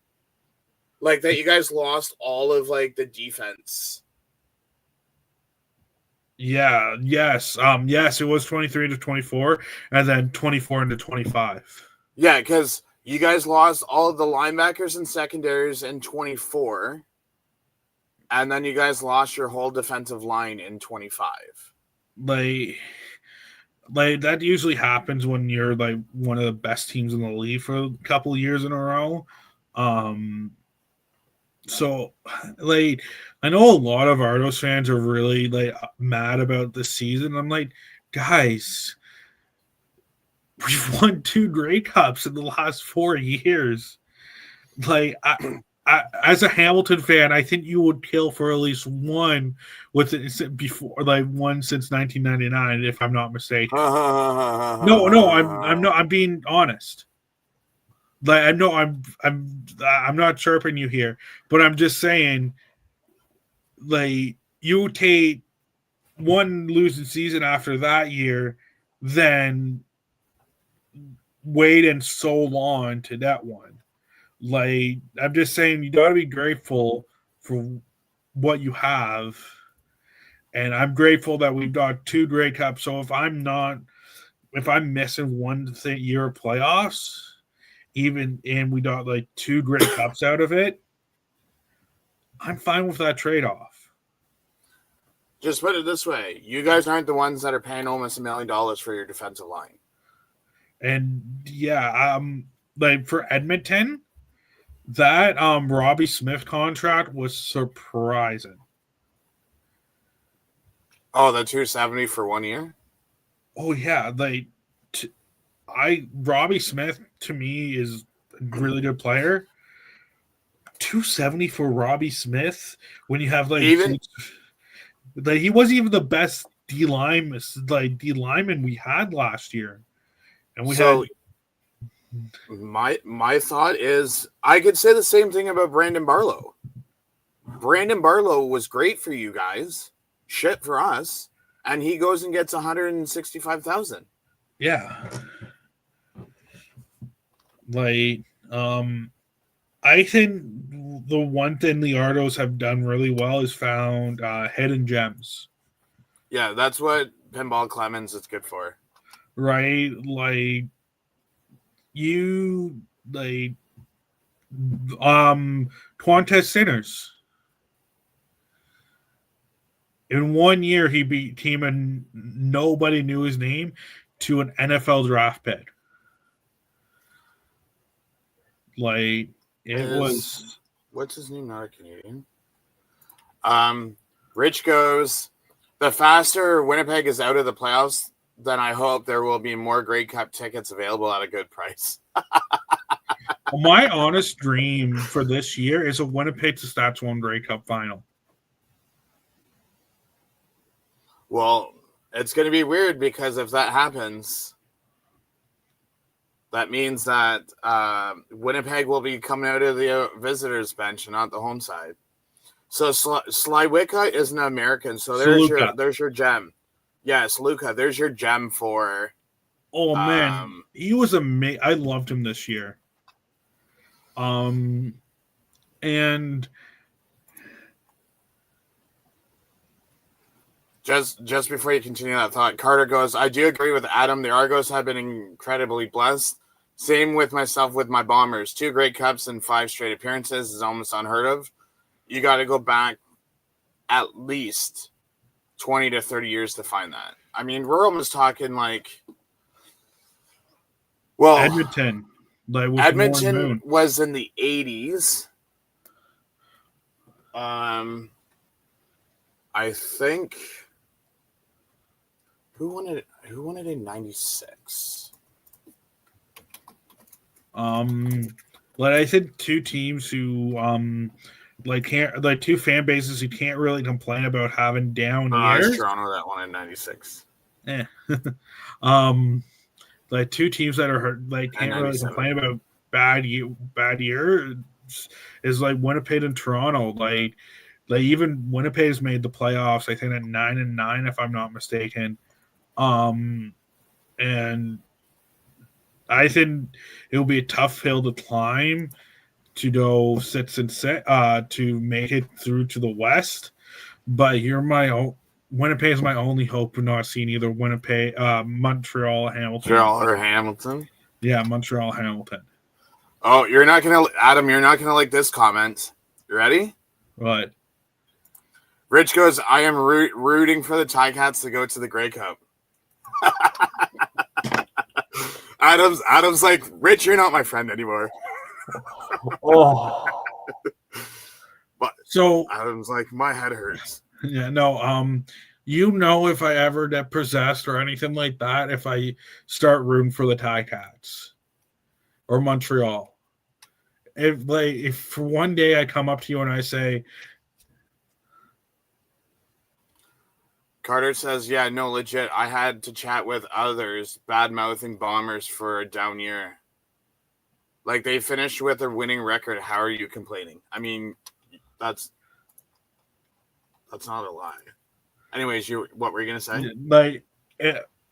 Like that, you guys lost all of like the defense. Yeah. Yes. Yes, it was 23 to 24, and then 24 into 25. Yeah, because you guys lost all of the linebackers and secondaries in 24. And then you guys lost your whole defensive line in 25. Like that usually happens when you're like one of the best teams in the league for a couple of years in a row. So like I know a lot of Argos fans are really like mad about this season. I'm like, guys, we've won 2 Grey Cups in the last 4 years. Like as a Hamilton fan, I think you would kill for at least one before, like one since 1999, if I'm not mistaken. No, I'm being honest. Like I know I'm not chirping you here, but I'm just saying, like you take one losing season after that year, then waiting so long to that one. Like, I'm just saying, you got to be grateful for what you have. And I'm grateful that we've got 2 Grey Cups. So if I'm missing one year of playoffs, and we got like 2 Grey Cups out of it, I'm fine with that trade-off. Just put it this way. You guys aren't the ones that are paying almost $1 million for your defensive line. And yeah, like for Edmonton, that Robbie Smith contract was surprising. Oh, the $270 for 1 year? Oh yeah, like Robbie Smith to me is a really good player. 270 for Robbie Smith when you have like Even he wasn't even the best D lineman we had last year, and we had. My thought is I could say the same thing about Brandon Barlow. Brandon Barlow was great for you guys, shit for us, and he goes and gets $165,000. Yeah. Like, I think the one thing the Argos have done really well is found hidden gems. Yeah, that's what Pinball Clemens is good for. Right? Like, Quantez Sinners. In 1 year, he beat team and nobody knew his name to an NFL draft pick. Like, was. What's his name? Not a Canadian. Rich goes, the faster Winnipeg is out of the playoffs, then I hope there will be more Grey Cup tickets available at a good price. My honest dream for this year is a Winnipeg Saskatchewan Grey Cup final. Well, it's going to be weird because if that happens, that means that Winnipeg will be coming out of the visitors' bench and not the home side. So Slywicka is an American, so there's your gem. Yes, Luca, there's your gem for. Oh man, he was amazing. I loved him this year. And just before you continue that thought, Carter goes, I do agree with Adam. The Argos have been incredibly blessed. Same with myself with my Bombers. 2 Grey Cups and 5 straight appearances is almost unheard of. You got to go back at least 20 to 30 years to find that. I mean, we're almost talking like, well, Edmonton. Edmonton was in the 80s. I think who won it in 96? I said 2 teams who can't 2 fan bases who can't really complain about having down years. It's Toronto that won in 96. 2 teams that are can't really complain about bad year is like Winnipeg and Toronto. Like even Winnipeg's made the playoffs, I think at 9-9 if I'm not mistaken. And I think it'll be a tough hill to climb to go 6-6 to make it through to the West. But Winnipeg is my only hope of not seeing either Winnipeg, Montreal, Hamilton. Montreal or Hamilton? Yeah, Montreal, Hamilton. Oh, Adam, you're not gonna like this comment. You ready? What? Rich goes, I am rooting for the Ticats to go to the Grey Cup. Adam's like, Rich, you're not my friend anymore. Oh. But so Adam's like, my head hurts. Yeah, no, if I ever get possessed or anything like that, if I start rooting for the Ticats or Montreal. If for one day I come up to you and I say, Carter says, yeah, no, legit. I had to chat with others bad-mouthing Bombers for a down year. Like, they finished with a winning record. How are you complaining? I mean, that's not a lie. Anyways, what were you going to say? Like,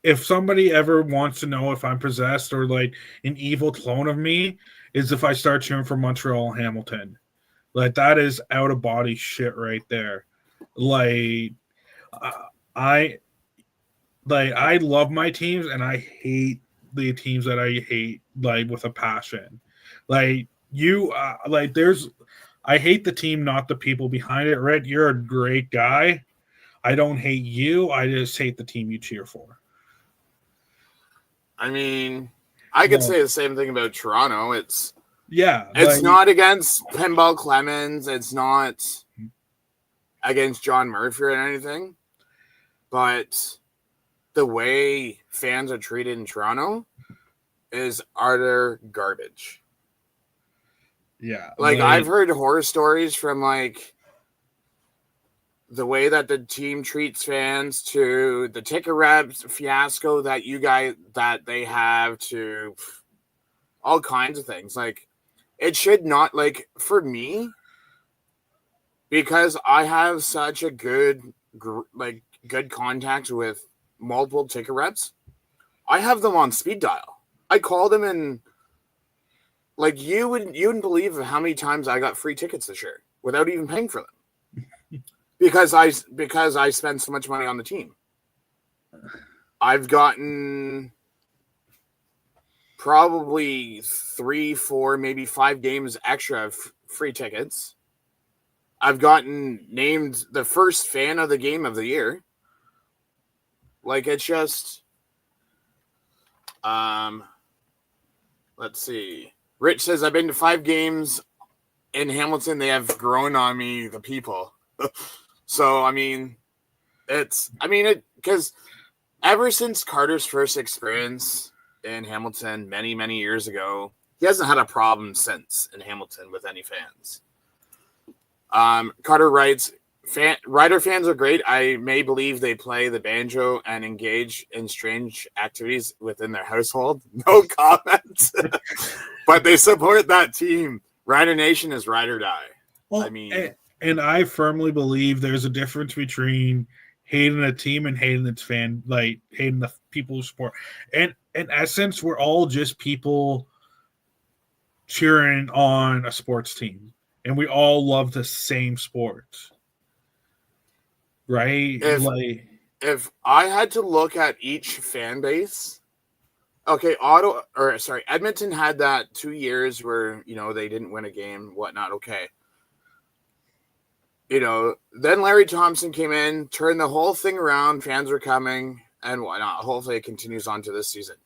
if somebody ever wants to know if I'm possessed or like an evil clone of me, is if I start cheering for Montreal and Hamilton. Like, that is out of body shit right there. Like, I love my teams and I hate the teams that I hate, like, with a passion. Like, I hate the team, not the people behind it. Red, you're a great guy. I don't hate you. I just hate the team you cheer for. I mean, I could say the same thing about Toronto. It's like, not against Pinball Clemens. It's not against John Murphy or anything. But the way fans are treated in Toronto is utter garbage. Yeah. Like I've heard horror stories from like the way that the team treats fans to the ticket reps fiasco that they have to all kinds of things. Like it should not, like, for me, because I have such a good contact with multiple ticket reps. I have them on speed dial. I call them and like you wouldn't believe how many times I got free tickets this year without even paying for them. Because I spend so much money on the team. I've gotten probably 3, 4, maybe 5 games extra free tickets. I've gotten named the first fan of the game of the year. Like it's just, let's see. Rich says I've been to 5 games in Hamilton. They have grown on me, the people. So, I mean, because ever since Carter's first experience in Hamilton many, many years ago, he hasn't had a problem since in Hamilton with any fans. Carter writes, Rider fans are great. I may believe they play the banjo and engage in strange activities within their household. No comments. But they support that team. Rider Nation is ride or die. Well, and I firmly believe there's a difference between hating a team and hating its fan, like hating the people who support. And in essence, we're all just people cheering on a sports team, and we all love the same sport, right? If I had to look at each fan base, okay, Edmonton had that 2 years where they didn't win a game, whatnot. Okay. Then Larry Thompson came in, turned the whole thing around. Fans were coming and whatnot. Hopefully it continues on to this season.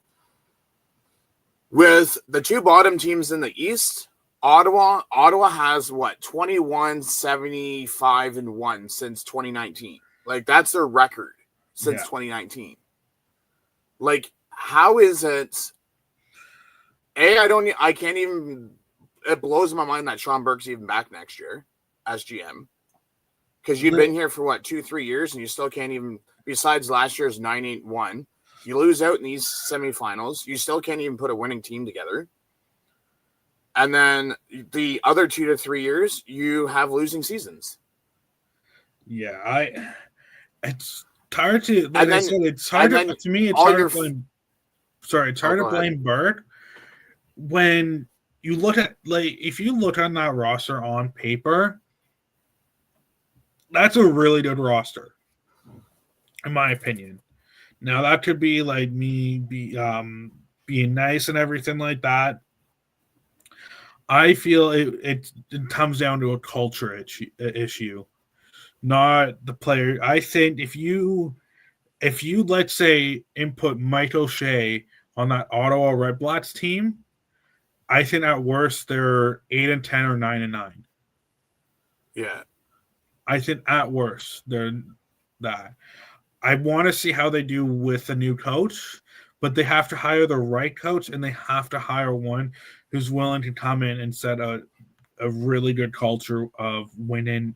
With the 2 bottom teams in the East, Ottawa has 21-75-1 since 2019. Like that's their record since 2019. Like, how is it? I can't even. It blows my mind that Sean Burke's even back next year as GM. Because you've been here for 2-3 years and you still can't even, besides last year's 9-8-1, you lose out in these semifinals. You still can't even put a winning team together. And then the other 2 to 3 years, you have losing seasons. Yeah, it's hard to, like I said, it's hard to me. It's hard to blame. Sorry, it's hard to blame Burke when you look at, like, if you look on that roster on paper. That's a really good roster, in my opinion. Now that could be like me being nice and everything like that. I feel it comes down to a culture issue, not the player. I think if you let's say input Mike O'Shea on that Ottawa Redblacks team, I think at worst they're 8-10 or 9-9. Yeah. I think at worst they're that. I want to see how they do with a new coach, but they have to hire the right coach, and they have to hire one who's willing to come in and set a really good culture of winning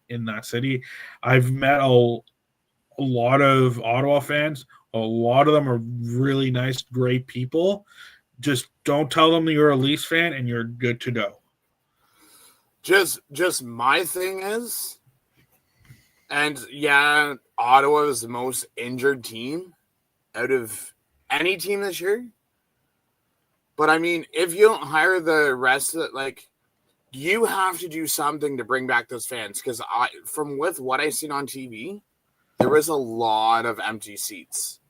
in that city. I've met a lot of Ottawa fans. A lot of them are really nice, great people. Just don't tell them that you're a Leafs fan and you're good to go. Just my thing is, and yeah, Ottawa is the most injured team out of any team this year. But I mean, if you don't hire the rest of it, like, you have to do something to bring back those fans. Because from what I've seen on TV, there was a lot of empty seats.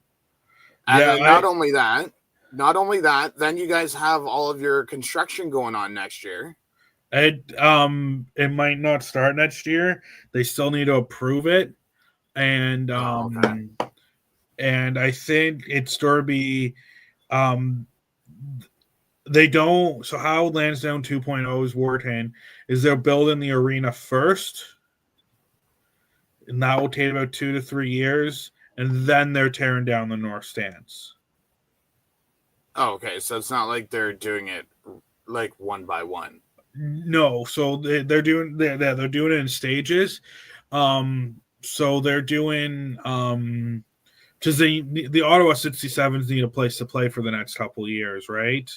And then not only that, then you guys have all of your construction going on next year. It might not start next year. They still need to approve it, and and I think it's going to be they don't. So how Lansdowne 2.0 is working is they're building the arena first, and that will take about 2 to 3 years, and then they're tearing down the north stands. Oh, okay. So it's not like they're doing it like one by one. No, so they're doing it in stages. So they're doing because the Ottawa 67s need a place to play for the next couple of years, right?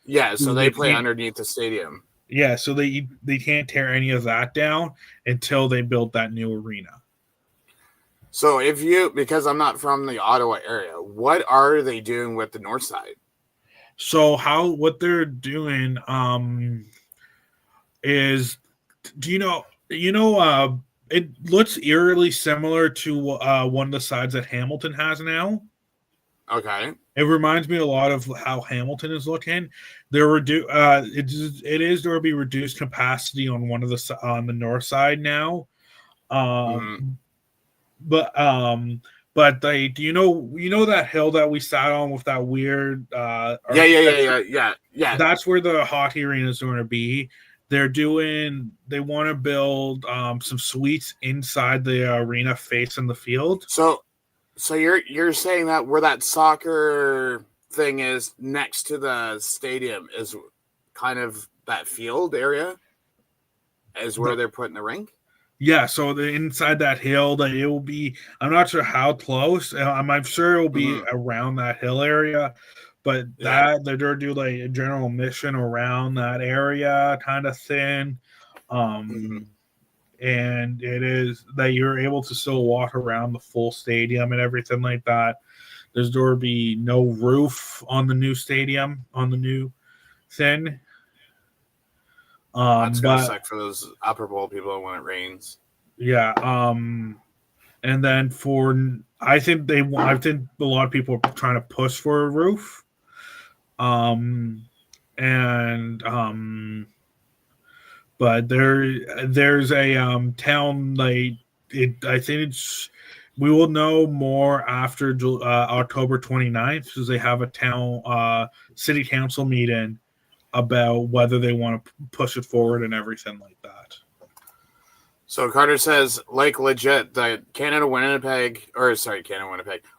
Yeah, so they play underneath the stadium. Yeah, so they can't tear any of that down until they build that new arena. So because I'm not from the Ottawa area, what are they doing with the north side? So what they're doing is, do you know it looks eerily similar to one of the sides that Hamilton has now. Okay. It reminds me a lot of how Hamilton is looking. There it is there will be reduced capacity on on the north side now. But they do you know that hill that we sat on with that weird yeah. That's where the hockey arena is going to be. They want to build some suites inside the arena facing the field. So you're saying that where that soccer thing is next to the stadium is kind of that field area is where they're putting the rink? Yeah, so the inside that hill, that it will be. I'm not sure how close. I'm sure it will be around that hill area, but they're do like a general mission around that area, kind of thing. And it is that you're able to still walk around the full stadium and everything like that. There's going to be no roof on the new stadium, on the new thing. That's gonna suck for those upper bowl people when it rains. Yeah. And then I think a lot of people are trying to push for a roof. But there's a town like it. I think we will know more after October 29th because they have a town city council meeting about whether they want to push it forward and everything like that. So Carter says, like legit, the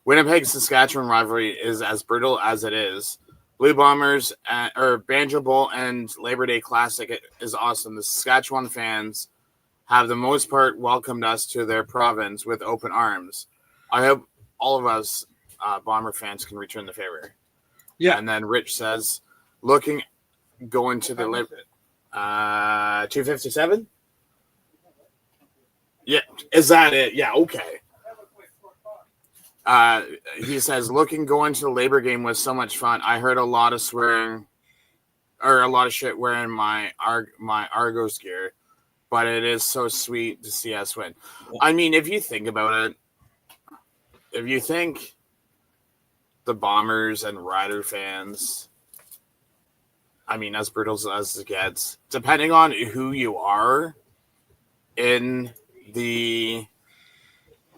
Winnipeg Saskatchewan rivalry is as brutal as it is. Blue Bombers or Banjo Bowl and Labor Day Classic is awesome. The Saskatchewan fans have the most part welcomed us to their province with open arms. I hope all of us Bomber fans can return the favor. Yeah. And then Rich says, going to the 257. Yeah, is that it? Yeah, okay. He says, going to the Labor game was so much fun. I heard a lot of swearing or a lot of shit wearing my Argos gear, but it is so sweet to see us win. I mean, if you think about it, if you think the Bombers and Rider fans, I mean, as brutal as it gets, depending on who you are in the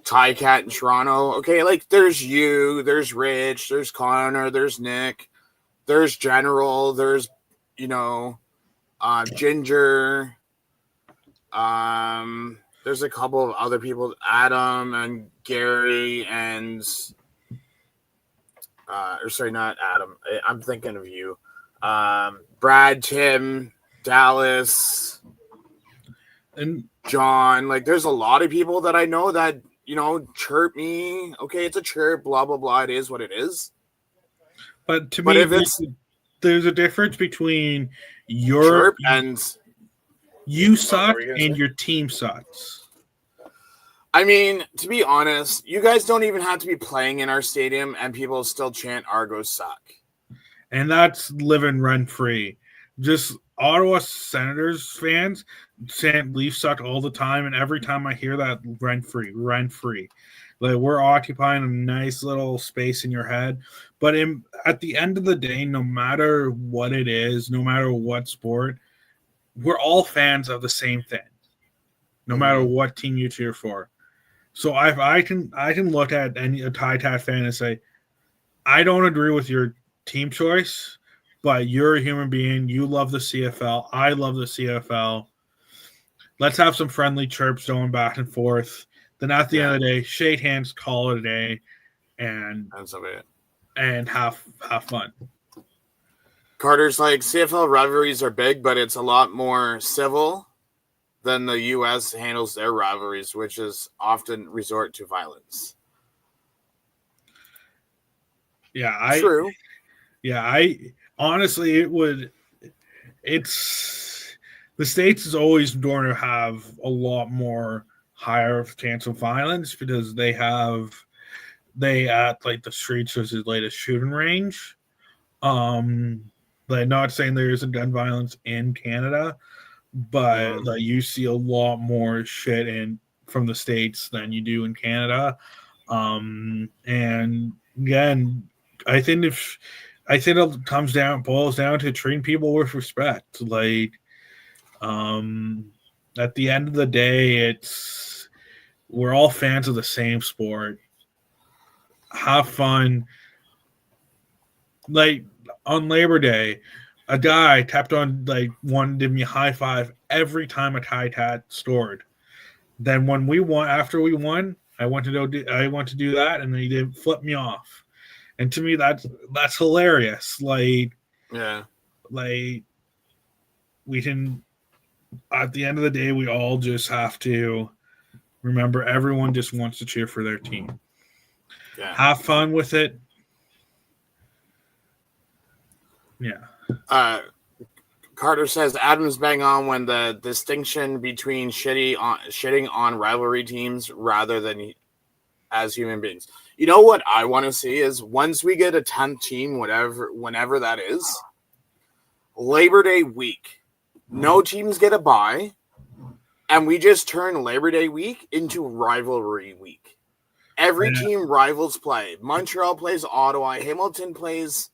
Cat in Toronto, okay, like there's you, there's Rich, there's Connor, there's Nick, there's General, there's Ginger, there's a couple of other people, Adam and Gary and or sorry, not Adam, I'm thinking of you, Brad, Tim, Dallas, and John. Like there's a lot of people that I know that chirp me. Okay, it's a chirp, blah blah blah. It is what it is. But to me, there's a difference between your chirp and you suck and your team sucks. I mean, to be honest, you guys don't even have to be playing in our stadium, and people still chant "Argos suck." And that's living rent free. Just Ottawa Senators fans chant Leafs suck all the time, and every time I hear that, rent free. Like we're occupying a nice little space in your head. But at the end of the day, no matter what it is, no matter what sport, we're all fans of the same thing. No matter what team you cheer for. So I can look at a Tat fan and say, I don't agree with your team choice, but you're a human being. You love the CFL. I love the CFL. Let's have some friendly chirps going back and forth. Then at the end of the day, shake hands, call it a day, and have fun. Carter's like, CFL rivalries are big, but it's a lot more civil than the U.S. handles their rivalries, which is often resort to violence. Yeah, True. I honestly, it's the States is always going to have a lot more higher chance of violence because they act like the streets is the latest shooting range. Like, not saying there isn't gun violence in Canada, but like, you see a lot more shit from the States than you do in Canada. And again, I think it boils down to treating people with respect. Like, at the end of the day, we're all fans of the same sport. Have fun. Like, on Labor Day, a guy tapped on, like, wanted to give me a high five every time a tie tat scored. Then when we won, after we won, I want to do that, and then he did flip me off. And to me, that's hilarious. Like, yeah, like, we can. At the end of the day, we all just have to remember everyone just wants to cheer for their team. Yeah. Have fun with it. Yeah. Carter says Adams bang on when the distinction between shitting on rivalry teams rather than as human beings. You know what I want to see is once we get a 10th team, whenever that is, Labor Day week, no teams get a bye, and we just turn Labor Day week into rivalry week. Every team rivals play. Montreal plays Ottawa. Hamilton plays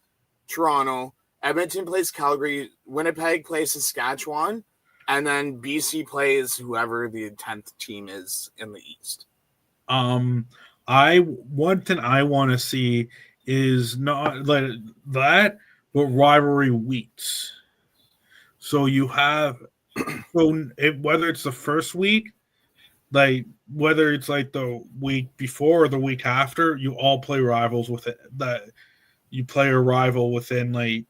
Toronto. Edmonton plays Calgary. Winnipeg plays Saskatchewan. And then BC plays whoever the 10th team is in the East. One thing I want to see is not like that, but rivalry weeks. So you have, whether it's the first week, like whether it's like the week before or the week after, you all play rivals with it. That you play a rival within like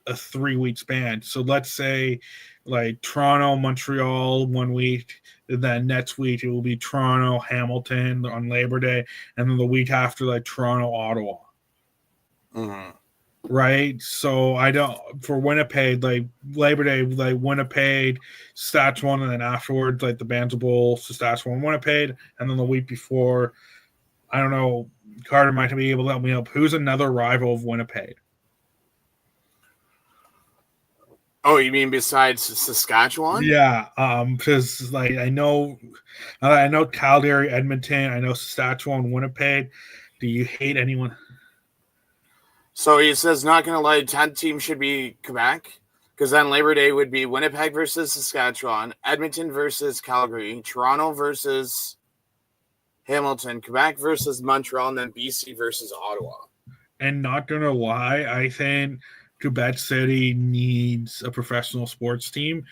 a 3-week span. So let's say like Toronto, Montreal 1 week, and then next week it will be Toronto, Hamilton on Labor Day, and then the week after like Toronto, Ottawa. Mm-hmm. Right? So I don't, for Winnipeg, like Labor Day, like Winnipeg, Saskatchewan, and then afterwards like the Bands Bowl, Saskatchewan, Winnipeg, and then the week before, I don't know, Carter might be able to help me up. Who's another rival of Winnipeg? Oh, you mean besides Saskatchewan? Yeah, because like I know Calgary, Edmonton, I know Saskatchewan, Winnipeg. Do you hate anyone? So he says, not going to lie, 10th team should be Quebec, because then Labor Day would be Winnipeg versus Saskatchewan, Edmonton versus Calgary, Toronto versus Hamilton, Quebec versus Montreal, and then BC versus Ottawa. And not going to lie, I think Quebec City needs a professional sports team.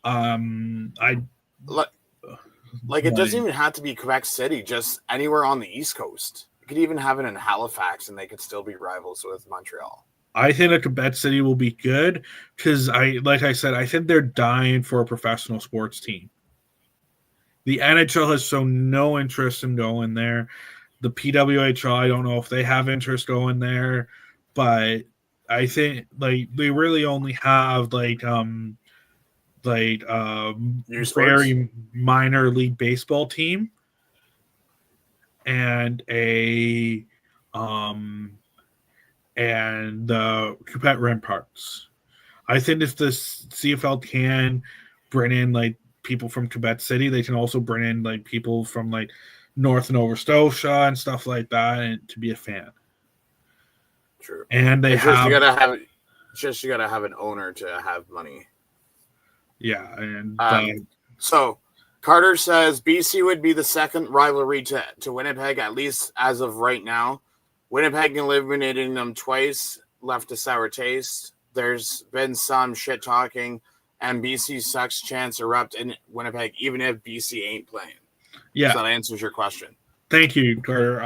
It doesn't even have to be Quebec City, just anywhere on the East Coast. You could even have it in Halifax, and they could still be rivals with Montreal. I think that Quebec City will be good because, like I said, I think they're dying for a professional sports team. The NHL has shown no interest in going there. The PWHL, I don't know if they have interest going there, but I think like they really only have very minor league baseball team and the Quebec Remparts. I think if the CFL can bring in like people from Quebec City, they can also bring in like people from like North Nova Scotia and stuff like that, and to be a fan. True. And you gotta have an owner to have money. Yeah, and so Carter says BC would be the second rivalry to Winnipeg, at least as of right now. Winnipeg eliminating them twice, left a sour taste. There's been some shit talking, and BC sucks chance erupt in Winnipeg, even if BC ain't playing. Yeah, so that answers your question. Thank you, Carter.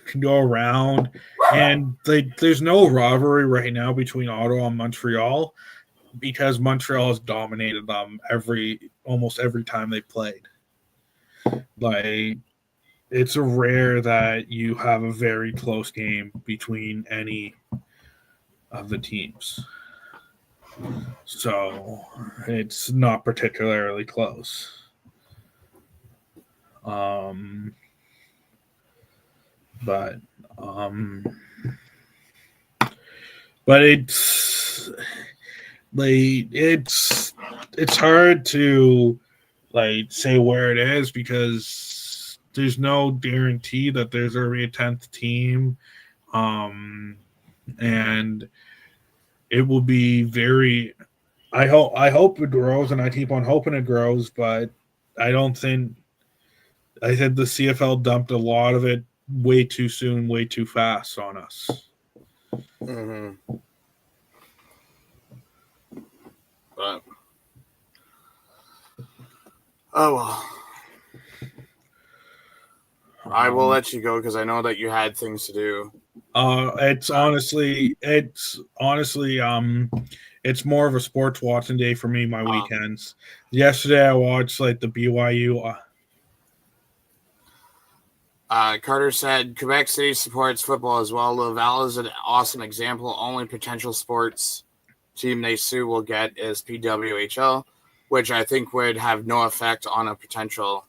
can go around, and there's no rivalry right now between Ottawa and Montreal because Montreal has dominated them almost every time they played. Like, it's rare that you have a very close game between any of the teams. So it's not particularly close. But it's like it's hard to like say where it is because there's no guarantee that there's already a 10th team. And it will be very I hope it grows, and I keep on hoping it grows, but I think the CFL dumped a lot of it way too soon, way too fast on us. Mm-hmm. But oh well. I will let you go because I know that you had things to do. It's honestly it's more of a sports watching day for me. My weekends. Yesterday I watched like the BYU. Carter said Quebec City supports football as well. Laval is an awesome example. Only potential sports team they sue will get is PWHL, which I think would have no effect on a potential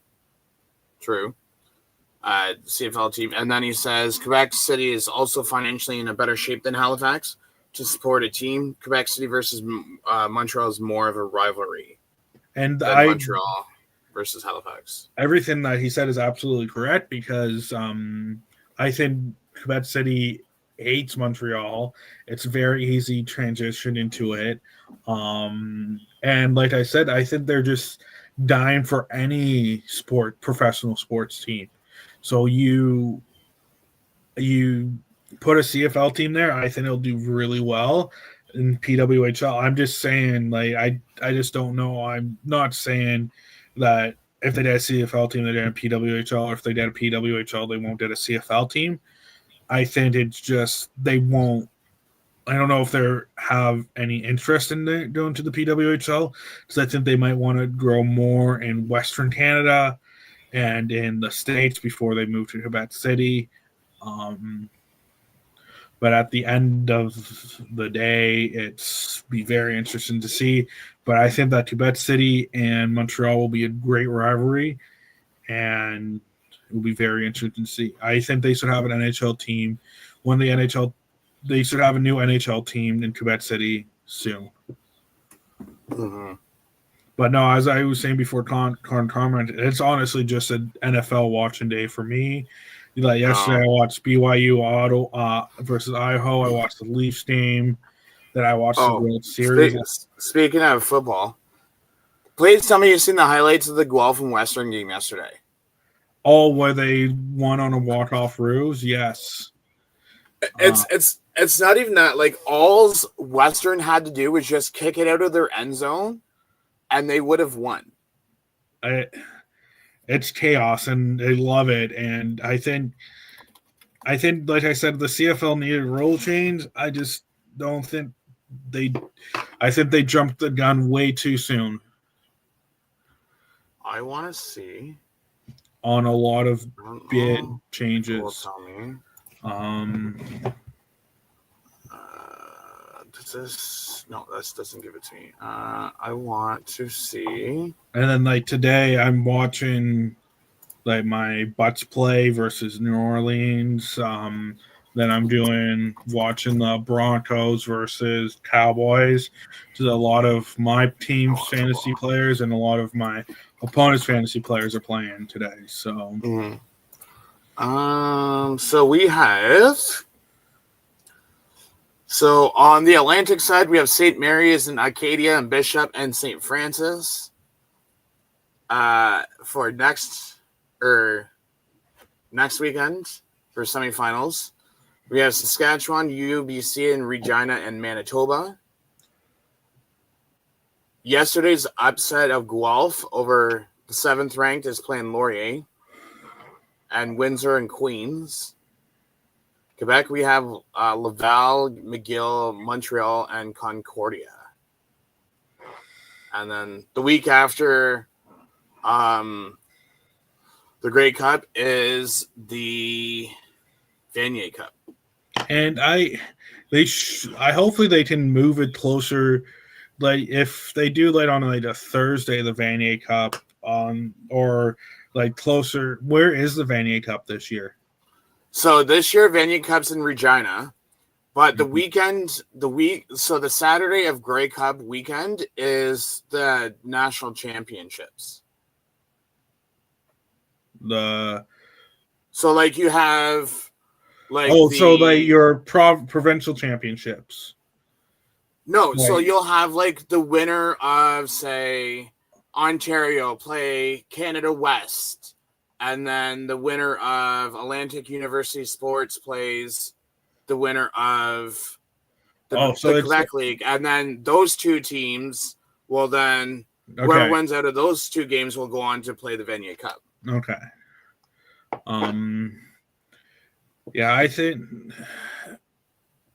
CFL team. And then he says Quebec City is also financially in a better shape than Halifax to support a team. Quebec City versus Montreal is more of a rivalry than Montreal versus Halifax. Everything that he said is absolutely correct because I think Quebec City hates Montreal. It's very easy transition into it. And like I said, I think they're just dying for any professional sports team. So you put a CFL team there, I think it'll do really well. In PWHL, I'm just saying, like, I just don't know. I'm not saying that if they did a CFL team, they did a PWHL, or if they did a PWHL, they won't get a CFL team. I think it's just they won't. I don't know if they have any interest in going to the PWHL because I think they might want to grow more in Western Canada and in the States before they move to Quebec City. But at the end of the day, it's be very interesting to see. But I think that Quebec City and Montreal will be a great rivalry, and it will be very interesting to see. I think they should have an NHL team. They should have a new NHL team in Quebec City soon. Mm-hmm. But no, as I was saying before, comment, it's honestly just an NFL watching day for me. Like yesterday, I watched BYU Auto versus Idaho. I watched the Leafs game. Then I watched the World Series. Speaking of football, please tell me you've seen the highlights of the Guelph and Western game yesterday. Oh, where they won on a walk-off ruse? Yes. It's not even that. Like, all Western had to do was just kick it out of their end zone, and they would have won. It's chaos, and they love it. And I think, like I said, the CFL needed rule change. I just don't think I think they jumped the gun way too soon. I want to see on a lot of bid changes. Tell me. This doesn't give it to me. I want to see. And then like today, I'm watching like my Bucks play versus New Orleans. Then I'm watching the Broncos versus Cowboys. So a lot of my team's fantasy players and a lot of my opponent's fantasy players are playing today. So, so we have. So on the Atlantic side, we have St. Mary's and Acadia and Bishop and St. Francis. For next weekend for semifinals. We have Saskatchewan, UBC, and Regina and Manitoba. Yesterday's upset of Guelph over the 7th ranked is playing Laurier, and Windsor and Queens. Quebec, we have Laval, McGill, Montreal, and Concordia. And then the week after the Grey Cup is the Vanier Cup. And I hopefully they can move it closer. Like if they do like on like a Thursday, the Vanier Cup or like closer. Where is the Vanier Cup this year? So this year, Vanier Cup's in Regina, but the the Saturday of Grey Cup weekend is the national championships. So like you have so like your provincial championships. No, like, so you'll have like the winner of say Ontario play Canada West, and then the winner of Atlantic University Sports plays the winner of the Quebec League, and then those two teams will then whoever wins out of those two games will go on to play the Vanier Cup. Okay. Yeah, I think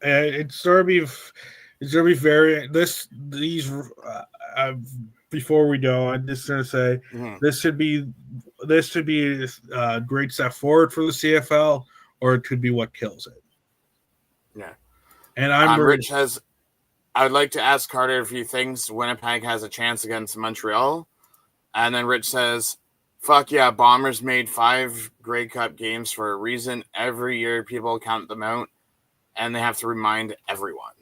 it's gonna be very before we go. I'm just gonna say this should be a great step forward for the CFL, or it could be what kills it. Yeah, and Rich has. I'd like to ask Carter a few things. Winnipeg has a chance against Montreal, and then Rich says, "Fuck yeah, Bombers made 5 Grey Cup games for a reason. Every year, people count them out, and they have to remind everyone."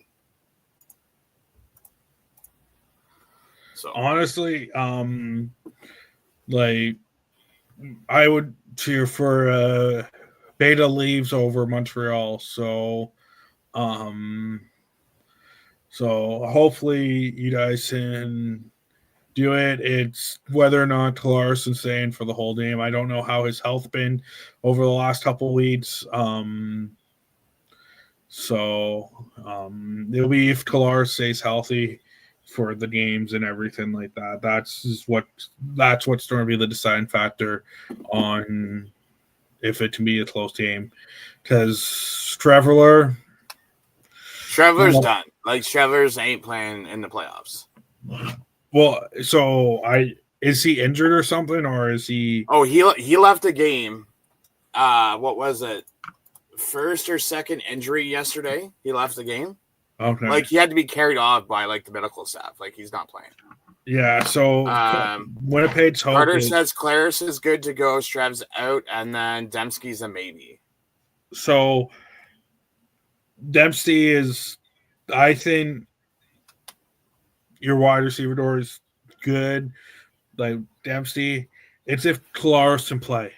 So honestly, like I would cheer for Beta leaves over Montreal. So hopefully you guys can do it. It's whether or not Kolarson's staying for the whole game. I don't know how his health been over the last couple of weeks. It'll be if Kolar stays healthy for the games and everything like that. That's what's going to be the deciding factor on if it can be a close game. Because Traveler's done. Like Travelers ain't playing in the playoffs. Well, so is he injured or something, or is he? Oh, he left the game. What was it? First or second injury yesterday. He left the game. Okay. Like he had to be carried off by like the medical staff. Like he's not playing. Yeah. So Winnipeg's hope. Carter says Claris is good to go. Strav's out, and then Dembski's a maybe. So Dempsey is, I think, your wide receiver door is good. Like Dempsey, it's if Kolaris can play.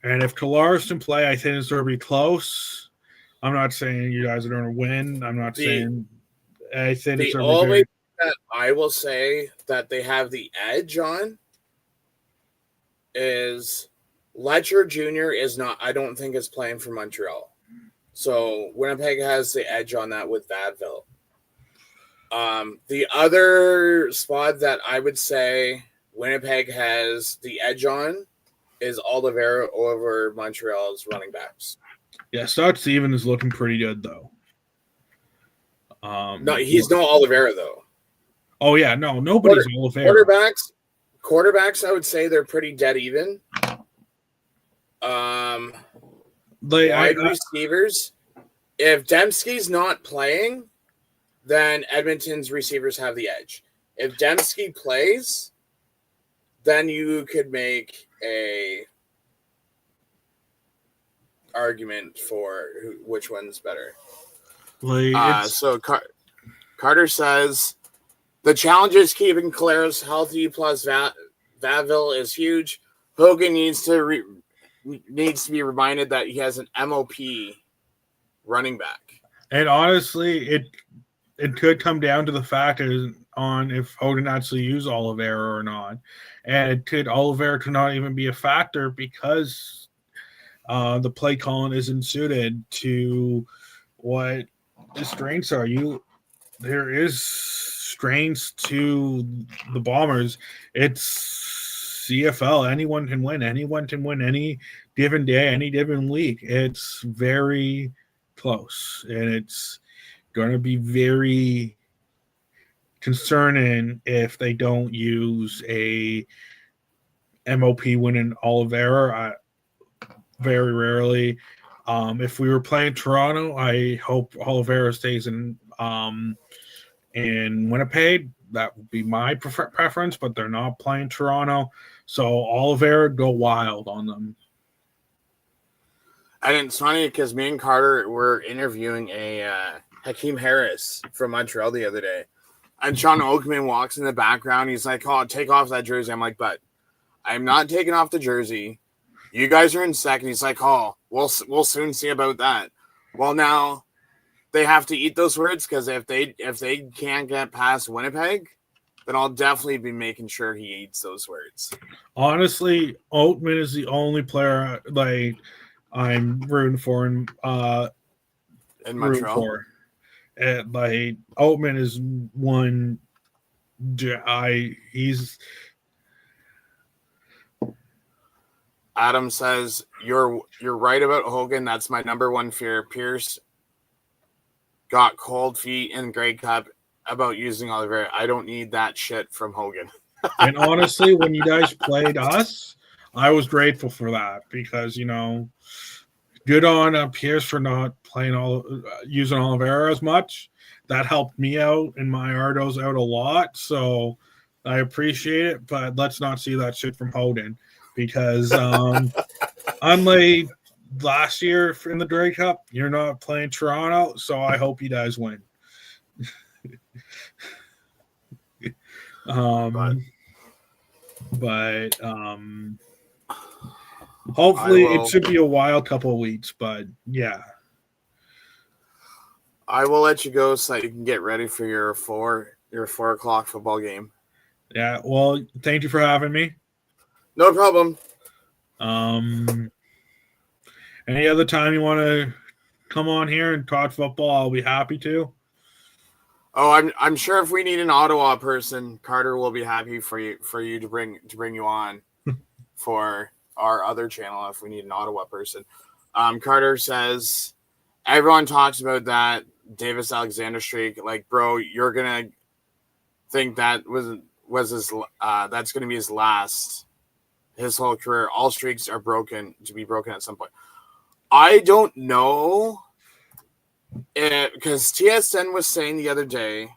And if Kolaris can play, I think it's going to be close. I'm not saying you guys are going to win. I'm not saying. I think it's going to be good. That I will say that they have the edge on is Letcher Jr. is not. I don't think is playing for Montreal. So Winnipeg has the edge on that with Vadville. The other spot that I would say Winnipeg has the edge on is Oliveira over Montreal's running backs. Yeah, Scott Steven is looking pretty good though. No, he's no Oliveira though. Oh yeah, no, nobody's Oliveira. Quarterbacks, I would say they're pretty dead even. Wide receivers. If Dembski's not playing, then Edmonton's receivers have the edge. If Dembski plays, then you could make a argument for which one's better. So Carter says the challenge is keeping Claris healthy. Plus, Vaville is huge. Hogan needs to be reminded that he has an MOP running back. And honestly, it could come down to the fact on if Hogan actually used Oliveira or not. And Oliveira could not even be a factor because the play calling isn't suited to what the strengths are. There is strengths to the Bombers. It's CFL, anyone can win. Anyone can win any given day, any given week. It's very close, and it's going to be very concerning if they don't use a MOP winning Oliveira. Very rarely. If we were playing Toronto, I hope Oliveira stays in Winnipeg. That would be my preference, but they're not playing Toronto. So Oliveira, go wild on them. And it's funny because me and Carter were interviewing a Hakeem Harris from Montreal the other day. And Sean Oakman walks in the background. He's like, oh, take off that jersey. I'm like, but I'm not taking off the jersey. You guys are in second. He's like, oh, we'll soon see about that. Well, now they have to eat those words because if they can't get past Winnipeg, then I'll definitely be making sure he eats those words. Honestly, Oatman is the only player like I'm rooting for in Montreal. And like Oatman is one. He's. Adam says you're right about Hogan. That's my number one fear. Pierce got cold feet in Grey Cup about using Oliveira. I don't need that shit from Hogan. And honestly, when you guys played us, I was grateful for that because good on Pierce for not using Oliveira as much. That helped me out and my Argos out a lot. So I appreciate it, but let's not see that shit from Hogan. Because unlike last year in the Grey Cup, you're not playing Toronto, so I hope you guys win. But hopefully it should be a wild couple of weeks. But yeah, I will let you go so that you can get ready for your 4:00 football game. Yeah. Well, thank you for having me. No problem. Any other time you want to come on here and talk football, I'll be happy to. Oh, I'm sure if we need an Ottawa person, Carter will be happy for you to bring you on for our other channel if we need an Ottawa person. Carter says everyone talks about that Davis Alexander streak. Like, bro, you're gonna think that was his that's gonna be his last. His whole career, all streaks are broken at some point. I don't know because TSN was saying the other day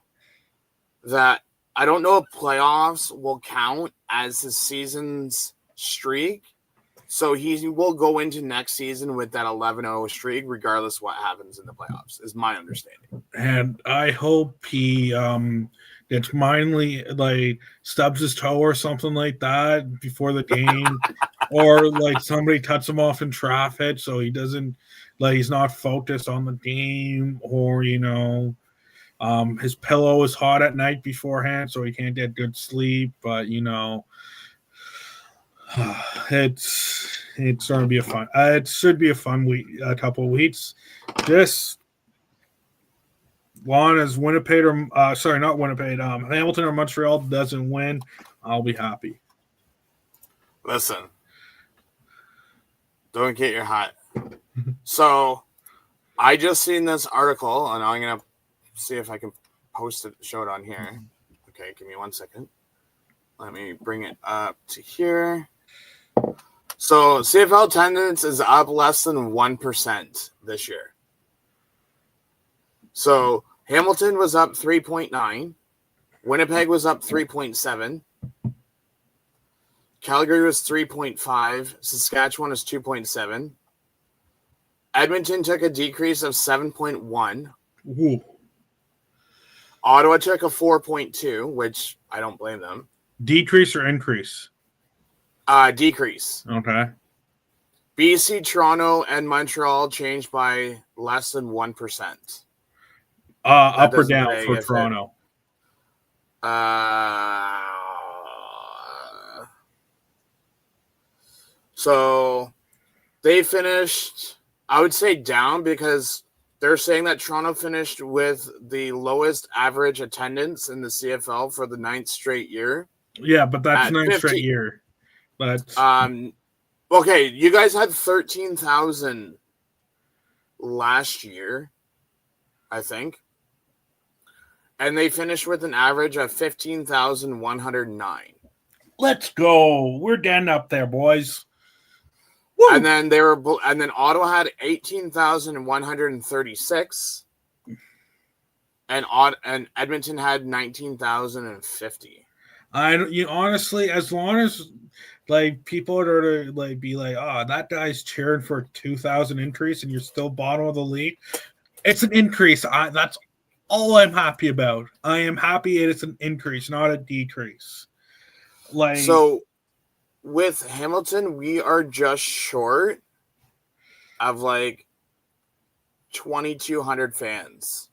that I don't know if playoffs will count as his season's streak. So he will go into next season with that 11-0 streak, regardless what happens in the playoffs, is my understanding. And I hope he gets mindly like stubs his toe or something like that before the game, or like somebody cuts him off in traffic so he doesn't he's not focused on the game, or his pillow is hot at night beforehand so he can't get good sleep. But it's going to be it should be a fun week, a couple of weeks. Just long as Winnipeg not Winnipeg, Hamilton or Montreal doesn't win, I'll be happy. Listen, don't get your hot. So I just seen this article, and I'm gonna see if I can post it, show it on here. Okay, give me 1 second. Let me bring it up to here. So CFL attendance is up less than 1% this year. So Hamilton was up 3.9. Winnipeg was up 3.7. Calgary was 3.5. Saskatchewan is 2.7. Edmonton took a decrease of 7.1. Ooh. Ottawa took a 4.2, which I don't blame them. Decrease or increase? Decrease. Okay. BC, Toronto, and Montreal changed by less than 1%. Up or down for Toronto? So they finished, I would say, down because they're saying that Toronto finished with the lowest average attendance in the CFL for the 9th straight year. Yeah, but that's 9th straight year. But okay, you guys had 13,000 last year, I think. And they finished with an average of 15,109. Let's go. We're getting up there, boys. Woo! And then Ottawa had 18,136. And Edmonton had 19,050. Honestly, as long as like people are to like be like, oh, that guy's cheering for a 2,000 increase, and you're still bottom of the league, it's an increase. That's all I'm happy about. I am happy it's an increase, not a decrease. Like, so with Hamilton, we are just short of like 2,200 fans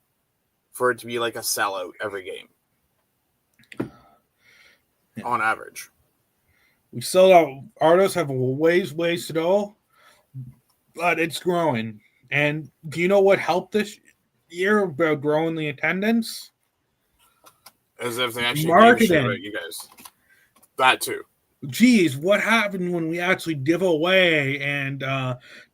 for it to be like a sellout every game. Yeah. On average. We still got Argos have a ways to go, but it's growing. And do you know what helped this year about growing the attendance? As if they actually gave a shit about you guys. That too. Geez, what happened when we actually give away and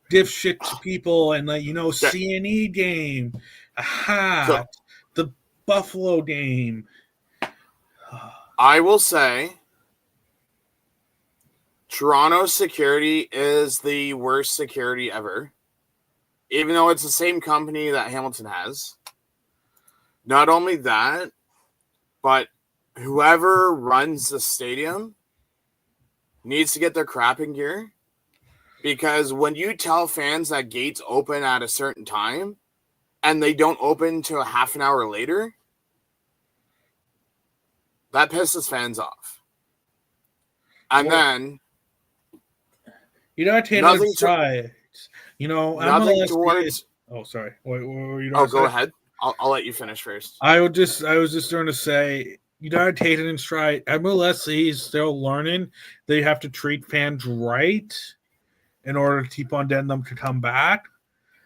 give shit to people and CNE game, a hat, the Buffalo game. I will say Toronto security is the worst security ever. Even though it's the same company that Hamilton has. Not only that, but whoever runs the stadium needs to get their crap in gear. Because when you tell fans that gates open at a certain time and they don't open till a half an hour later, that pisses fans off. And then nothing towards. Oh, sorry. What were you go ahead. I'll let you finish first. I was just going to say, you gotta take it in stride. MLS is still learning. They have to treat fans right in order to keep on getting them to come back.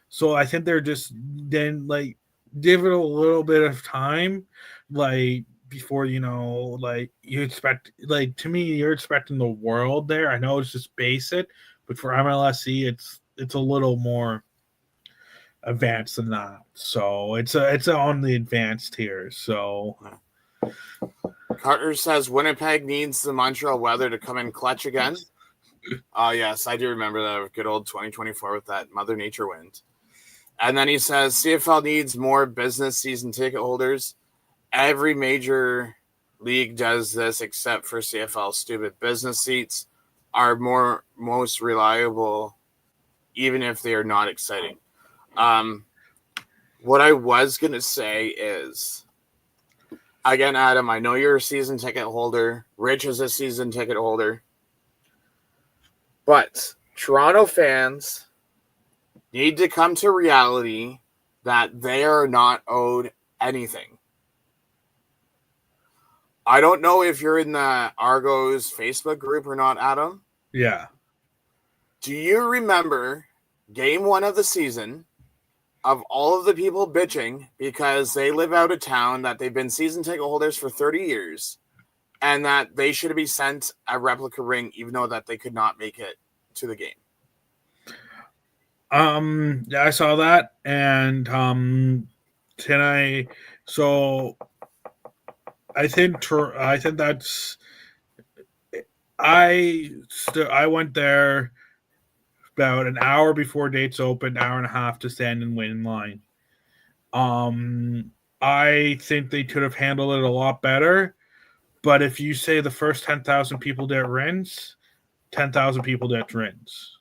So I think they're just then give it a little bit of time, before you expect. To me, you're expecting the world there. I know it's just basic, but for MLSE, it's a little more advanced than that. So it's on the advanced tier. So Carter says Winnipeg needs the Montreal weather to come in clutch again. Yes, I do remember that good old 2024 with that Mother Nature wind. And then he says CFL needs more business season ticket holders. Every major league does this except for CFL. Stupid business seats are most reliable, even if they are not exciting. What I was going to say is, again, Adam, I know you're a season ticket holder. Rich is a season ticket holder. But Toronto fans need to come to reality that they are not owed anything. I don't know if you're in the Argos Facebook group or not, Adam. Yeah. Do you remember game 1 of the season of all of the people bitching because they live out of town, that they've been season ticket holders for 30 years, and that they should be sent a replica ring even though that they could not make it to the game? Yeah, I saw that, and I think that's I went there about an hour before dates opened, hour and a half to stand and wait in line. I think they could have handled it a lot better, but if you say the first 10,000 people get rins, 10,000 people get rins.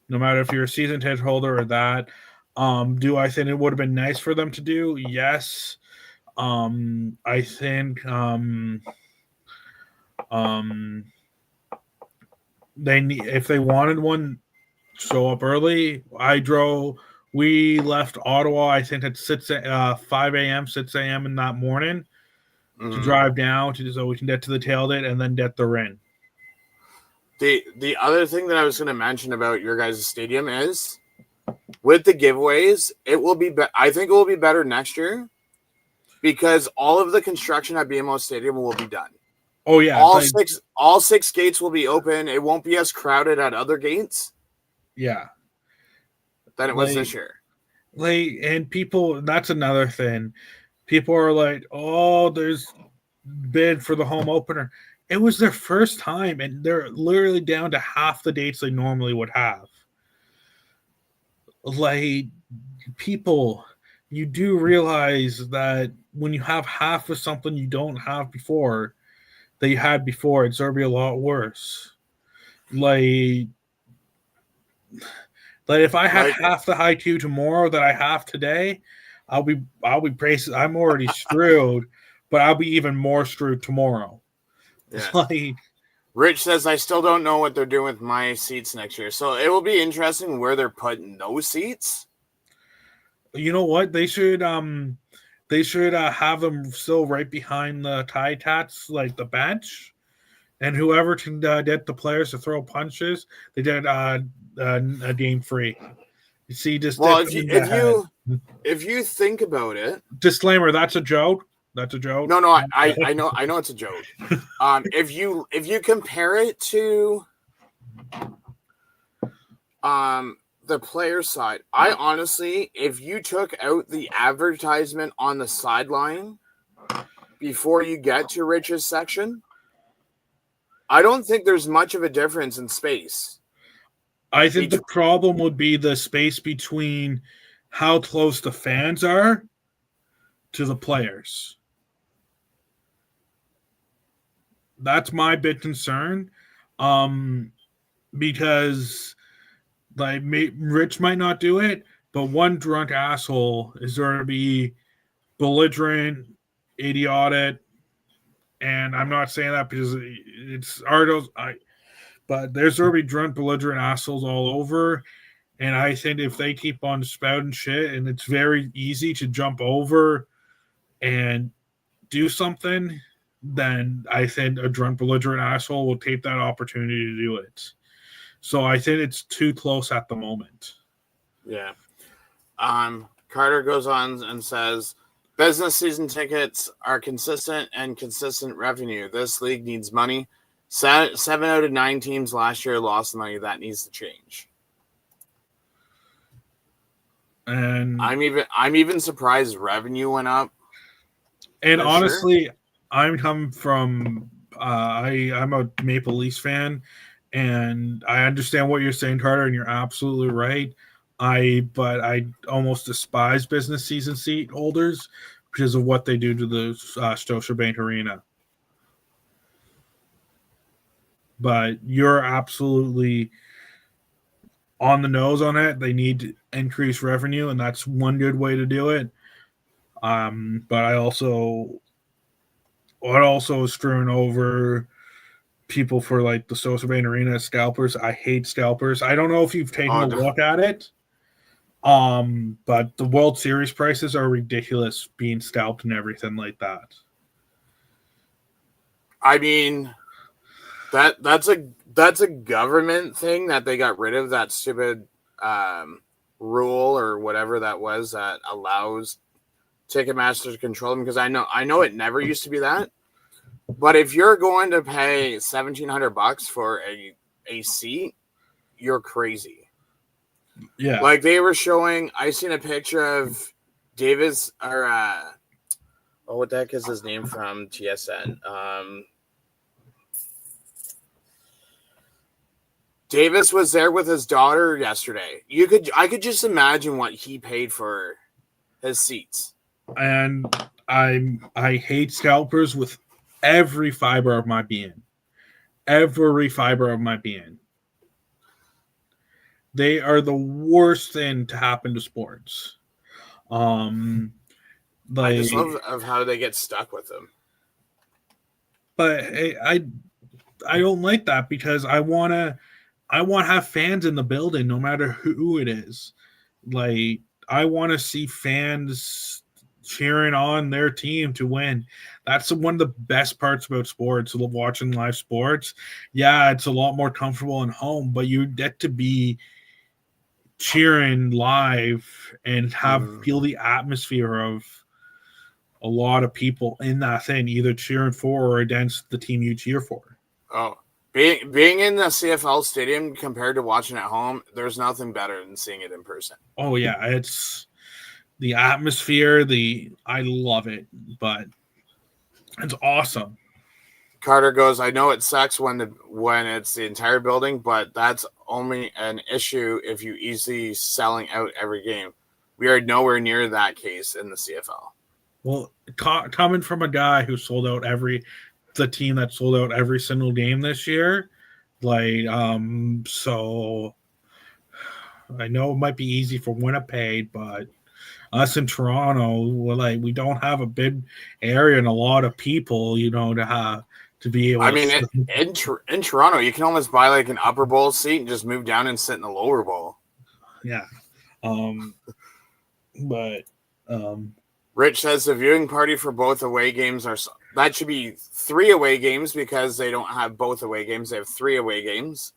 No matter if you're a season ticket holder or that. Do I think it would have been nice for them to do? Yes. I think if they wanted one, show up early. We left Ottawa, I think at 5 a.m., 6 a.m. in that morning to drive down so we can get to the tailgate and then get the ring. The other thing that I was going to mention about your guys' stadium is with the giveaways, I think it will be better next year because all of the construction at BMO Stadium will be done. Oh yeah, all six gates will be open. It won't be as crowded at other gates. Yeah, than it was this year. And people, that's another thing. People are like, "Oh, there's bid for the home opener." It was their first time, and they're literally down to half the dates they normally would have. Like, people, you do realize that when you have half of something you don't have before, that you had before, it's going to be a lot worse. Like if I had half the high two tomorrow that I have today, I'll be braced. I'm already screwed, but I'll be even more screwed tomorrow. Yeah. Rich says, I still don't know what they're doing with my seats next year. So it will be interesting where they're putting those seats. You know what? They should have them still right behind the tie tats, like the bench. And whoever can get the players to throw punches, they did a game free. You see, just if you think about it, disclaimer, that's a joke. That's a joke. No, I know it's a joke. If you compare it to the player side, I honestly, if you took out the advertisement on the sideline before you get to Rich's section, I don't think there's much of a difference in space. I think the problem would be the space between how close the fans are to the players. That's my big concern, because Rich might not do it, but one drunk asshole is going to be belligerent, idiotic, and I'm not saying that because it's Argos. But there's going to be drunk, belligerent assholes all over, and I think if they keep on spouting shit, and it's very easy to jump over and do something, then I think a drunk, belligerent asshole will take that opportunity to do it. So I think it's too close at the moment. Yeah. Carter goes on and says, business season tickets are consistent revenue. This league needs money. 7 out of 9 teams last year lost money. That needs to change. And I'm even surprised revenue went up. And honestly, I'm coming from I'm a Maple Leafs fan, and I understand what you're saying, Carter, and you're absolutely right. But I almost despise business season seat holders because of what they do to the Scotiabank Arena. But you're absolutely on the nose on it. They need to increase revenue, and that's one good way to do it. But I also screwing over people for like the Scotiabank Arena scalpers. I hate scalpers. I don't know if you've taken a look at it. But the World Series prices are ridiculous, being scalped and everything like that. I mean, that's a government thing that they got rid of that stupid rule or whatever that was that allows Ticketmaster to control them, because I know it never used to be that. But if you're going to pay $1,700 for a seat, you're crazy. Yeah. Like they were showing, I seen a picture of Davis or what the heck is his name from TSN? Davis was there with his daughter yesterday. I could just imagine what he paid for his seats. And I hate scalpers with every fiber of my being. Every fiber of my being. They are the worst thing to happen to sports. I just love of how they get stuck with them. But I don't like that, because I want to have fans in the building no matter who it is. Like, I want to see fans cheering on their team to win. That's one of the best parts about sports, watching live sports. Yeah, it's a lot more comfortable at home, but you get to be cheering live and feel the atmosphere a lot of people in that thing either cheering for or against the team you cheer for. Oh, being in the CFL stadium compared to watching at home, there's nothing better than seeing it in person. Oh yeah, it's the atmosphere. I love it, but it's awesome. Carter goes, I know it sucks when it's the entire building, but that's only an issue if you easily selling out every game. We are nowhere near that case in the CFL. Well, coming from a guy who sold out the team that sold out every single game this year, so I know it might be easy for Winnipeg, but us in Toronto, we don't have a big area and a lot of people, to be able. I mean, in Toronto, you can almost buy like an upper bowl seat and just move down and sit in the lower bowl. Yeah, but Rich says the viewing party for both away games that should be 3 away games because they don't have both away games. They have 3 away games.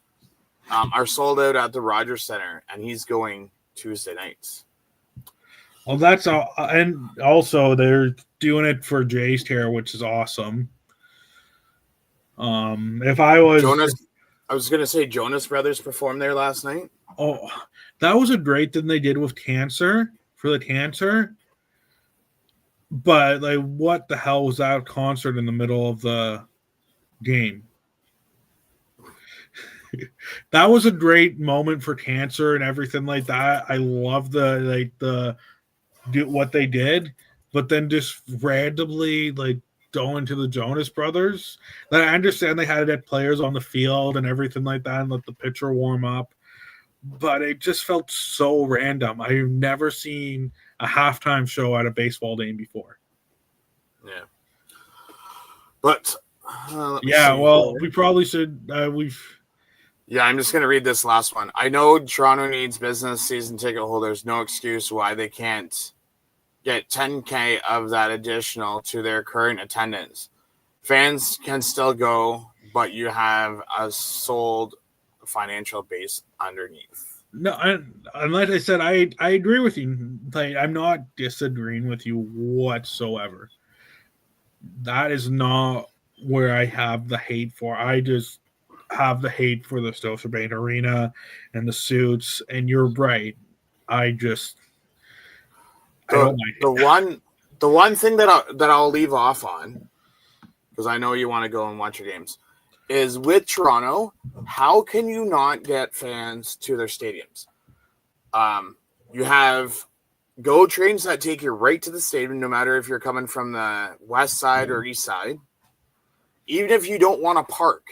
Are sold out at the Rogers Center, and he's going Tuesday nights. Well, that's all, and also they're doing it for Jay's Care, which is awesome. If I was I was gonna say Jonas Brothers performed there last night. Oh, that was a great thing they did with cancer. But what the hell was that concert in the middle of the game? That was a great moment for cancer and everything like that. I love what they did, but then just randomly going to the Jonas Brothers. I understand they had to get players on the field and everything like that and let the pitcher warm up, but it just felt so random. I've never seen a halftime show at a baseball game before. Yeah, but we probably should. Yeah, I'm just going to read this last one. I know Toronto needs business season ticket holders. No excuse why they can't get 10K of that additional to their current attendance. Fans can still go, but you have a sold financial base underneath. No, and like I said, I agree with you. I'm not disagreeing with you whatsoever. That is not where I have the hate for. I just have the hate for the Scotiabank Arena and the suits. And you're right. I don't like it. The one thing that I'll leave off on, because I know you want to go and watch your games, is with Toronto. How can you not get fans to their stadiums? You have GO trains that take you right to the stadium, no matter if you're coming from the west side or east side. Even if you don't want to park,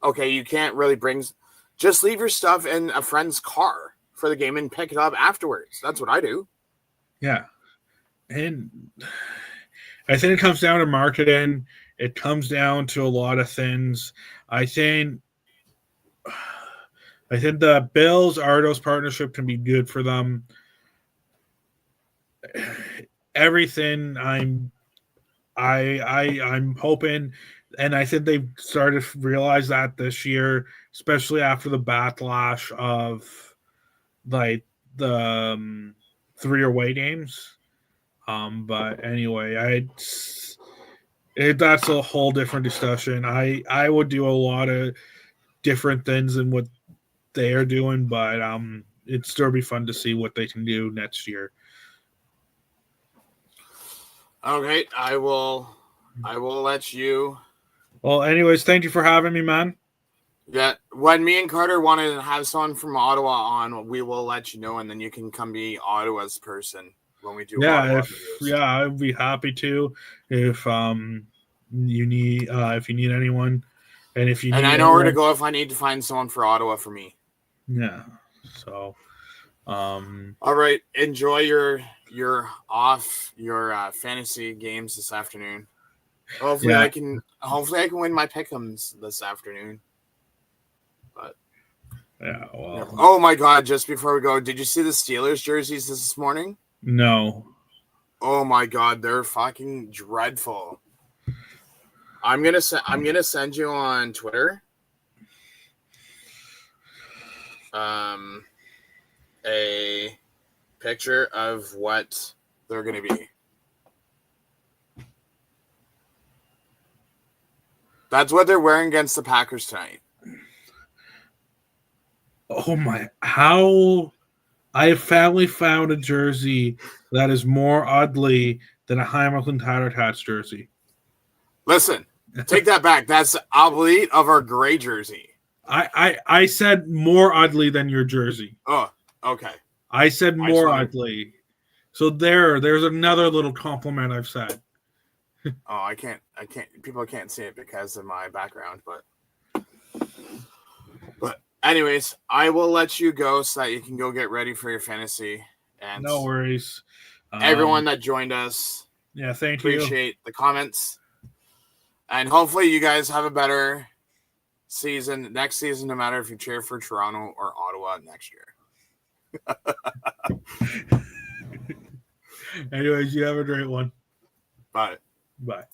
okay, you can't really just leave your stuff in a friend's car for the game and pick it up afterwards. That's what I do. Yeah. And I think it comes down to marketing. It comes down to a lot of things. I think the Bills Argos partnership can be good for them. Everything I'm hoping, and I think they've started to realize that this year, especially after the backlash of the 3 away games. But anyway, that's a whole different discussion. I would do a lot of different things than what they are doing, but it'd still be fun to see what they can do next year. Okay, I will let you. Well, anyways, thank you for having me, man. Yeah, when me and Carter wanted to have someone from Ottawa on, we will let you know, and then you can come be Ottawa's person when we do. Yeah, I'd be happy to if you need anyone, and if you and need I know where to go if I need to find someone for Ottawa for me. Yeah. So, all right. Enjoy your fantasy games this afternoon. Hopefully I can win my pick'ems this afternoon. But yeah. Well. Oh my God! Just before we go, did you see the Steelers jerseys this morning? No. Oh my God, they're fucking dreadful. I'm gonna send you on Twitter. A picture of what they're going to be. That's what they're wearing against the Packers tonight. Oh my! How I have finally found a jersey that is more ugly than a Hamilton Tiger Cats jersey. Listen, take that back. That's obsolete of our gray jersey. I said more ugly than your jersey. Oh, okay. I said more ugly. So there's another little compliment I've said. Oh, I can't. People can't see it because of my background, but anyways, I will let you go so that you can go get ready for your fantasy. And no worries. Everyone that joined us. Yeah, thank you. Appreciate the comments. And hopefully you guys have a better season next season, no matter if you cheer for Toronto or Ottawa next year. Anyways, you have a great one. Bye. Bye.